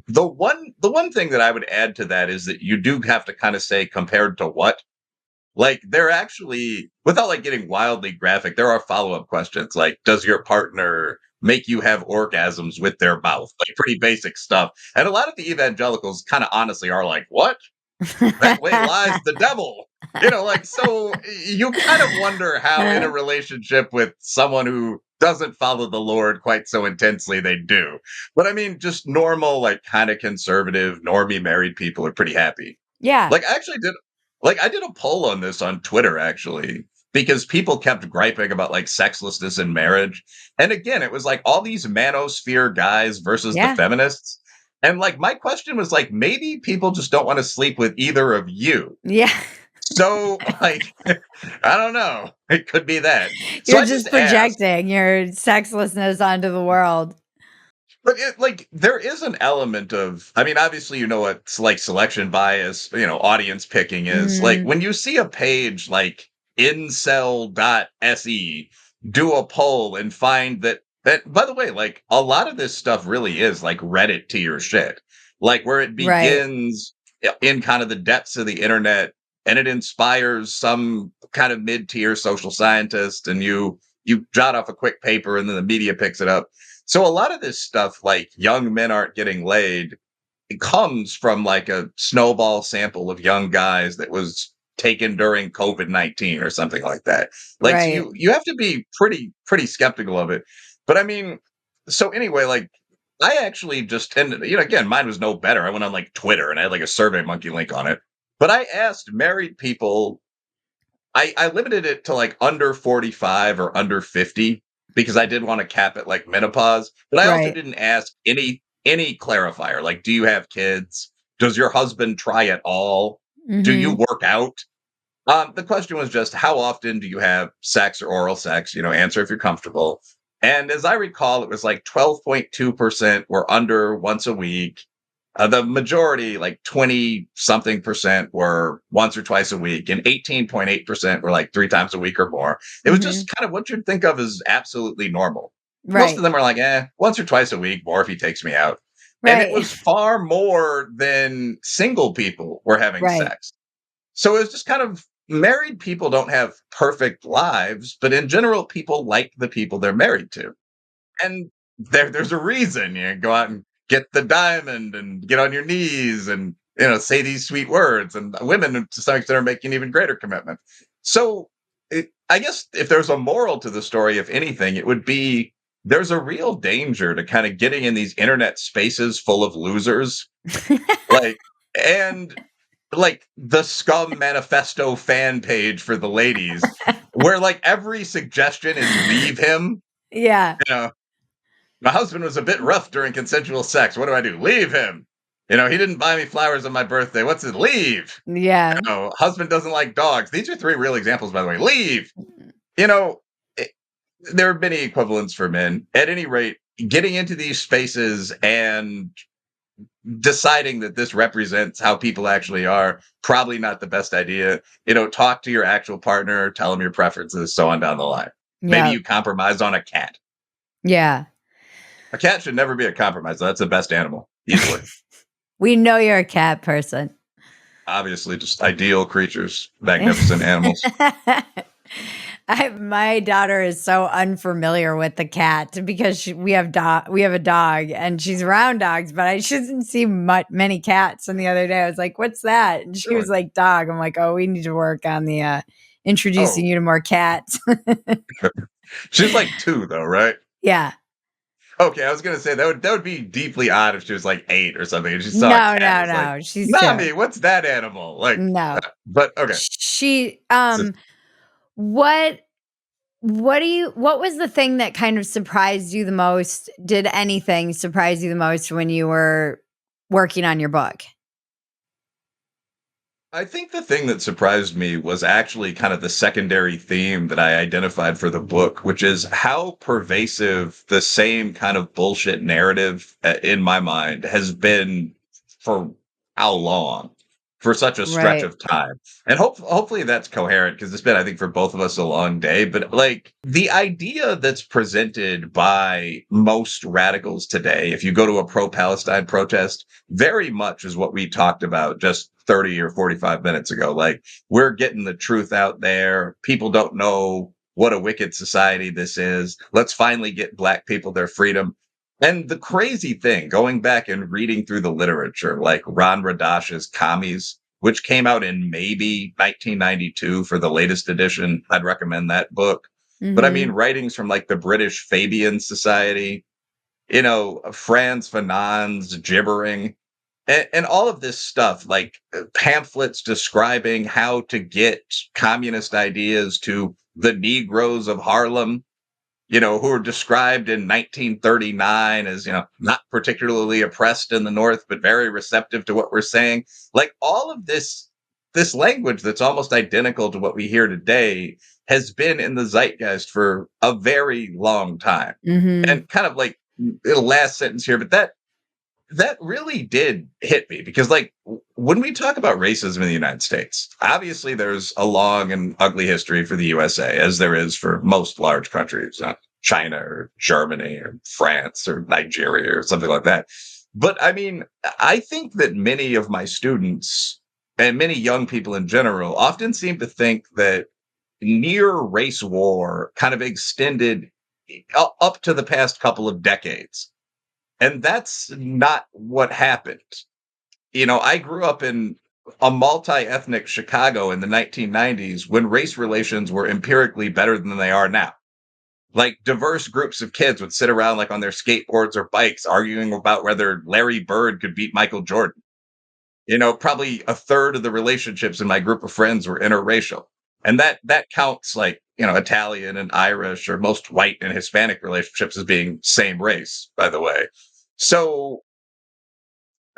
The one thing that I would add to that is that you do have to kind of say compared to what? Like they're actually without like getting wildly graphic, there are follow-up questions like does your partner make you have orgasms with their mouth? Like pretty basic stuff. And a lot of the evangelicals kind of honestly are like, "What? That way lies the devil." Like so you kind of wonder how in a relationship with someone who doesn't follow the Lord quite so intensely they do. But I mean, just normal, like kind of conservative, normie married people are pretty happy. Yeah. Like I actually did I did a poll on this on Twitter actually because people kept griping about like sexlessness in marriage. And again, it was like all these manosphere guys versus the Yeah. feminists. And like my question was like maybe people just don't want to sleep with either of you. Yeah. So like I don't know. It could be that. So You're I just just asked projecting your sexlessness onto the world. but like there is an element of I mean, obviously you know what like selection bias, audience picking is. Like Mhm. when you see a page like incel.se do a poll and find that by the way, like a lot of this stuff really is like Reddit to your shit. Like where it Right. begins in kind of the depths of the internet and it inspires some kind of mid-tier social scientist and you jot off a quick paper and then the media picks it up so a lot of this stuff, like young men aren't getting laid, it comes from like a snowball sample of young guys that was taken during COVID-19 or something like that. Like so Right. you have to be pretty skeptical of it. But I mean, so anyway, like I actually just and again, mine was no better. I went on like Twitter and I had like a survey monkey link on it. But I asked married people I limited it to like under 45 or under 50 because I did want to cap it like menopause, but I also Right. didn't ask any clarifier like do you have kids? Does your husband try at all? Do you Mhm. work out? The question was just how often do you have sex or oral sex? Answer if you're comfortable. And as I recall, it was like 12.2% were under once a week. The majority, like 20 something percent, were once or twice a week, and 18.8% were like three times a week or more. It was Mhm. just kind of what you'd think of as absolutely normal. Most of Right. them are like, once or twice a week, more if he takes me out. And it Right. was far more than single people were having Right. sex. So it's just kind of married people don't have perfect lives, but in general, people like the people they're married to. And there's a reason you go out and get the diamond and get on your knees and say these sweet words. And women to some extent are making even greater commitment. So I guess if there's a moral to the story, if anything, it would be there's a real danger to kind of getting in these internet spaces full of losers. Like and like the Scum Manifesto fan page for the ladies, where like every suggestion is leave him. Yeah. You know, my husband was a bit rough during consensual sex. What do I do? Leave him. He didn't buy me flowers on my birthday. What's it? Leave. Yeah. Husband doesn't like dogs. These are three real examples, by the way. Leave. You know, it, there are many equivalents for men. At any rate, getting into these spaces and deciding that this represents how people actually are probably not the best idea. Talk to your actual partner, tell them your preferences, so on down the line. Maybe Yeah. you compromise on a cat. Yeah. A cat should never be a compromise. That's the best animal, easily. We know you're a cat person. Obviously, just ideal creatures, magnificent animals. My daughter is so unfamiliar with the cat because we have a dog and she's around dogs, but she doesn't see many cats. And the other day I was like, "What's that?" And she Really? was like, "Dog." I'm like, "Oh, we need to work on the introducing Oh, you to more cats." she's like 2 though, right? Yeah. Okay, I was gonna say that would be deeply odd if she was like 8 or something and she saw a No, cat and no, was like, no. She's 2. "Mommy, what's that animal?" Like, No. but okay. She So what what was the thing that kind of surprised you the most? Did anything surprise you the most when you were working on your book? I think the thing that surprised me was actually kind of the secondary theme that I identified for the book, which is how pervasive the same kind of bullshit narrative in my mind has been for how long? For such a stretch Right. of time. And hopefully that's coherent because it's been, I think, for both of us a long day. But like the idea that's presented by most radicals today, if you go to a pro Palestine protest, very much is what we talked about just 30 or 45 minutes ago. Like, we're getting the truth out there. People don't know what a wicked society this is. Let's finally get Black people their freedom. And the crazy thing, going back and reading through the literature, like Ron Radash's Commies, which came out in maybe 1992 for the latest edition, I'd recommend that book. But I mean, Mhm. writings from like the British Fabian Society, Franz Fanon's Gibbering, and all of this stuff, like pamphlets describing how to get communist ideas to the Negroes of Harlem, who were described in 1939 as, not particularly oppressed in the North, but very receptive to what we're saying. Like all of this language that's almost identical to what we hear today has been in the zeitgeist for a very long time. Mhm. And kind of like the last sentence here, but that really did hit me because like when we talk about racism in the United States, obviously there's a long and ugly history for the USA, as there is for most large countries, China or Germany or France or Nigeria or something like that. But I mean, I think that many of my students and many young people in general often seem to think that near race war kind of extended up to the past couple of decades, and that's not what happened. I grew up in a multi-ethnic Chicago in the 1990s when race relations were empirically better than they are now. Like diverse groups of kids would sit around like on their skateboards or bikes arguing about whether Larry Bird could beat Michael Jordan. Probably a third of the relationships in my group of friends were interracial. And that counts like, Italian and Irish or most white and Hispanic relationships as being same race, by the way. So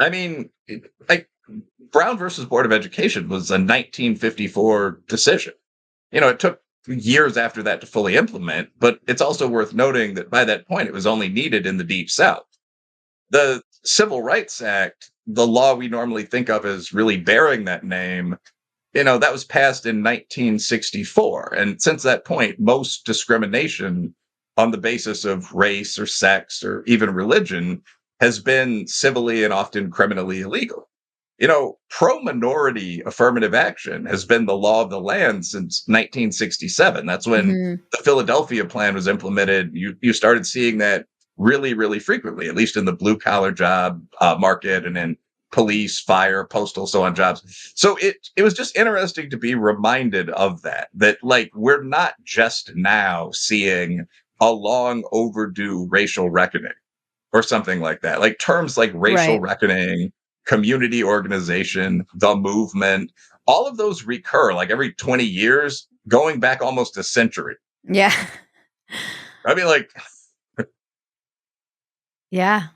I mean, like Brown versus Board of Education was a 1954 decision. It took years after that to fully implement, but it's also worth noting that by that point, it was only needed in the Deep South. The Civil Rights Act, the law we normally think of as really bearing that name, that was passed in 1964. And since that point, most discrimination on the basis of race or sex or even religion has been civilly and often criminally illegal. Pro minority affirmative action has been the law of the land since 1967. That's when Mhm. the Philadelphia Plan was implemented. You started seeing that really, really frequently, at least in the blue collar job market and in police, fire, postal, so on jobs. So it was just interesting to be reminded of that like we're not just now seeing a long overdue racial reckoning or something like that. Like terms like racial Right. reckoning, community organization, the movement, all of those recur like every 20 years, going back almost a century. Yeah. I mean, like, Yeah.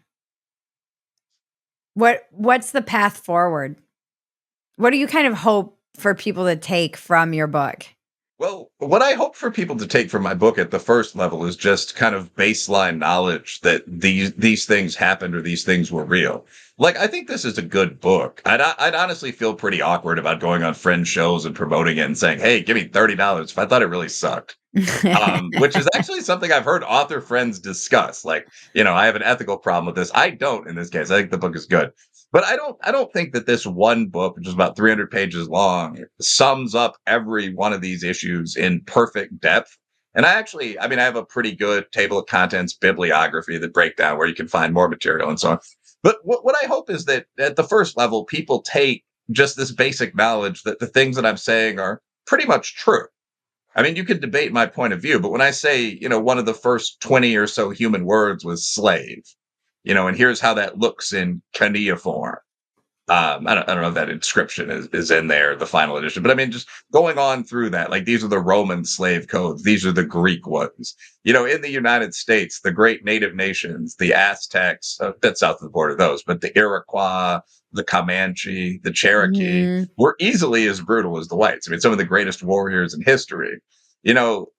What's the path forward? What do you kind of hope for people to take from your book? well, what I hope for people to take from my book at the first level is just kind of baseline knowledge that these things happened or these things were real. Like, I think this is a good book. I'd honestly feel pretty awkward about going on friend shows and promoting it and saying, "Hey, give me $30 if I thought it really sucked." Which is actually something I've heard author friends discuss. Like, I have an ethical problem with this. I don't in this case. I think the book is good. But I don't think that this one book, which is about 300 pages long, sums up every one of these issues in perfect depth. And I have a pretty good table of contents bibliography that break down where you can find more material and so on. But what I hope is that at the first level, people take just this basic knowledge that the things that I'm saying are pretty much true. I mean, you could debate my point of view, but when I say, one of the first 20 or so human words was slave, and here's how that looks in cuneiform. I don't know if that inscription is in there, the final edition, but I mean, just going on through that, like these are the Roman slave codes, these are the Greek ones. In the United States, the great native nations, the Aztecs, that's south of the border, those, but the Iroquois, the Comanche, the Cherokee Mhm. were easily as brutal as the whites. I mean, some of the greatest warriors in history.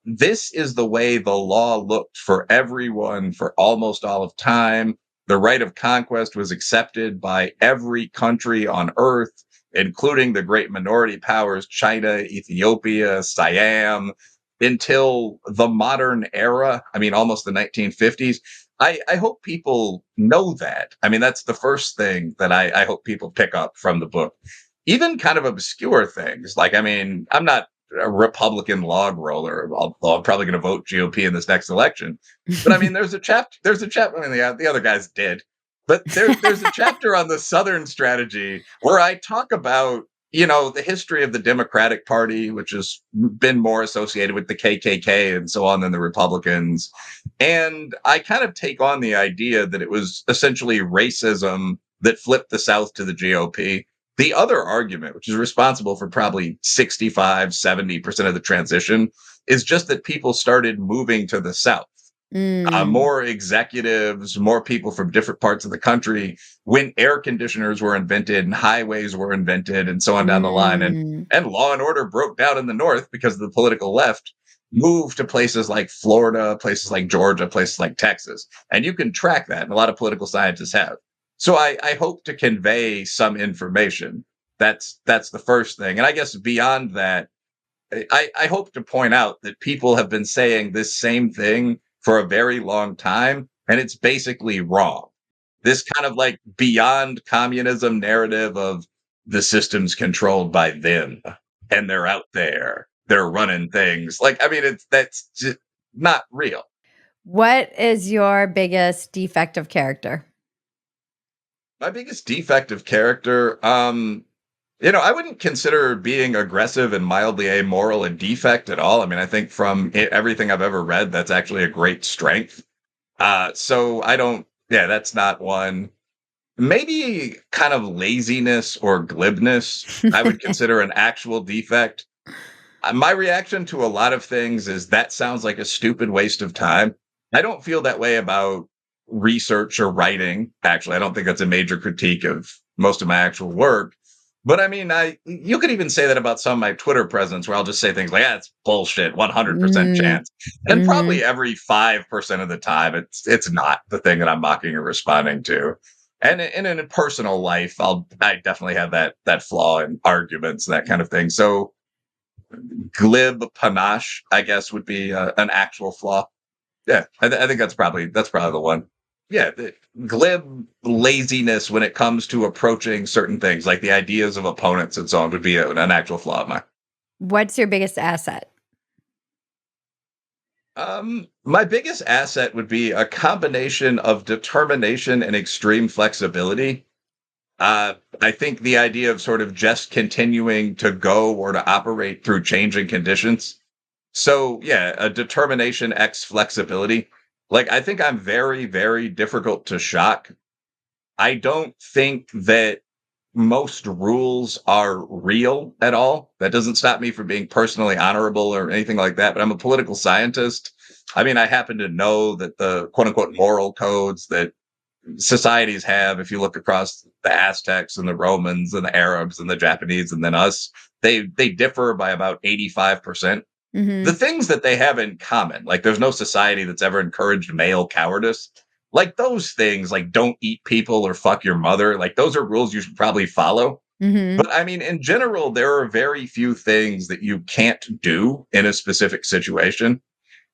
This is the way the law looked for everyone for almost all of time. The right of conquest was accepted by every country on earth, including the great minority powers, China, Ethiopia, Siam, until the modern era. I mean, almost the 1950s. I hope people know that. I mean, that's the first thing that I hope people pick up from the book. Even kind of obscure things. Like, I mean, I'm not a Republican log roller, although I'm probably going to vote GOP in this next election. But I mean, there's a chapter. There's a chapter. I mean, the other guys did, but there's a chapter on the Southern strategy where I talk about the history of the Democratic Party, which has been more associated with the KKK and so on than the Republicans, and I kind of take on the idea that it was essentially racism that flipped the South to the GOP. The other argument, which is responsible for probably 65-70% of the transition, is just that people started moving to the South, Mm. more executives, more people from different parts of the country when air conditioners were invented and highways were invented and so on down the line. Mm. And law and order broke down in the North because the political left moved to places like Florida, places like Georgia, places like Texas. And you can track that, and a lot of political scientists have. So I hope to convey some information. That's the first thing. And I guess beyond that, I hope to point out that people have been saying this same thing for a very long time, and it's basically wrong. This kind of like beyond communism narrative of the system's controlled by them and they're out there, they're running things. Like, I mean, that's just not real. What is your biggest defect of character? My biggest defect of character, I wouldn't consider being aggressive and mildly amoral a defect at all. I mean, I think from everything I've ever read, that's actually a great strength. So I don't, yeah, that's not one. Maybe kind of laziness or glibness, I would consider an actual defect. My reaction to a lot of things is that sounds like a stupid waste of time. I don't feel that way about research or writing. Actually, I don't think that's a major critique of most of my actual work. But I mean, I you could even say that about some of my Twitter presence where I'll just say things like, "Yeah, it's bullshit, 100% Mm. chance." And Mhm. probably every 5% of the time it's not the thing that I'm mocking or responding to. And in a personal life, I definitely have that flaw in arguments, that kind of thing. So glib panache, I guess, would be an actual flaw. Yeah, I think that's probably the one. Yeah, the glib laziness when it comes to approaching certain things, like the ideas of opponents and so on, would be an actual flaw of mine. What's your biggest asset? My biggest asset would be a combination of determination and extreme flexibility. I think the idea of sort of just continuing to go or to operate through changing conditions. So yeah, a determination X flexibility. Like I think I'm very, very difficult to shock. I don't think that most rules are real at all. That doesn't stop me from being personally honorable or anything like that, but I'm a political scientist. I mean, I happen to know that the quote unquote moral codes that societies have, if you look across the Aztecs and the Romans and the Arabs and the Japanese and then us, they differ by about 85%. The Mhm. things that they have in common, like there's no society that's ever encouraged male cowardice. like those things, like don't eat people or fuck your mother, like those are rules you should probably follow. Mhm. But I mean, in general, there are very few things that you can't do in a specific situation.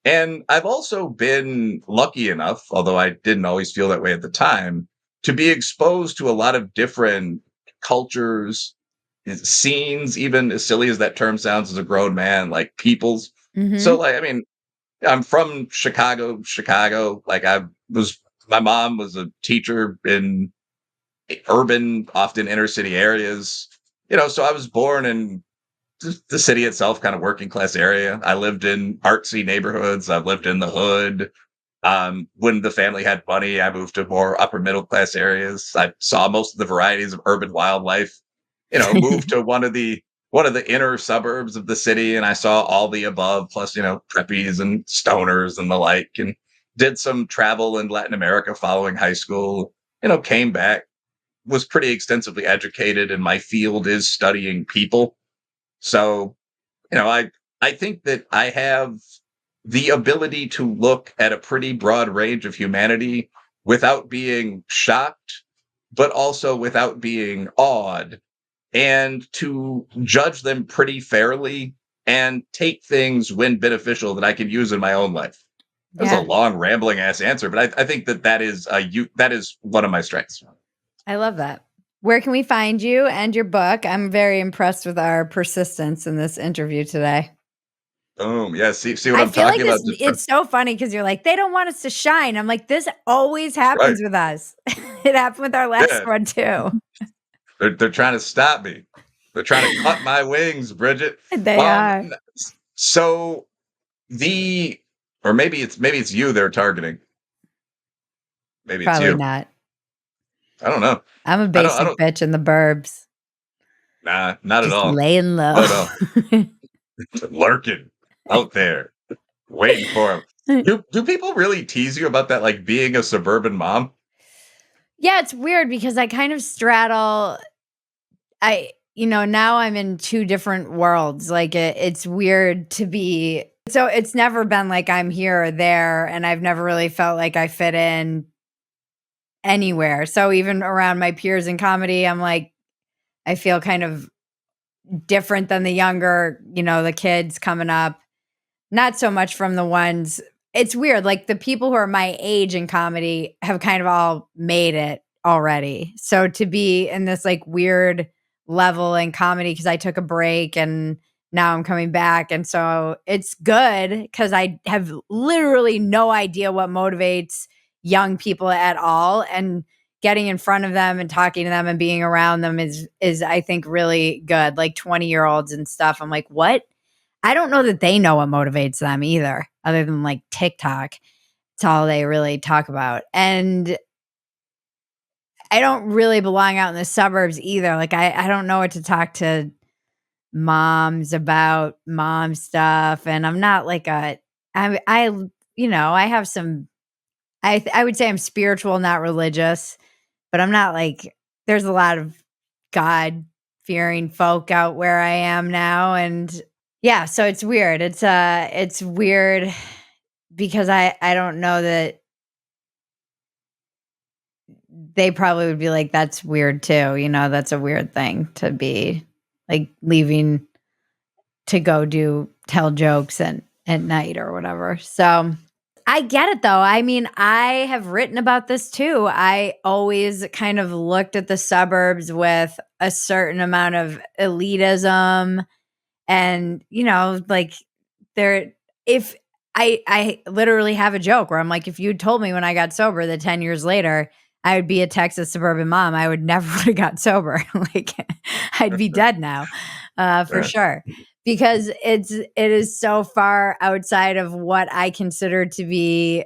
And I've also been lucky enough, although I didn't always feel that way at the time, to be exposed to a lot of different cultures, scenes, even as silly as that term sounds as a grown man, like peoples. So, Mhm. like, I mean, I'm from Chicago. Like, my mom was a teacher in urban, often inner city areas. So I was born in the city itself, kind of working class area. I lived in artsy neighborhoods. I've lived in the hood. When the family had money, I moved to more upper middle class areas. I saw most of the varieties of urban wildlife. Moved to one of the inner suburbs of the city, and I saw all the above, plus preppies and stoners and the like, and did some travel in Latin America following high school. Came back, was pretty extensively educated, and my field is studying people. So I think that I have the ability to look at a pretty broad range of humanity without being shocked, but also without being awed, and to judge them pretty fairly and take things when beneficial that I can use in my own life. That was a Yeah. long, rambling ass answer, but I think that is one of my strengths. I love that. Where can we find you and your book? I'm very impressed with our persistence in this interview today. Boom. Yeah. See what I I'm feel like talking about? it's so funny because 'cause you're like, "They don't want us to shine." I'm like, "This always Right. happens with us." It happened with our last Yeah. one too. They're trying to stop me. They're trying to cut my wings, Bridget. They are. So the or maybe it's you they're targeting. Maybe it's Probably you. not. I don't know. I'm a I basic don't bitch in the burbs, nah, not at just all. laying low. Not at all. Lurking out there, waiting for him. Do people really tease you about that, like being a suburban mom? Yeah, it's weird because I kind of straddle now I'm in 2 different worlds, like, it's weird to be so it's never been like I'm here or there, and I've never really felt like I fit in anywhere, so even around my peers in comedy, I'm like, I feel kind of different than the younger, the kids coming up. Not so much from the ones it's weird, like, the people who are my age in comedy have kind of all made it already. So to be in this, like, weird level in comedy because I took a break and now I'm coming back, and so it's good because I have literally no idea what motivates young people at all, and getting in front of them and talking to them and being around them is I think, really good, like, 20-year-olds and stuff. I'm like, "What?" I don't know that they know what motivates them either, other than like TikTok. It's all they really talk about. And I don't really belong out in the suburbs either. Like I don't know what to talk to moms about mom stuff. And I'm not like I have some I would say I'm spiritual, not religious, but I'm not like there's a lot of God fearing folk out where I am now. And yeah, so it's weird. It's weird because I don't know that they probably would be like, "That's weird too," that's a weird thing to be, like, leaving to go do tell jokes at night or whatever, so I get it though, I mean, I have written about this too, I always kind of looked at the suburbs with a certain amount of elitism and, like, there if I literally have a joke where I'm like, "If you told me when I got sober that 10 years later, I would be a Texas suburban mom, I would never have got sober." Like, I'd be dead now, for Yeah. sure. Because it is so far outside of what I consider to be,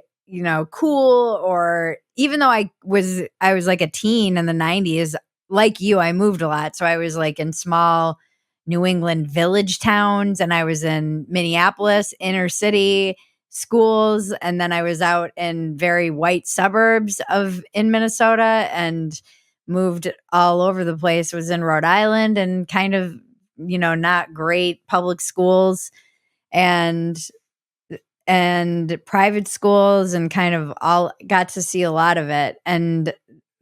cool or even though I was like a teen in the '90s, like you, I moved a lot, so I was, like, in small New England village towns, and I was in Minneapolis, inner city schools, and then I was out in very white suburbs of in Minnesota and moved all over the place, was in Rhode Island and kind of, not great public schools. And and private schools and kind of all got to see a lot of it. And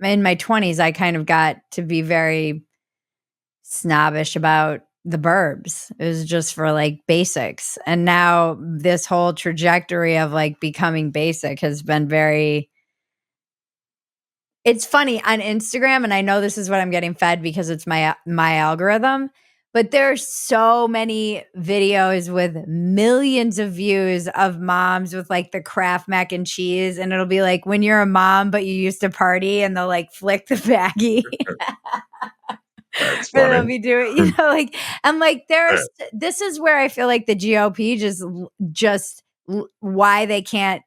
in my 20s, I kind of got to be very snobbish about the burbs. It was just for like basics. And now this whole trajectory of like becoming basic has been very, it's funny on Instagram, and I know this is what I'm getting fed because it's my algorithm, but there's so many videos with millions of views of moms with like the Kraft mac and cheese, and it'll be like when you're a mom but you used to party, and they'll like flick the baggie. That's Or they'll funny. be doing, like I'm like, Yeah. this is where I feel like the GOP why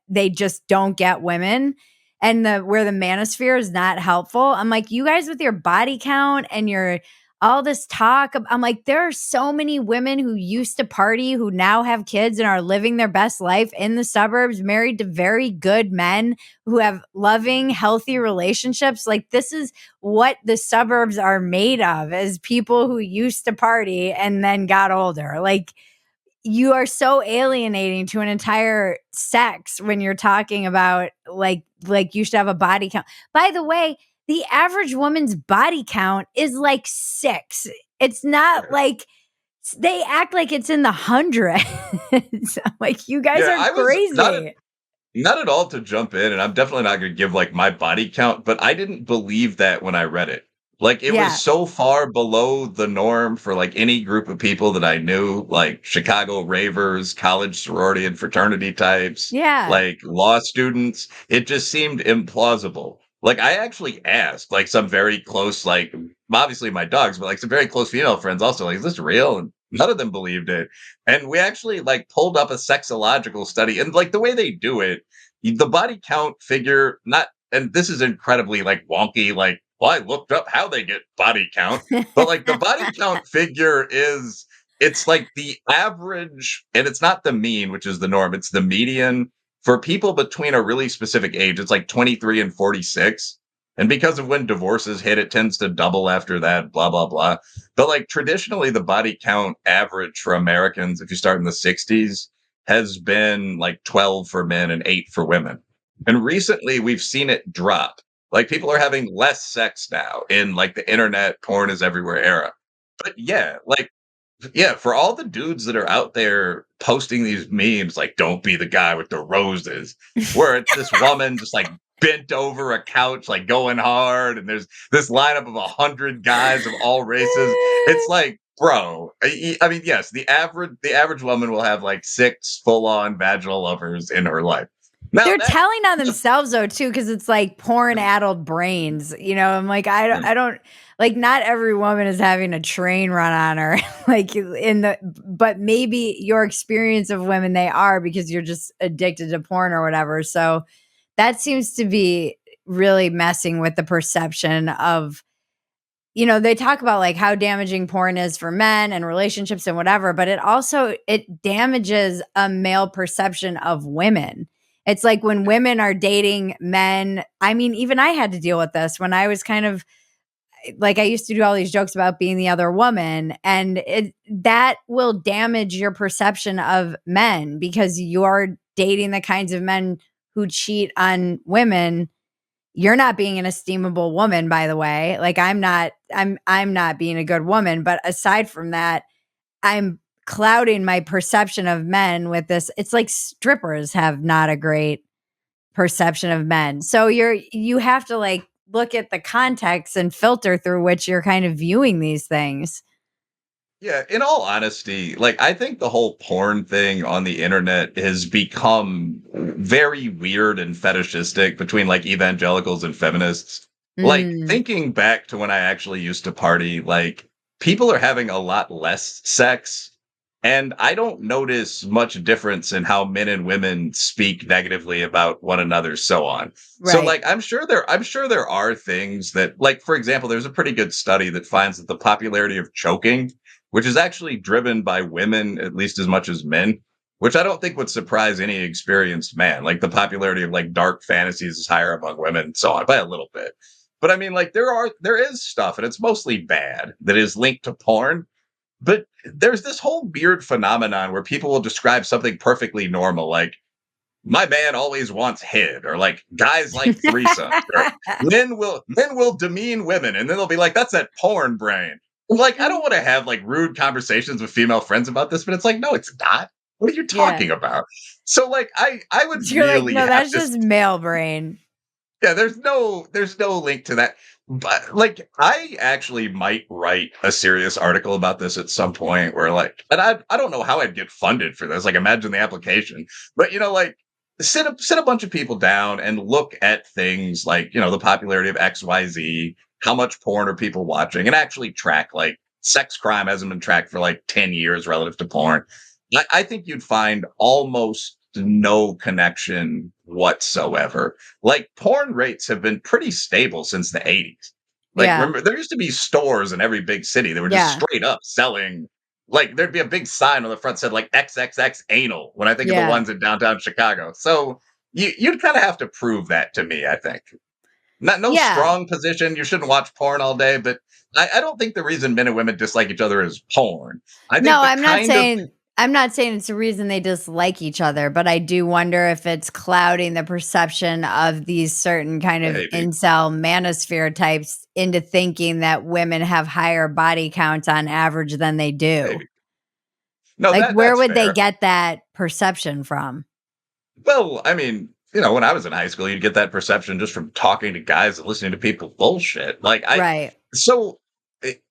they just don't get women, and where the manosphere is not helpful. I'm like, you guys with your body count and your all this talk. I'm like, there are so many women who used to party who now have kids and are living their best life in the suburbs, married to very good men who have loving, healthy relationships. Like, this is what the suburbs are made of, as people who used to party and then got older. Like, you are so alienating to an entire sex when you're talking about like you should have a body count. By the way, the average woman's body count is like 6. It's not like they act like it's in the hundreds. I'm like, you guys Yeah, are I was crazy. not at all to jump in, and I'm definitely not gonna give, like, my body count, but I didn't believe that when I read it. Like, it was Yeah. so far below the norm for, like, any group of people that I knew, like Chicago ravers, college sorority and fraternity types, Yeah. like, law students. It just seemed implausible. Like, I actually asked, like, some very close, like, obviously my dogs, but, like, some very close female friends also, like, "Is this real?" And none of them believed it. And we actually, like, pulled up a sexological study, and, like, the way they do it, the body count figure, not, and this is incredibly like wonky, like, well, I looked up how they get body count, but like the body count figure is, it's like the average, and it's not the mean, which is the norm, it's the median for people between a really specific age. It's like 23 and 46. And because of when divorces hit, it tends to double after that, blah, blah, blah. But like traditionally, the body count average for Americans, if you start in the 60s, has been like 12 for men and 8 for women. And recently we've seen it drop. Like people are having less sex now in like the internet, porn is everywhere era. But yeah, like, yeah, for all the dudes that are out there posting these memes, like "Don't be the guy with the roses," where it's this woman just like bent over a couch, like going hard, and there's this lineup of 100 guys of all races. It's like, bro, I mean, yes, the average woman will have like 6 full on vaginal lovers in her life. Now They're that, telling on themselves though too, because it's like porn-addled brains, I'm like, I don't like, not every woman is having a train run on her, like, but maybe your experience of women, they are, because you're just addicted to porn or whatever, so that seems to be really messing with the perception of, they talk about like how damaging porn is for men and relationships and whatever, but it damages a male perception of women. It's like when women are dating men. I mean, even I had to deal with this when I was kind of like, I used to do all these jokes about being the other woman, and that will damage your perception of men because you're dating the kinds of men who cheat on women. You're not being an esteemable woman, by the way. Like, I'm not being a good woman, but aside from that, I'm clouding my perception of men with this. It's like strippers have not a great perception of men. So you have to like look at the context and filter through which you're kind of viewing these things. yeah, in all honesty, like I think the whole porn thing on the internet has become very weird and fetishistic between like evangelicals and feminists. Like Mm, thinking back to when I actually used to party, like people are having a lot less sex. And I don't notice much difference in how men and women speak negatively about one another, so on. So right. like I'm sure there are things that, like, for example, there's a pretty good study that finds that the popularity of choking, which is actually driven by women at least as much as men, which I don't think would surprise any experienced man. Like the popularity of like dark fantasies is higher among women and so on by a little bit. But I mean, like there is stuff, and it's mostly bad, that is linked to porn. But there's this whole weird phenomenon where people will describe something perfectly normal, like my man always wants head, or like guys like threesomes, or men will demean women, and then they'll be like, that's that porn brain. I'm like, I don't want to have like rude conversations with female friends about this, but it's like, no, it's not. What are you Yeah. talking about? So like I would You're like, really "No, have that's to. just male brain." Yeah, there's no link to that. But like I actually might write a serious article about this at some point where like, and I don't know how I'd get funded for this. Like imagine the application. But like sit a bunch of people down and look at things like, the popularity of XYZ, how much porn are people watching, and actually track like sex crime hasn't been tracked for like 10 years relative to porn. I think you'd find almost no connection whatsoever. Like porn rates have been pretty stable since the 80s. Like Yeah. remember there used to be stores in every big city that were just Yeah. straight up selling, like there'd be a big sign on the front said like XXX anal when I think of the Yeah. ones in downtown Chicago. So you'd kind of have to prove that to me, I think. Not no Yeah. strong position. You shouldn't watch porn all day, but I don't think the reason men and women dislike each other is porn. I think No, the kind of I'm not saying it's a reason they dislike each other, but I do wonder if it's clouding the perception of these certain kind of maybe, incel manosphere types into thinking that women have higher body counts on average than they do. maybe. No, Like, where that's would they fair. get that perception from? Well, I mean, when I was in high school, you'd get that perception just from talking to guys and listening to people bullshit. Right. So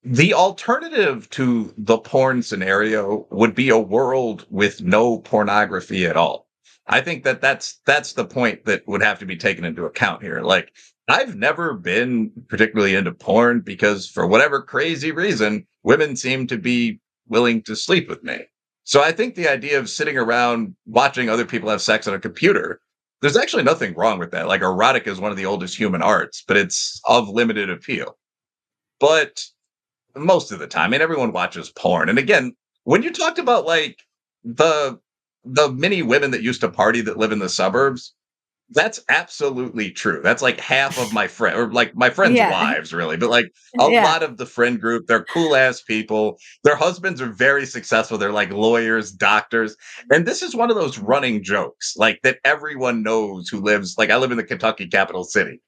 the alternative to the porn scenario would be a world with no pornography at all. I think that that's the point that would have to be taken into account here. Like, I've never been particularly into porn because for whatever crazy reason, women seem to be willing to sleep with me. So I think the idea of sitting around watching other people have sex on a computer, there's actually nothing wrong with that. Like erotica is one of the oldest human arts, but it's of limited appeal. But most of the time, I mean, everyone watches porn. And again, when you talked about like the the many women that used to party that live in the suburbs, that's absolutely true. That's like half of my friend, or like my friends' Yeah. wives, really. But like a Yeah. lot of the friend group, they're cool ass people. Their husbands are very successful. They're like lawyers, doctors. And this is one of those running jokes, like that everyone knows who lives, like I live in the Kentucky capital city,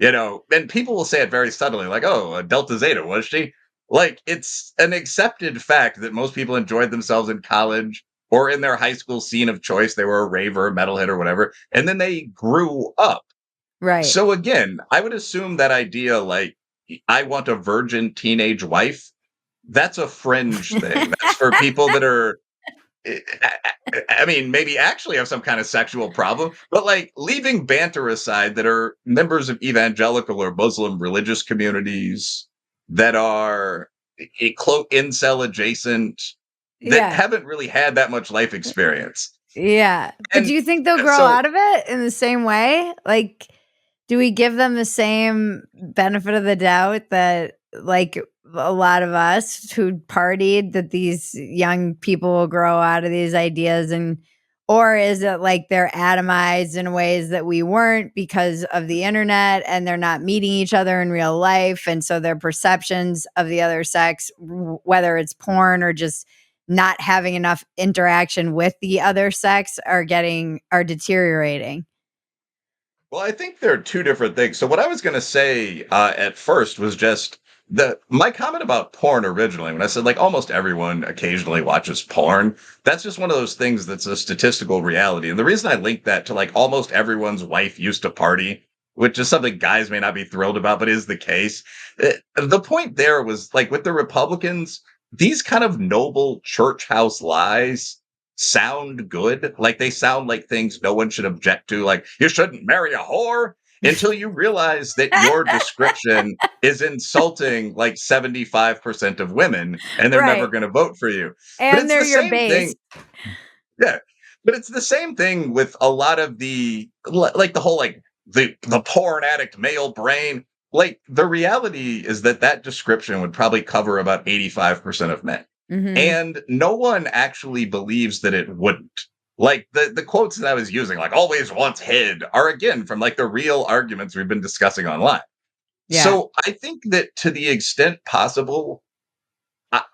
and people will say it very subtly, like, oh, a Delta Zeta, was she? Like, it's an accepted fact that most people enjoyed themselves in college or in their high school scene of choice. They were a raver, a metalhead, or whatever. And then they grew up. Right. So again, I would assume that idea, like, I want a virgin teenage wife, that's a fringe thing. That's for people that are I mean, maybe actually have some kind of sexual problem, but like leaving banter aside, that are members of evangelical or Muslim religious communities that are a cloak incel adjacent, that Yeah. haven't really had that much life experience. Yeah. But do And you think they'll grow so, out of it in the same way? Like, do we give them the same benefit of the doubt that, like, a lot of us who partied, that these young people will grow out of these ideas, and or is it like they're atomized in ways that we weren't because of the internet, and they're not meeting each other in real life, and so their perceptions of the other sex, whether it's porn or just not having enough interaction with the other sex, are deteriorating? well, I think there are two different things. So, what I was going to say at first was just my comment about porn originally, when I said like almost everyone occasionally watches porn, that's just one of those things that's a statistical reality. And the reason I linked that to like almost everyone's wife used to party, which is something guys may not be thrilled about, but is the case. The point there was like with the Republicans, these kind of noble church house lies sound good. Like they sound like things no one should object to. Like you shouldn't marry a whore, until you realize that your description is insulting like 75% of women and they're never Right, going to vote for you. But and it's they're the your same base. thing. Yeah. But it's the same thing with a lot of like the whole like the porn addict male brain. Like the reality is that that description would probably cover about 85% of men. Mhm. And no one actually believes that it wouldn't. Like the quotes that I was using, like always wants head, are again from like the real arguments we've been discussing online. Yeah. So I think that to the extent possible,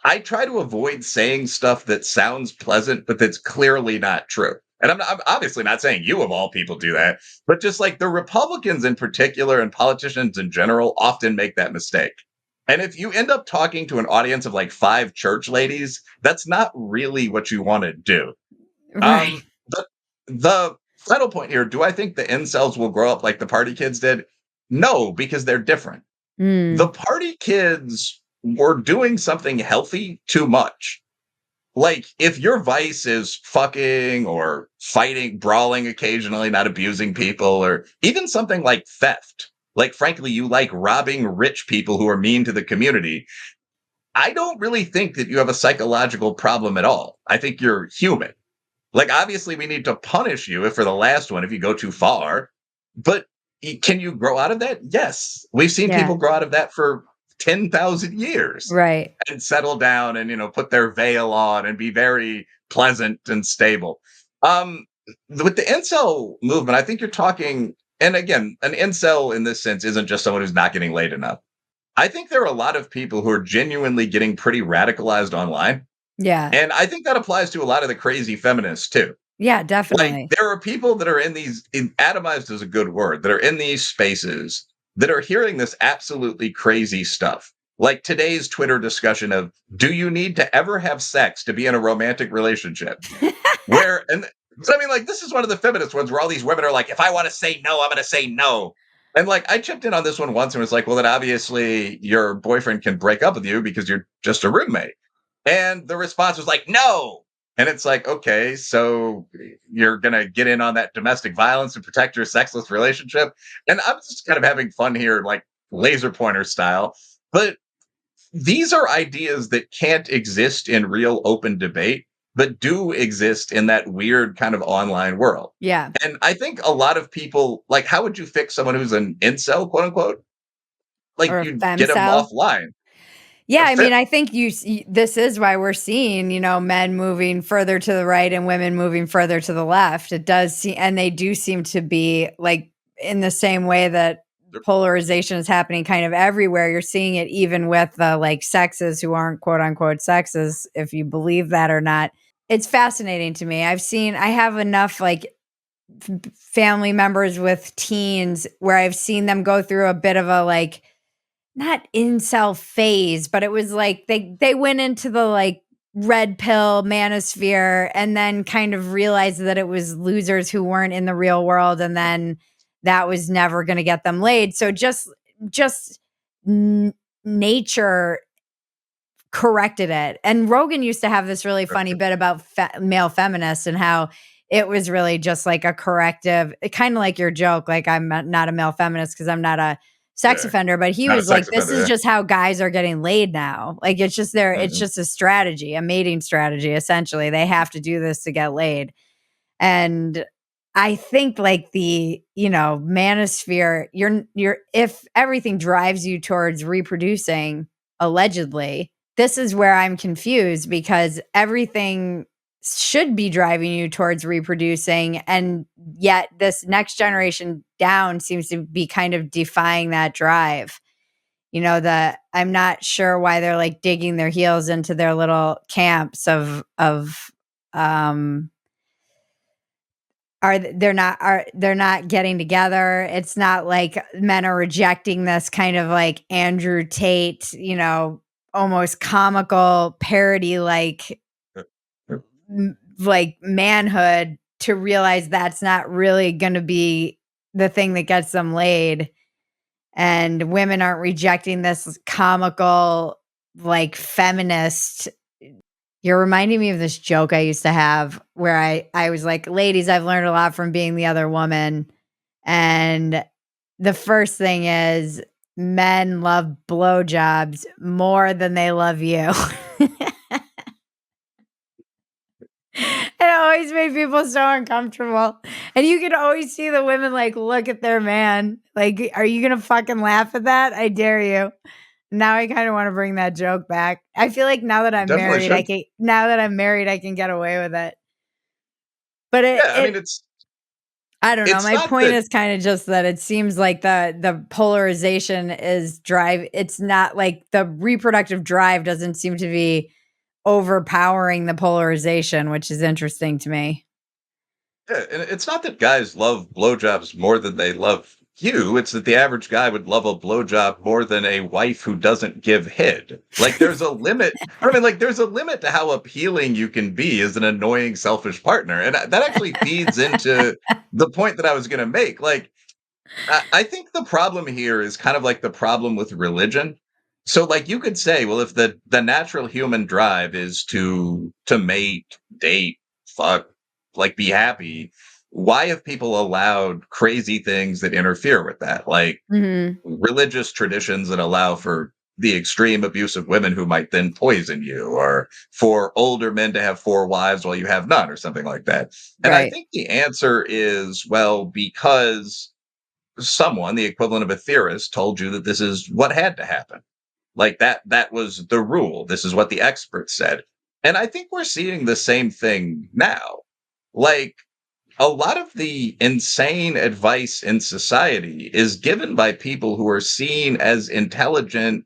I try to avoid saying stuff that sounds pleasant, but that's clearly not true. And I'm obviously not saying you of all people do that, but just like the Republicans in particular and politicians in general often make that mistake. And if you end up talking to an audience of like 5 church ladies, that's not really what you want to do. Right. The final point here, do I think the incels will grow up like the party kids did? No, because they're different. The Mm. party kids were doing something healthy too much. Like, if your vice is fucking or fighting, brawling occasionally, not abusing people, or even something like theft, like, frankly, you like robbing rich people who are mean to the community, I don't really think that you have a psychological problem at all. I think you're human. Like, obviously, we need to punish you if for the last one if you go too far. But can you grow out of that? Yes. We've seen people Yeah. grow out of that for 10,000 years Right. and settle down and, put their veil on and be very pleasant and stable. With the incel movement, I think you're talking, and again, an incel in this sense isn't just someone who's not getting laid enough. I think there are a lot of people who are genuinely getting pretty radicalized online. Yeah. And I think that applies to a lot of the crazy feminists too. Yeah, Like, definitely. there are people that are atomized is a good word, that are in these spaces that are hearing this absolutely crazy stuff. Like today's Twitter discussion of, do you need to ever have sex to be in a romantic relationship? Where, and so, I mean, like, this is one of the feminist ones where all these women are like, if I want to say no, I'm going to say no. And like, I chipped in on this one once and was like, well, then obviously your boyfriend can break up with you because you're just a roommate. And the response was like, no. And it's like, okay, so you're going to get in on that domestic violence and protect your sexless relationship. And I'm just kind of having fun here, like laser pointer style. But these are ideas that can't exist in real open debate, but do exist in that weird kind of online world. Yeah. And I think a lot of people, like, how would you fix someone who's an incel, quote unquote? Or Like, a you get them femcel. offline. Yeah, A I mean, fit. I think this is why we're seeing, men moving further to the right and women moving further to the left. It does seem, and they do seem to be like in the same way that polarization is happening kind of everywhere. You're seeing it even with the like sexes who aren't quote unquote sexes, if you believe that or not. It's fascinating to me. I have enough like family members with teens where I've seen them go through a bit of a like not incel phase, but it was like they went into the, like, red pill manosphere and then kind of realized that it was losers who weren't in the real world, and then that was never gonna get them laid. So just n nature corrected it. And Rogan used to have this really funny bit about male feminists and how it was really just like a corrective, kind of like your joke, like I'm not a male feminist because I'm not a sex Yeah. offender, but he Not a was like, sex this offender, is yeah. just how guys are getting laid now. Like it's Mhm. just a strategy, a mating strategy, essentially. They have to do this to get laid. And I think like the, manosphere, you're if everything drives you towards reproducing, allegedly, this is where I'm confused because everything should be driving you towards reproducing. And yet this next generation down seems to be kind of defying that drive. That I'm not sure why they're like digging their heels into their little camps of um they're not getting together. It's not like men are rejecting this kind of like Andrew Tate, almost comical parody like manhood to realize that's not really going to be the thing that gets them laid, and women aren't rejecting this comical like feminist. You're reminding me of this joke I used to have where I was like, "Ladies, I've learned a lot from being the other woman." And the first thing is men love blowjobs more than they love you. It always made people so uncomfortable. And you could always see the women like look at their man. Like, are you gonna fucking laugh at that? I dare you. Now I kind of want to bring that joke back. I feel like Definitely should. now that I'm married, I can get away with it. But Yeah, I mean, I don't know. it's My not point that is kind of just that it seems like the polarization is drive. It's not like the reproductive drive doesn't seem to be overpowering the polarization, which is interesting to me. Yeah, and it's not that guys love blowjobs more than they love you. It's that the average guy would love a blowjob more than a wife who doesn't give head. Like there's a limit. I mean, like there's a limit to how appealing you can be as an annoying, selfish partner, and that actually feeds into the point that I was going to make. Like I think the problem here is kind of like the problem with religion. So, like, you could say, well, if the natural human drive is to mate, date, fuck, like, be happy, why have people allowed crazy things that interfere with that, like Mhm. religious traditions that allow for the extreme abuse of women who might then poison you, or for older men to have four wives while you have none, or something like that? And I Right. think the answer is, well, because someone, the equivalent of a theorist, told you that this is what had to happen. Like that was the rule. This is what the experts said. And I think we're seeing the same thing now. Like a lot of the insane advice in society is given by people who are seen as intelligent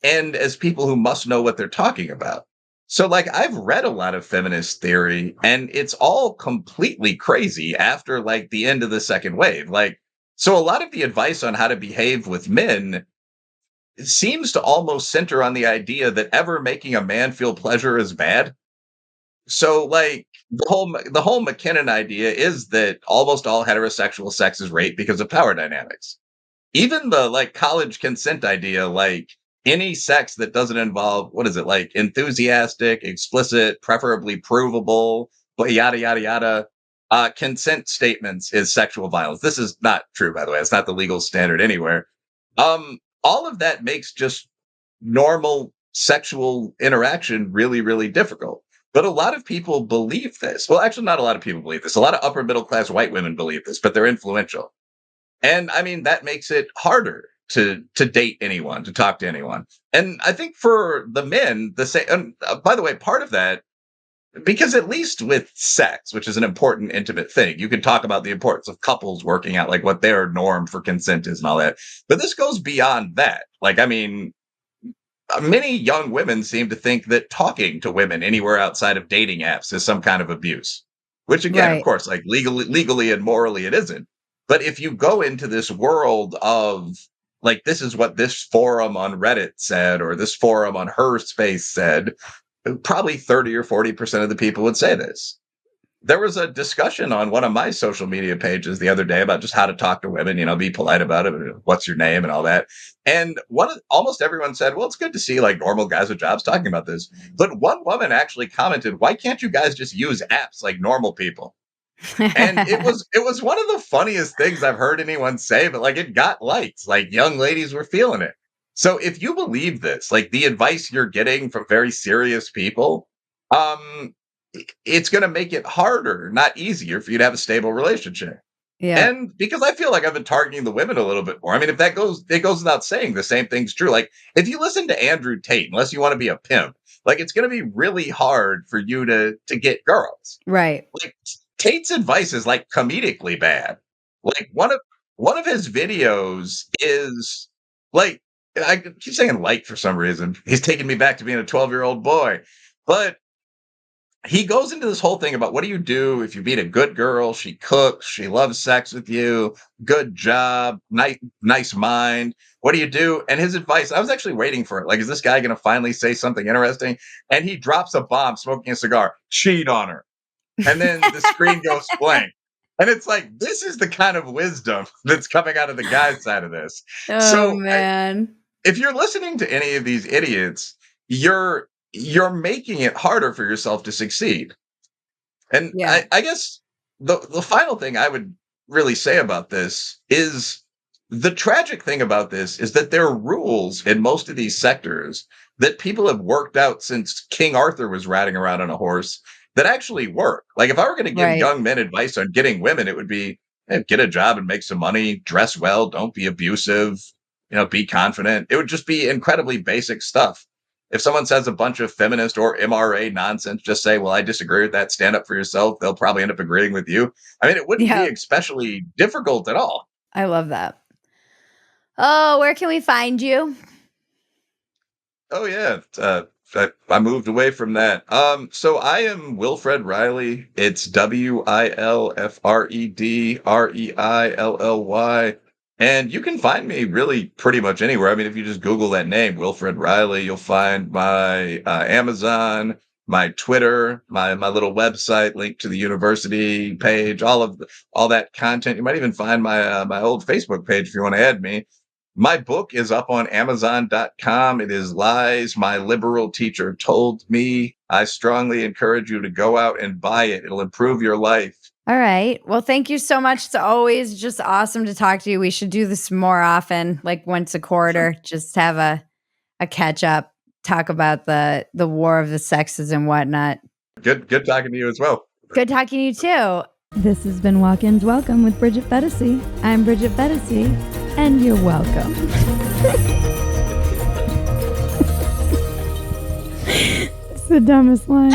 and as people who must know what they're talking about. So, like, I've read a lot of feminist theory, and it's all completely crazy after like the end of the second wave. Like, so a lot of the advice on how to behave with men seems to almost center on the idea that ever making a man feel pleasure is bad. So, like, the whole McKinnon idea is that almost all heterosexual sex is rape because of power dynamics. Even the, like, college consent idea, like, any sex that doesn't involve, what is it, like, enthusiastic, explicit, preferably provable, but yada, yada, yada, consent statements is sexual violence. This is not true, by the way. It's not the legal standard anywhere. All of that makes just normal sexual interaction really, really difficult. But a lot of people believe this. Well, actually, not a lot of people believe this. A lot of upper middle class white women believe this, but they're influential. And I mean, that makes it harder to date anyone, to talk to anyone. And I think for the men, the same. And by the way, part of that, because at least with sex, which is an important, intimate thing, you can talk about the importance of couples working out like what their norm for consent is and all that. But this goes beyond that. Like, I mean, many young women seem to think that talking to women anywhere outside of dating apps is some kind of abuse. Which again, of Right. course, like legally and morally it isn't. But if you go into this world of like this is what this forum on Reddit said or this forum on her space said, probably 30 or 40% of the people would say this. There was a discussion on one of my social media pages the other day about just how to talk to women, be polite about it, what's your name and all that. And almost everyone said, well, it's good to see like normal guys with jobs talking about this. But one woman actually commented, why can't you guys just use apps like normal people? And it was one of the funniest things I've heard anyone say, but like it got likes, like young ladies were feeling it. So if you believe this, like the advice you're getting from very serious people, um, it's going to make it harder, not easier, for you to have a stable relationship. Yeah. And because I feel like I've been targeting the women a little bit more. I mean, if that goes, it goes without saying, the same thing's true. Like if you listen to Andrew Tate, unless you want to be a pimp, like it's going to be really hard for you to get girls. Right. Like Tate's advice is like comedically bad. Like one of his videos is like I keep saying like for some reason. He's taking me back to being a 12-year-old boy. But he goes into this whole thing about what do you do if you meet a good girl, she cooks, she loves sex with you, good job, nice mind. What do you do? And his advice, I was actually waiting for it. Like, is this guy going to finally say something interesting? And he drops a bomb smoking a cigar. Cheat on her, and then the screen goes blank. And it's like, this is the kind of wisdom that's coming out of the guy's side of this. Oh, So man. if you're listening to any of these idiots, you're making it harder for yourself to succeed. And Yeah. I guess the final thing I would really say about this is the tragic thing about this is that there are rules in most of these sectors that people have worked out since King Arthur was riding around on a horse that actually work. Like if I were going to give Right. young men advice on getting women, it would be hey, get a job and make some money, dress well, don't be abusive, be confident. It would just be incredibly basic stuff. If someone says a bunch of feminist or MRA nonsense, just say, well, I disagree with that. Stand up for yourself. They'll probably end up agreeing with you. I mean, it wouldn't be Yeah. especially difficult at all. I love that. Oh, where can we find you? Oh, yeah. I moved away from that. So I am Wilfred Reilly. It's WILFREDREILLY. And you can find me really pretty much anywhere. I mean, if you just Google that name, Wilfred Reilly, you'll find my Amazon, my Twitter, my little website linked to the university page, all that content. You might even find my old Facebook page if you want to add me. My book is up on Amazon.com. It is Lies My Liberal Teacher Told Me. I strongly encourage you to go out and buy it. It'll improve your life. All right. Well, thank you so much. It's always just awesome to talk to you. We should do this more often, like once a Sure. quarter. Just have a catch up, talk about the war of the sexes and whatnot. Good talking to you as well. Good talking to you too. This has been Walk-Ins Welcome with Bridget Phetasy. I'm Bridget Phetasy, and you're welcome. It's the dumbest line.